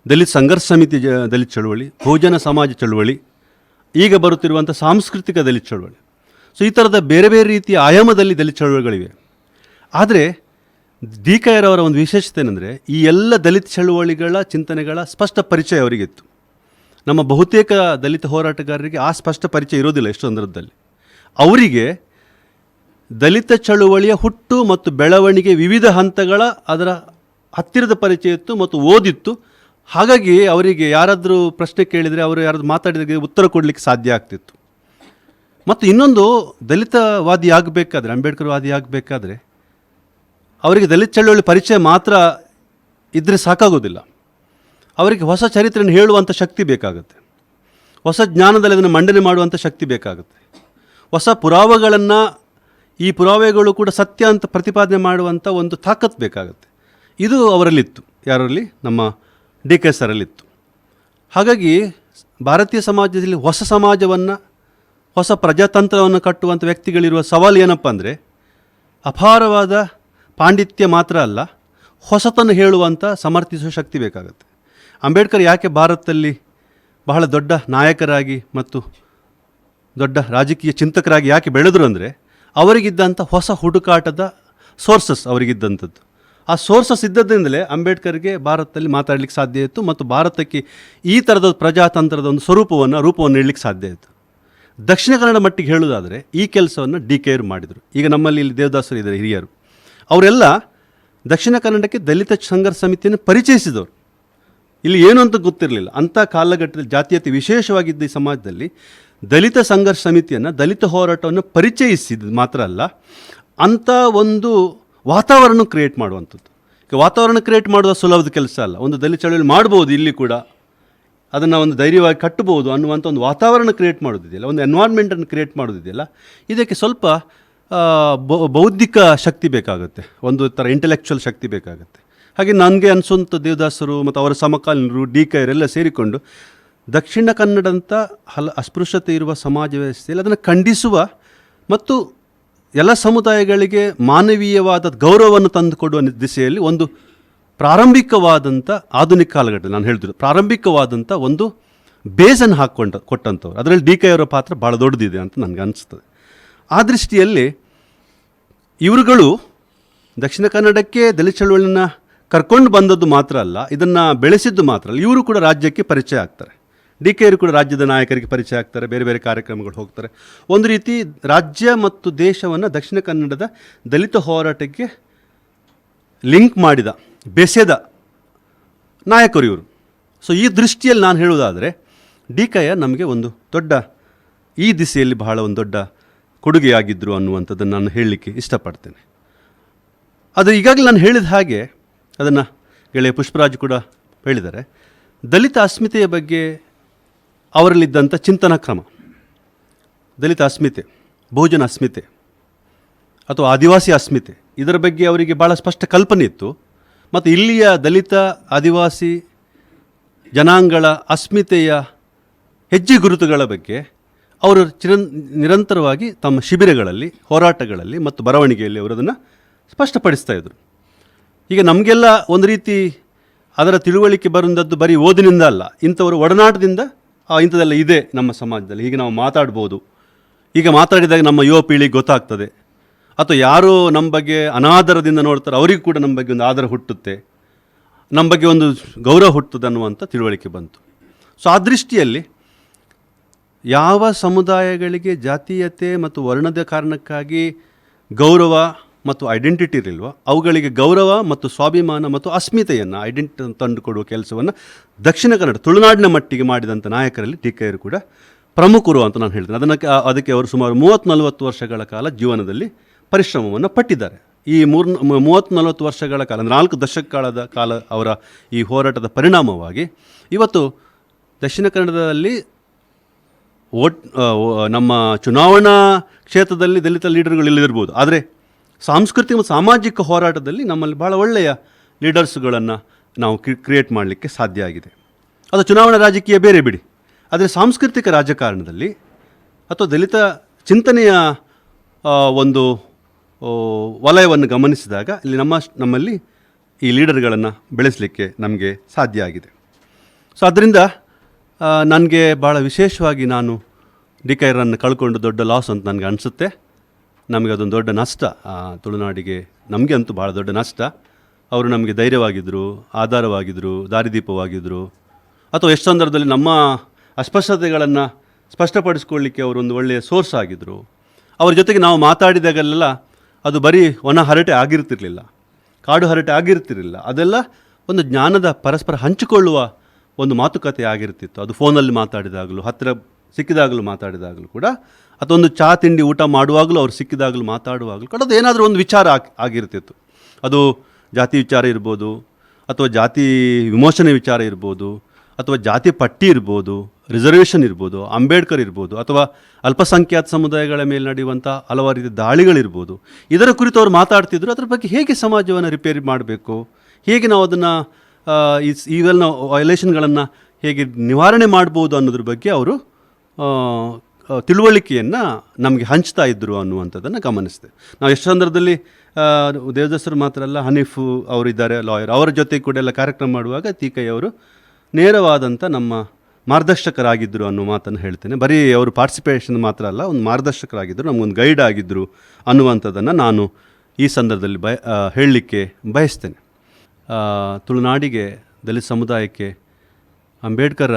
ದಲಿತ ಸಂಘರ್ಷ ಸಮಿತಿ ದಲಿತ ಚಳವಳಿ, ಬಹುಜನ ಸಮಾಜ ಚಳವಳಿ, ಈಗ ಬರುತ್ತಿರುವಂಥ ಸಾಂಸ್ಕೃತಿಕ ದಲಿತ ಚಳವಳಿ. ಸೊ ಈ ಥರದ ಬೇರೆ ಬೇರೆ ರೀತಿಯ ಆಯಾಮದಲ್ಲಿ ದಲಿತ ಚಳವಳಿಗಳಿವೆ. ಆದರೆ DKR ಅವರ ಒಂದು ವಿಶೇಷತೆ ಏನಂದರೆ, ಈ ಎಲ್ಲ ದಲಿತ ಚಳವಳಿಗಳ ಚಿಂತನೆಗಳ ಸ್ಪಷ್ಟ ಪರಿಚಯ ಅವರಿಗಿತ್ತು. ನಮ್ಮ ಬಹುತೇಕ ದಲಿತ ಹೋರಾಟಗಾರರಿಗೆ ಆ ಸ್ಪಷ್ಟ ಪರಿಚಯ ಇರೋದಿಲ್ಲ ಎಷ್ಟು ಸಂದರ್ಭದಲ್ಲಿ. ಅವರಿಗೆ ದಲಿತ ಚಳುವಳಿಯ ಹುಟ್ಟು ಮತ್ತು ಬೆಳವಣಿಗೆ ವಿವಿಧ ಹಂತಗಳ ಅದರ ಹತ್ತಿರದ ಪರಿಚಯ ಇತ್ತು ಮತ್ತು ಓದಿತ್ತು. ಹಾಗಾಗಿ ಅವರಿಗೆ ಯಾರಾದರೂ ಪ್ರಶ್ನೆ ಕೇಳಿದರೆ, ಅವರು ಯಾರಾದರೂ ಮಾತಾಡಿದರೆ ಉತ್ತರ ಕೊಡಲಿಕ್ಕೆ ಸಾಧ್ಯ ಆಗ್ತಿತ್ತು. ಮತ್ತು ಇನ್ನೊಂದು, ದಲಿತವಾದಿ ಆಗಬೇಕಾದ್ರೆ, ಅಂಬೇಡ್ಕರ್ ವಾದಿ ಆಗಬೇಕಾದ್ರೆ ಅವರಿಗೆ ದಲಿತ ಚಳವಳಿ ಪರಿಚಯ ಮಾತ್ರ ಇದ್ದರೆ ಸಾಕಾಗೋದಿಲ್ಲ. ಅವರಿಗೆ ಹೊಸ ಚರಿತ್ರೆಯನ್ನು ಹೇಳುವಂಥ ಶಕ್ತಿ ಬೇಕಾಗುತ್ತೆ, ಹೊಸ ಜ್ಞಾನದಲ್ಲಿ ಅದನ್ನು ಮಂಡನೆ ಮಾಡುವಂಥ ಶಕ್ತಿ ಬೇಕಾಗುತ್ತೆ, ಹೊಸ ಪುರಾವೆಗಳನ್ನು, ಈ ಪುರಾವೆಗಳು ಕೂಡ ಸತ್ಯ ಅಂತ ಪ್ರತಿಪಾದನೆ ಮಾಡುವಂಥ ಒಂದು ತಾಕತ್ತು ಬೇಕಾಗುತ್ತೆ. ಇದು ಅವರಲ್ಲಿತ್ತು. ಯಾರಲ್ಲಿ? ನಮ್ಮ DK ಸರಲ್ಲಿತ್ತು. ಹಾಗಾಗಿ ಭಾರತೀಯ ಸಮಾಜದಲ್ಲಿ ಹೊಸ ಸಮಾಜವನ್ನು, ಹೊಸ ಪ್ರಜಾತಂತ್ರವನ್ನು ಕಟ್ಟುವಂಥ ವ್ಯಕ್ತಿಗಳಿರುವ ಸವಾಲು ಏನಪ್ಪ ಅಂದರೆ, ಅಪಾರವಾದ ಪಾಂಡಿತ್ಯ ಮಾತ್ರ ಅಲ್ಲ, ಹೊಸತನ್ನು ಹೇಳುವಂಥ ಸಮರ್ಥಿಸುವ ಶಕ್ತಿ ಬೇಕಾಗುತ್ತೆ. ಅಂಬೇಡ್ಕರ್ ಯಾಕೆ ಭಾರತದಲ್ಲಿ ಬಹಳ ದೊಡ್ಡ ನಾಯಕರಾಗಿ ಮತ್ತು ದೊಡ್ಡ ರಾಜಕೀಯ ಚಿಂತಕರಾಗಿ ಯಾಕೆ ಬೆಳೆದರು ಅಂದರೆ, ಅವರಿಗಿದ್ದಂಥ ಹೊಸ ಹುಡುಕಾಟದ ಸೋರ್ಸಸ್ ಅವರಿಗಿದ್ದಂಥದ್ದು. ಆ ಸೋರ್ಸಸ್ ಇದ್ದದ್ರಿಂದಲೇ ಅಂಬೇಡ್ಕರ್ಗೆ ಭಾರತದಲ್ಲಿ ಮಾತಾಡಲಿಕ್ಕೆ ಸಾಧ್ಯ ಇತ್ತು ಮತ್ತು ಭಾರತಕ್ಕೆ ಈ ಥರದ ಪ್ರಜಾತಂತ್ರದ ಒಂದು ರೂಪವನ್ನು ನೀಡಲಿಕ್ಕೆ ಸಾಧ್ಯ ಇತ್ತು. ದಕ್ಷಿಣ ಕನ್ನಡ ಮಟ್ಟಿಗೆ ಹೇಳುವುದಾದರೆ ಈ ಕೆಲಸವನ್ನು DKR ಮಾಡಿದರು. ಈಗ ನಮ್ಮಲ್ಲಿ ಇಲ್ಲಿ ದೇವದಾಸರು ಇದ್ದಾರೆ, ಹಿರಿಯರು. ಅವರೆಲ್ಲ ದಕ್ಷಿಣ ಕನ್ನಡಕ್ಕೆ ದಲಿತ ಸಂಘರ್ಷ ಸಮಿತಿಯನ್ನು ಪರಿಚಯಿಸಿದವರು. ಇಲ್ಲಿ ಏನು ಅಂತ ಗೊತ್ತಿರಲಿಲ್ಲ. ಅಂಥ ಕಾಲಘಟ್ಟದಲ್ಲಿ ಜಾತೀಯತೆ ವಿಶೇಷವಾಗಿದ್ದ ಈ ಸಮಾಜದಲ್ಲಿ ದಲಿತ ಸಂಘರ್ಷ ಸಮಿತಿಯನ್ನು, ದಲಿತ ಹೋರಾಟವನ್ನು ಪರಿಚಯಿಸಿದ ಮಾತ್ರ ಅಲ್ಲ, ಅಂಥ ಒಂದು ವಾತಾವರಣ ಕ್ರಿಯೇಟ್ ಮಾಡುವಂಥದ್ದು. ಈಗ ವಾತಾವರಣ ಕ್ರಿಯೇಟ್ ಮಾಡುವ ಸುಲಭದ ಕೆಲಸ ಅಲ್ಲ. ಒಂದು ದಲಿತ ಚಳವಳಿ ಮಾಡ್ಬೋದು, ಇಲ್ಲಿ ಕೂಡ ಅದನ್ನು ಒಂದು ಧೈರ್ಯವಾಗಿ ಕಟ್ಟಬಹುದು ಅನ್ನುವಂಥ ಒಂದು ವಾತಾವರಣ ಕ್ರಿಯೇಟ್ ಮಾಡೋದಿದೆಯಲ್ಲ, ಒಂದು ಎನ್ವೈರ್ಮೆಂಟನ್ನು ಕ್ರಿಯೇಟ್ ಮಾಡೋದಿದೆಯಲ್ಲ, ಇದಕ್ಕೆ ಸ್ವಲ್ಪ ಬೌದ್ಧಿಕ ಶಕ್ತಿ ಬೇಕಾಗುತ್ತೆ, ಒಂದು ಥರ ಇಂಟೆಲೆಕ್ಚುವಲ್ ಶಕ್ತಿ ಬೇಕಾಗುತ್ತೆ. ಹಾಗೆ ನನಗೆ ಅನಿಸುವಂಥ ದೇವದಾಸರು ಮತ್ತು ಅವರ ಸಮಕಾಲೀನರು DKR ಎಲ್ಲ ಸೇರಿಕೊಂಡು ದಕ್ಷಿಣ ಕನ್ನಡಂಥ ಅಸ್ಪೃಶ್ಯತೆ ಇರುವ ಸಮಾಜ ವ್ಯವಸ್ಥೆಯಲ್ಲಿ ಅದನ್ನು ಖಂಡಿಸುವ ಮತ್ತು ಎಲ್ಲ ಸಮುದಾಯಗಳಿಗೆ ಮಾನವೀಯವಾದ ಗೌರವವನ್ನು ತಂದುಕೊಡುವ ದಿಸೆಯಲ್ಲಿ ಒಂದು ಪ್ರಾರಂಭಿಕವಾದಂಥ, ಆಧುನಿಕ ಕಾಲಘಟ್ಟದಲ್ಲಿ ನಾನು ಹೇಳಿದ್ರು ಪ್ರಾರಂಭಿಕವಾದಂಥ ಒಂದು ಬೇಸನ್ನು ಕೊಟ್ಟಂಥವ್ರು. ಅದರಲ್ಲಿ DKR ಪಾತ್ರ ಭಾಳ ದೊಡ್ಡದಿದೆ ಅಂತ ನನಗೆ ಅನಿಸ್ತದೆ. ಆ ದೃಷ್ಟಿಯಲ್ಲಿ ಇವರುಗಳು ದಕ್ಷಿಣ ಕನ್ನಡಕ್ಕೆ ದಲಿತ ಚಳವಳಿಯನ್ನು ಕರ್ಕೊಂಡು ಬಂದದ್ದು ಮಾತ್ರ ಅಲ್ಲ, ಇದನ್ನು ಬೆಳೆಸಿದ್ದು ಮಾತ್ರ ಅಲ್ಲ, ಇವರು ಕೂಡ ರಾಜ್ಯಕ್ಕೆ ಪರಿಚಯ ಆಗ್ತಾರೆ. DKR ಕೂಡ ರಾಜ್ಯದ ನಾಯಕರಿಗೆ ಪರಿಚಯ ಆಗ್ತಾರೆ, ಬೇರೆ ಬೇರೆ ಕಾರ್ಯಕ್ರಮಗಳು ಹೋಗ್ತಾರೆ. ಒಂದು ರೀತಿ ರಾಜ್ಯ ಮತ್ತು ದೇಶವನ್ನು ದಕ್ಷಿಣ ಕನ್ನಡದ ದಲಿತ ಹೋರಾಟಕ್ಕೆ ಲಿಂಕ್ ಮಾಡಿದ, ಬೆಸೆದ ನಾಯಕರು ಇವರು. ಸೊ ಈ ದೃಷ್ಟಿಯಲ್ಲಿ ನಾನು ಹೇಳುವುದಾದರೆ DKR ನಮಗೆ ಒಂದು ದೊಡ್ಡ, ಈ ದಿಸೆಯಲ್ಲಿ ಬಹಳ ಒಂದು ದೊಡ್ಡ ಕೊಡುಗೆಯಾಗಿದ್ದರು ಅನ್ನುವಂಥದ್ದನ್ನು ನಾನು ಹೇಳಲಿಕ್ಕೆ ಇಷ್ಟಪಡ್ತೇನೆ. ಅದು ಈಗಾಗಲೇ ನಾನು ಹೇಳಿದ ಹಾಗೆ, ಅದನ್ನು ಗೆಳೆಯ ಪುಷ್ಪರಾಜ್ ಕೂಡ ಹೇಳಿದ್ದಾರೆ, ದಲಿತ ಅಸ್ಮಿತೆಯ ಬಗ್ಗೆ ಅವರಲ್ಲಿದ್ದಂಥ ಚಿಂತನಾ ಕ್ರಮ, ದಲಿತ ಅಸ್ಮಿತೆ, ಬಹುಜನ ಅಸ್ಮಿತೆ ಅಥವಾ ಆದಿವಾಸಿ ಅಸ್ಮಿತೆ, ಇದರ ಬಗ್ಗೆ ಅವರಿಗೆ ಭಾಳ ಸ್ಪಷ್ಟ ಕಲ್ಪನೆ ಇತ್ತು. ಮತ್ತು ಇಲ್ಲಿಯ ದಲಿತ ಆದಿವಾಸಿ ಜನಾಂಗಗಳ ಅಸ್ಮಿತೆಯ ಹೆಜ್ಜೆ ಗುರುತುಗಳ ಬಗ್ಗೆ ಅವರು ನಿರಂತರವಾಗಿ ತಮ್ಮ ಶಿಬಿರಗಳಲ್ಲಿ, ಹೋರಾಟಗಳಲ್ಲಿ ಮತ್ತು ಬರವಣಿಗೆಯಲ್ಲಿ ಅವರು ಅದನ್ನು ಸ್ಪಷ್ಟಪಡಿಸ್ತಾ ಇದ್ದರು. ಈಗ ನಮಗೆಲ್ಲ ಒಂದು ರೀತಿ ಅದರ ತಿಳುವಳಿಕೆ ಬರುವಂಥದ್ದು ಬರೀ ಓದಿನಿಂದ ಅಲ್ಲ, ಇಂಥವರು ಒಡನಾಟದಿಂದ ಇಂಥದ್ದೆಲ್ಲ ಇದೆ ನಮ್ಮ ಸಮಾಜದಲ್ಲಿ, ಹೀಗೆ ನಾವು ಮಾತಾಡ್ಬೋದು, ಈಗ ಮಾತಾಡಿದಾಗ ನಮ್ಮ ಯುವ ಪೀಳಿಗೆ ಗೊತ್ತಾಗ್ತದೆ, ಅಥವಾ ಯಾರು ನಮ್ಮ ಬಗ್ಗೆ ಅನಾದರದಿಂದ ನೋಡ್ತಾರೆ ಅವರಿಗೂ ಕೂಡ ನಮ್ಮ ಬಗ್ಗೆ ಒಂದು ಆದರ ಹುಟ್ಟುತ್ತೆ, ನಮ್ಮ ಬಗ್ಗೆ ಒಂದು ಗೌರವ ಹುಟ್ಟುತ್ತದೆ ಅನ್ನುವಂಥ ತಿಳುವಳಿಕೆ ಬಂತು. ಸೊ ಆ ದೃಷ್ಟಿಯಲ್ಲಿ ಯಾವ ಸಮುದಾಯಗಳಿಗೆ ಜಾತೀಯತೆ ಮತ್ತು ವರ್ಣದ ಕಾರಣಕ್ಕಾಗಿ ಗೌರವ ಮತ್ತು ಐಡೆಂಟಿಟಿ ಇರಲ್ವೋ ಅವುಗಳಿಗೆ ಗೌರವ ಮತ್ತು ಸ್ವಾಭಿಮಾನ ಮತ್ತು ಅಸ್ಮಿತೆಯನ್ನು ಐಡೆಂಟಿಟಿ ತಂದುಕೊಡುವ ಕೆಲಸವನ್ನು ದಕ್ಷಿಣ ಕನ್ನಡ ತುಳುನಾಡಿನ ಮಟ್ಟಿಗೆ ಮಾಡಿದಂಥ ನಾಯಕರಲ್ಲಿ ಡಿಕೆಯರು ಕೂಡ ಪ್ರಮುಖರು ಅಂತ ನಾನು ಹೇಳ್ತೇನೆ. ಅದಕ್ಕೆ ಅವರು ಸುಮಾರು 30-40 ವರ್ಷಗಳ ಕಾಲ ಜೀವನದಲ್ಲಿ ಪರಿಶ್ರಮವನ್ನು ಪಟ್ಟಿದ್ದಾರೆ. ಈ 30-40 ವರ್ಷಗಳ ಕಾಲ, 4 ದಶಕಗಳ ಕಾಲ ಅವರ ಈ ಹೋರಾಟದ ಪರಿಣಾಮವಾಗಿ ಇವತ್ತು ದಕ್ಷಿಣ ಕನ್ನಡದಲ್ಲಿ ನಮ್ಮ ಚುನಾವಣಾ ಕ್ಷೇತ್ರದಲ್ಲಿ ದಲಿತ ಲೀಡರ್ಗಳು ಇಲ್ಲದಿರ್ಬೋದು, ಆದರೆ ಸಾಂಸ್ಕೃತಿಕ ಮತ್ತು ಸಾಮಾಜಿಕ ಹೋರಾಟದಲ್ಲಿ ನಮ್ಮಲ್ಲಿ ಭಾಳ ಒಳ್ಳೆಯ ಲೀಡರ್ಸ್ಗಳನ್ನು ನಾವು ಕ್ರಿಯೇಟ್ ಮಾಡಲಿಕ್ಕೆ ಸಾಧ್ಯ ಆಗಿದೆ. ಅದು ಚುನಾವಣಾ ರಾಜಕೀಯ ಬೇರೆ ಬಿಡಿ, ಆದರೆ ಸಾಂಸ್ಕೃತಿಕ ರಾಜಕಾರಣದಲ್ಲಿ ಅಥವಾ ದಲಿತ ಚಿಂತನೆಯ ಒಂದು ವಲಯವನ್ನು ಗಮನಿಸಿದಾಗ ಇಲ್ಲಿ ನಮ್ಮಲ್ಲಿ ಈ ಲೀಡರ್ಗಳನ್ನು ಬೆಳೆಸಲಿಕ್ಕೆ ನಮಗೆ ಸಾಧ್ಯ ಆಗಿದೆ. ಸೊ ಅದರಿಂದ ನನಗೆ ಭಾಳ ವಿಶೇಷವಾಗಿ ನಾನು ಡಿಕೆಯರನ್ನು ಕಳ್ಕೊಂಡು ದೊಡ್ಡ ಲಾಸ್ ಅಂತ ನನಗೆ ಅನಿಸುತ್ತೆ. ನಮಗೆ ಅದೊಂದು ದೊಡ್ಡ ನಷ್ಟ, ತುಳುನಾಡಿಗೆ ನಮಗೆ ಅಂತೂ ಭಾಳ ದೊಡ್ಡ ನಷ್ಟ. ಅವರು ನಮಗೆ ಧೈರ್ಯವಾಗಿದ್ದರು, ಆಧಾರವಾಗಿದ್ದರು, ದಾರಿದೀಪವಾಗಿದ್ದರು, ಅಥವಾ ಎಷ್ಟು ಸಂದರ್ಭದಲ್ಲಿ ನಮ್ಮ ಅಸ್ಪಷ್ಟತೆಗಳನ್ನು ಸ್ಪಷ್ಟಪಡಿಸ್ಕೊಳ್ಳಿಕ್ಕೆ ಅವರೊಂದು ಒಳ್ಳೆಯ ಸೋರ್ಸ್ ಆಗಿದ್ದರು. ಅವ್ರ ಜೊತೆಗೆ ನಾವು ಮಾತಾಡಿದಾಗಲೆಲ್ಲ ಅದು ಬರೀ ಒಣ ಹರಟೆ ಆಗಿರ್ತಿರಲಿಲ್ಲ, ಕಾಡು ಹರಟೆ ಆಗಿರ್ತಿರಲಿಲ್ಲ, ಅದೆಲ್ಲ ಒಂದು ಜ್ಞಾನದ ಪರಸ್ಪರ ಹಂಚಿಕೊಳ್ಳುವ ಒಂದು ಮಾತುಕತೆ ಆಗಿರ್ತಿತ್ತು. ಅದು ಫೋನಲ್ಲಿ ಮಾತಾಡಿದಾಗಲೂ, ಹತ್ತಿರ ಸಿಕ್ಕಿದಾಗಲೂ ಮಾತಾಡಿದಾಗಲೂ ಕೂಡ, ಅಥವಾ ಒಂದು ಚಹಾ ತಿಂಡಿ ಊಟ ಮಾಡುವಾಗಲೂ ಅವ್ರು ಸಿಕ್ಕಿದಾಗಲೂ ಮಾತಾಡುವಾಗಲೂ ಕೂಡ ಅದು ಏನಾದರೂ ಒಂದು ವಿಚಾರ ಆಗಿರ್ತಿತ್ತು. ಅದು ಜಾತಿ ವಿಚಾರ ಇರ್ಬೋದು, ಅಥವಾ ಜಾತಿ ವಿಮೋಚನೆ ವಿಚಾರ ಇರ್ಬೋದು, ಅಥವಾ ಜಾತಿ ಪಟ್ಟಿ ಇರ್ಬೋದು, ರಿಸರ್ವೇಷನ್ ಇರ್ಬೋದು, ಅಂಬೇಡ್ಕರ್ ಇರ್ಬೋದು, ಅಥವಾ ಅಲ್ಪಸಂಖ್ಯಾತ ಸಮುದಾಯಗಳ ಮೇಲೆ ನಡೆಯುವಂಥ ಹಲವಾರು ರೀತಿಯ ದಾಳಿಗಳಿರ್ಬೋದು. ಇದರ ಕುರಿತು ಅವರು ಮಾತಾಡ್ತಿದ್ರು. ಅದರ ಬಗ್ಗೆ ಹೇಗೆ ಸಮಾಜವನ್ನು ರಿಪೇರಿ ಮಾಡಬೇಕು, ಹೇಗೆ ನಾವು ಅದನ್ನು ಇವೆಲ್ಲ ವೈಲೇಷನ್ಗಳನ್ನು ಹೇಗೆ ನಿವಾರಣೆ ಮಾಡ್ಬೋದು ಅನ್ನೋದ್ರ ಬಗ್ಗೆ ಅವರು ತಿಳುವಳಿಕೆಯನ್ನು ನಮಗೆ ಹಂಚ್ತಾ ಇದ್ದರು ಅನ್ನುವಂಥದ್ದನ್ನು ಗಮನಿಸಿದೆ. ನಾವು ಎಷ್ಟು ಸಂದರ್ಭದಲ್ಲಿ ದೇವದಾಸರು ಮಾತ್ರ ಅಲ್ಲ, ಹನೀಫು ಅವರಿದ್ದಾರೆ ಲಾಯರ್, ಅವರ ಜೊತೆ ಕೂಡ ಎಲ್ಲ ಕಾರ್ಯಕ್ರಮ ಮಾಡುವಾಗ ತೀಕಯ್ಯ ಅವರು ನೇರವಾದಂಥ ನಮ್ಮ ಮಾರ್ಗದರ್ಶಕರಾಗಿದ್ದರು ಅನ್ನೋ ಮಾತನ್ನು ಹೇಳ್ತೇನೆ. ಬರೀ ಅವರು ಪಾರ್ಟಿಸಿಪೇಷನ್ ಮಾತ್ರ ಅಲ್ಲ, ಒಂದು ಮಾರ್ಗದರ್ಶಕರಾಗಿದ್ದರು, ನಮಗೊಂದು ಗೈಡ್ ಆಗಿದ್ದರು ಅನ್ನುವಂಥದ್ದನ್ನು ನಾನು ಈ ಸಂದರ್ಭದಲ್ಲಿ ಹೇಳಲಿಕ್ಕೆ ಬಯಸ್ತೇನೆ. ತುಳುನಾಡಿಗೆ, ದಲಿತ ಸಮುದಾಯಕ್ಕೆ ಅಂಬೇಡ್ಕರ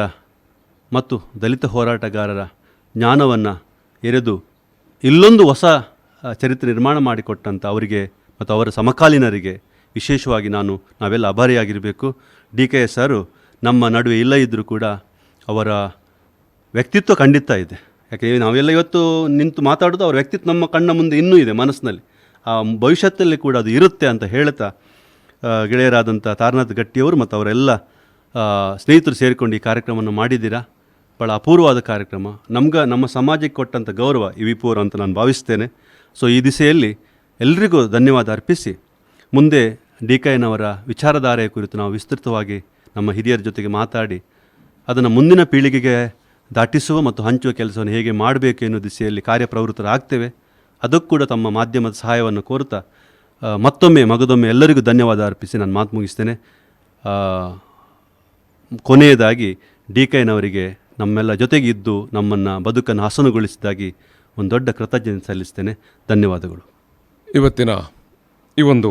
ಮತ್ತು ದಲಿತ ಹೋರಾಟಗಾರರ ಜ್ಞಾನವನ್ನು ಎರೆದು ಇಲ್ಲೊಂದು ಹೊಸ ಚರಿತ್ರೆ ನಿರ್ಮಾಣ ಮಾಡಿಕೊಟ್ಟಂಥ ಅವರಿಗೆ ಮತ್ತು ಅವರ ಸಮಕಾಲೀನರಿಗೆ ವಿಶೇಷವಾಗಿ ನಾವೆಲ್ಲ ಆಭಾರಿಯಾಗಿರಬೇಕು. ಡಿಕೆಎ ಸರು ನಮ್ಮ ನಡುವೆ ಇಲ್ಲ ಇದ್ದರೂ ಕೂಡ ಅವರ ವ್ಯಕ್ತಿತ್ವ ಖಂಡಿತ ಇದೆ. ಯಾಕೆ ನಾವೆಲ್ಲ ಇವತ್ತು ನಿಂತು ಮಾತಾಡೋದು ಅವರ ವ್ಯಕ್ತಿತ್ವ ನಮ್ಮ ಕಣ್ಣ ಮುಂದೆ ಇನ್ನೂ ಇದೆ ಮನಸ್ಸಿನಲ್ಲಿ, ಭವಿಷ್ಯದಲ್ಲಿ ಕೂಡ ಅದು ಇರುತ್ತೆ ಅಂತ ಹೇಳ್ತಾ ಗೆಳೆಯರಾದಂಥ ತಾರನಾಥ್ ಗಟ್ಟಿಯವರು ಮತ್ತು ಅವರೆಲ್ಲ ಸ್ನೇಹಿತರು ಸೇರಿಕೊಂಡು ಈ ಕಾರ್ಯಕ್ರಮವನ್ನು ಮಾಡಿದ್ದೀರಾ. ಭಾಳ ಅಪೂರ್ವವಾದ ಕಾರ್ಯಕ್ರಮ, ನಮ್ಮ ಸಮಾಜಕ್ಕೆ ಕೊಟ್ಟಂಥ ಗೌರವ ವಿಪೂರ್ವ ಅಂತ ನಾನು ಭಾವಿಸ್ತೇನೆ. ಸೊ ಈ ದಿಸೆಯಲ್ಲಿ ಎಲ್ರಿಗೂ ಧನ್ಯವಾದ ಅರ್ಪಿಸಿ, ಮುಂದೆ ಡಿಕೆನವರ ವಿಚಾರಧಾರೆಯ ಕುರಿತು ನಾವು ವಿಸ್ತೃತವಾಗಿ ನಮ್ಮ ಹಿರಿಯರ ಜೊತೆಗೆ ಮಾತಾಡಿ ಅದನ್ನು ಮುಂದಿನ ಪೀಳಿಗೆಗೆ ದಾಟಿಸುವ ಮತ್ತು ಹಂಚುವ ಕೆಲಸವನ್ನು ಹೇಗೆ ಮಾಡಬೇಕು ಎನ್ನುವ ದಿಸೆಯಲ್ಲಿ ಕಾರ್ಯಪ್ರವೃತ್ತರಾಗ್ತೇವೆ. ಅದಕ್ಕೂ ಕೂಡ ತಮ್ಮ ಮಾಧ್ಯಮದ ಸಹಾಯವನ್ನು ಕೋರುತ್ತಾ ಮಗದೊಮ್ಮೆ ಎಲ್ಲರಿಗೂ ಧನ್ಯವಾದ ಅರ್ಪಿಸಿ ನಾನು ಮಾತು ಮುಗಿಸ್ತೇನೆ. ಕೊನೆಯದಾಗಿ ಡಿಕೆನವರಿಗೆ ನಮ್ಮೆಲ್ಲ ಜೊತೆಗೆ ಇದ್ದು ನಮ್ಮನ್ನು ಬದುಕನ್ನು ಹಸನುಗೊಳಿಸಿದಾಗಿ ಒಂದು ದೊಡ್ಡ ಕೃತಜ್ಞತೆ ಸಲ್ಲಿಸ್ತೇನೆ. ಧನ್ಯವಾದಗಳು. ಇವತ್ತಿನ ಈ ಒಂದು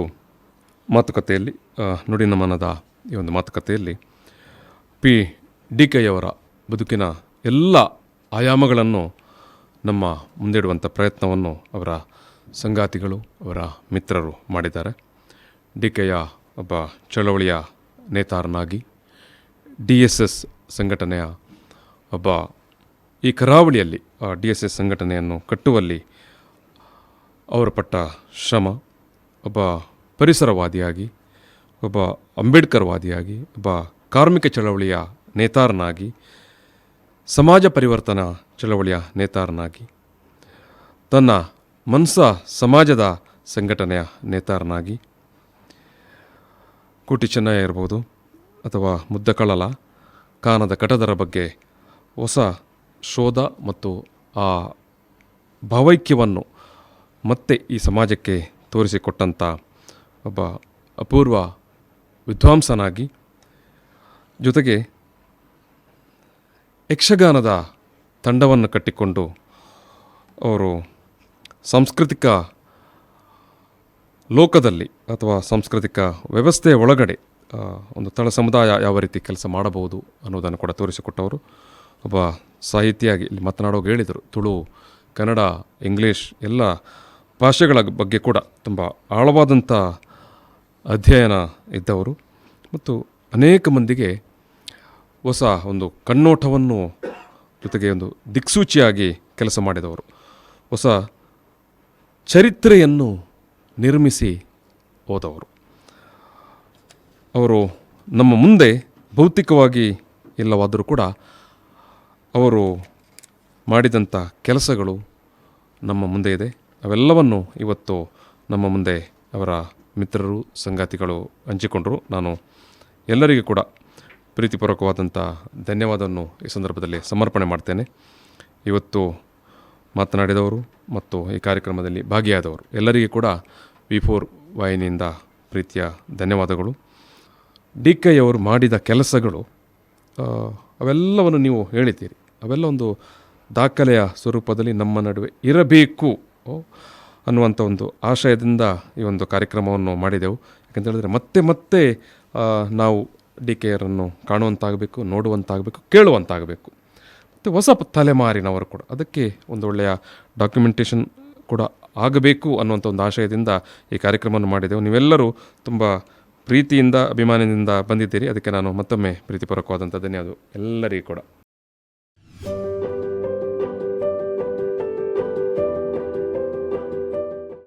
ಮಾತುಕತೆಯಲ್ಲಿ, ನುಡಿ ನಮನದ ಈ ಒಂದು ಮಾತುಕತೆಯಲ್ಲಿ ಡಿಕೆಯವರ ಬದುಕಿನ ಎಲ್ಲ ಆಯಾಮಗಳನ್ನು ನಮ್ಮ ಮುಂದಿಡುವಂಥ ಪ್ರಯತ್ನವನ್ನು ಅವರ ಸಂಗಾತಿಗಳು, ಅವರ ಮಿತ್ರರು ಮಾಡಿದ್ದಾರೆ. ಡಿಕೆಯ ಒಬ್ಬ ಚಳವಳಿಯ ನೇತಾರನಾಗಿ, DSS ಸಂಘಟನೆಯ ಒಬ್ಬ ಈ ಕರಾವಳಿಯಲ್ಲಿ DSS ಸಂಘಟನೆಯನ್ನು ಕಟ್ಟುವಲ್ಲಿ ಅವರು ಪಟ್ಟ ಶ್ರಮ, ಒಬ್ಬ ಪರಿಸರವಾದಿಯಾಗಿ, ಒಬ್ಬ ಅಂಬೇಡ್ಕರ್ವಾದಿಯಾಗಿ, ಒಬ್ಬ ಕಾರ್ಮಿಕ ಚಳವಳಿಯ ನೇತಾರನಾಗಿ, ಸಮಾಜ ಪರಿವರ್ತನಾ ಚಳವಳಿಯ ನೇತಾರನಾಗಿ, ತನ್ನ ಮನ್ಸಾ ಸಮಾಜದ ಸಂಘಟನೆಯ ನೇತಾರನಾಗಿ, ಕೋಟಿ ಚೆನ್ನಯ್ಯ ಇರ್ಬೋದು ಅಥವಾ ಮುದ್ದಕಳಲ ಕಾನದ ಕಟದರ ಬಗ್ಗೆ ಹೊಸ ಶೋಧ ಮತ್ತು ಆ ಭಾವೈಕ್ಯವನ್ನು ಮತ್ತೆ ಈ ಸಮಾಜಕ್ಕೆ ತೋರಿಸಿಕೊಟ್ಟಂಥ ಒಬ್ಬ ಅಪೂರ್ವ ವಿದ್ವಾಂಸನಾಗಿ, ಜೊತೆಗೆ ಯಕ್ಷಗಾನದ ತಂಡವನ್ನು ಕಟ್ಟಿಕೊಂಡು ಅವರು ಸಾಂಸ್ಕೃತಿಕ ಲೋಕದಲ್ಲಿ ಅಥವಾ ಸಾಂಸ್ಕೃತಿಕ ವ್ಯವಸ್ಥೆಯ ಒಳಗಡೆ ಒಂದು ತಳ ಸಮುದಾಯ ಯಾವ ರೀತಿ ಕೆಲಸ ಮಾಡಬಹುದು ಅನ್ನೋದನ್ನು ಕೂಡ ತೋರಿಸಿಕೊಟ್ಟವರು. ಒಬ್ಬ ಸಾಹಿತಿಯಾಗಿ ಇಲ್ಲಿ ಮಾತನಾಡುವಾಗ ಹೇಳಿದರು, ತುಳು, ಕನ್ನಡ, ಇಂಗ್ಲೀಷ್ ಎಲ್ಲ ಭಾಷೆಗಳ ಬಗ್ಗೆ ಕೂಡ ತುಂಬ ಆಳವಾದಂಥ ಅಧ್ಯಯನ ಇದ್ದವರು ಮತ್ತು ಅನೇಕ ಮಂದಿಗೆ ಹೊಸ ಒಂದು ಕಣ್ಣೋಟವನ್ನು ಜೊತೆಗೆ ಒಂದು ದಿಕ್ಸೂಚಿಯಾಗಿ ಕೆಲಸ ಮಾಡಿದವರು. ಹೊಸ ಚರಿತ್ರೆಯನ್ನು ನಿರ್ಮಿಸಿ ಹೋದವರು. ಅವರು ನಮ್ಮ ಮುಂದೆ ಭೌತಿಕವಾಗಿ ಇಲ್ಲವಾದರೂ ಕೂಡ ಅವರು ಮಾಡಿದಂಥ ಕೆಲಸಗಳು ನಮ್ಮ ಮುಂದೆ ಇದೆ. ಅವೆಲ್ಲವನ್ನು ಇವತ್ತು ನಮ್ಮ ಮುಂದೆ ಅವರ ಮಿತ್ರರು, ಸಂಗಾತಿಗಳು ಹಂಚಿಕೊಂಡರು. ನಾನು ಎಲ್ಲರಿಗೂ ಕೂಡ ಪ್ರೀತಿಪೂರ್ವಕವಾದಂಥ ಧನ್ಯವಾದವನ್ನು ಈ ಸಂದರ್ಭದಲ್ಲಿ ಸಮರ್ಪಣೆ ಮಾಡ್ತೇನೆ. ಇವತ್ತು ಮಾತನಾಡಿದವರು ಮತ್ತು ಈ ಕಾರ್ಯಕ್ರಮದಲ್ಲಿ ಭಾಗಿಯಾದವರು ಎಲ್ಲರಿಗೂ ಕೂಡ V4 ವಾಹಿನಿಯಿಂದ ಪ್ರೀತಿಯ ಧನ್ಯವಾದಗಳು. DK ಅವರು ಮಾಡಿದ ಕೆಲಸಗಳು ಅವೆಲ್ಲವನ್ನು ನೀವು ಹೇಳಿದ್ದೀರಿ. ಅವೆಲ್ಲ ಒಂದು ದಾಖಲೆಯ ಸ್ವರೂಪದಲ್ಲಿ ನಮ್ಮ ನಡುವೆ ಇರಬೇಕು ಅನ್ನುವಂಥ ಒಂದು ಆಶಯದಿಂದ ಈ ಒಂದು ಕಾರ್ಯಕ್ರಮವನ್ನು ಮಾಡಿದೆವು. ಯಾಕಂತ ಹೇಳಿದ್ರೆ ಮತ್ತೆ ಮತ್ತೆ ನಾವು DK ಅವರನ್ನು ಕಾಣುವಂತಾಗಬೇಕು, ನೋಡುವಂತಾಗಬೇಕು, ಕೇಳುವಂತಾಗಬೇಕು. ಮತ್ತು ಹೊಸ ತಲೆಮಾರಿನವರು ಕೂಡ ಅದಕ್ಕೆ ಒಂದು ಒಳ್ಳೆಯ ಡಾಕ್ಯುಮೆಂಟೇಷನ್ ಕೂಡ ಆಗಬೇಕು ಅನ್ನುವಂಥ ಒಂದು ಆಶಯದಿಂದ ಈ ಕಾರ್ಯಕ್ರಮವನ್ನು ಮಾಡಿದೆವು. ನೀವೆಲ್ಲರೂ ತುಂಬ ಪ್ರೀತಿಯಿಂದ, ಅಭಿಮಾನದಿಂದ ಬಂದಿದ್ದೀರಿ. ಅದಕ್ಕೆ ನಾನು ಮತ್ತೊಮ್ಮೆ ಪ್ರೀತಿಪೂರ್ವಕವಾದಂಥ ಧನ್ಯವಾದ ಎಲ್ಲರಿಗೂ ಕೂಡ.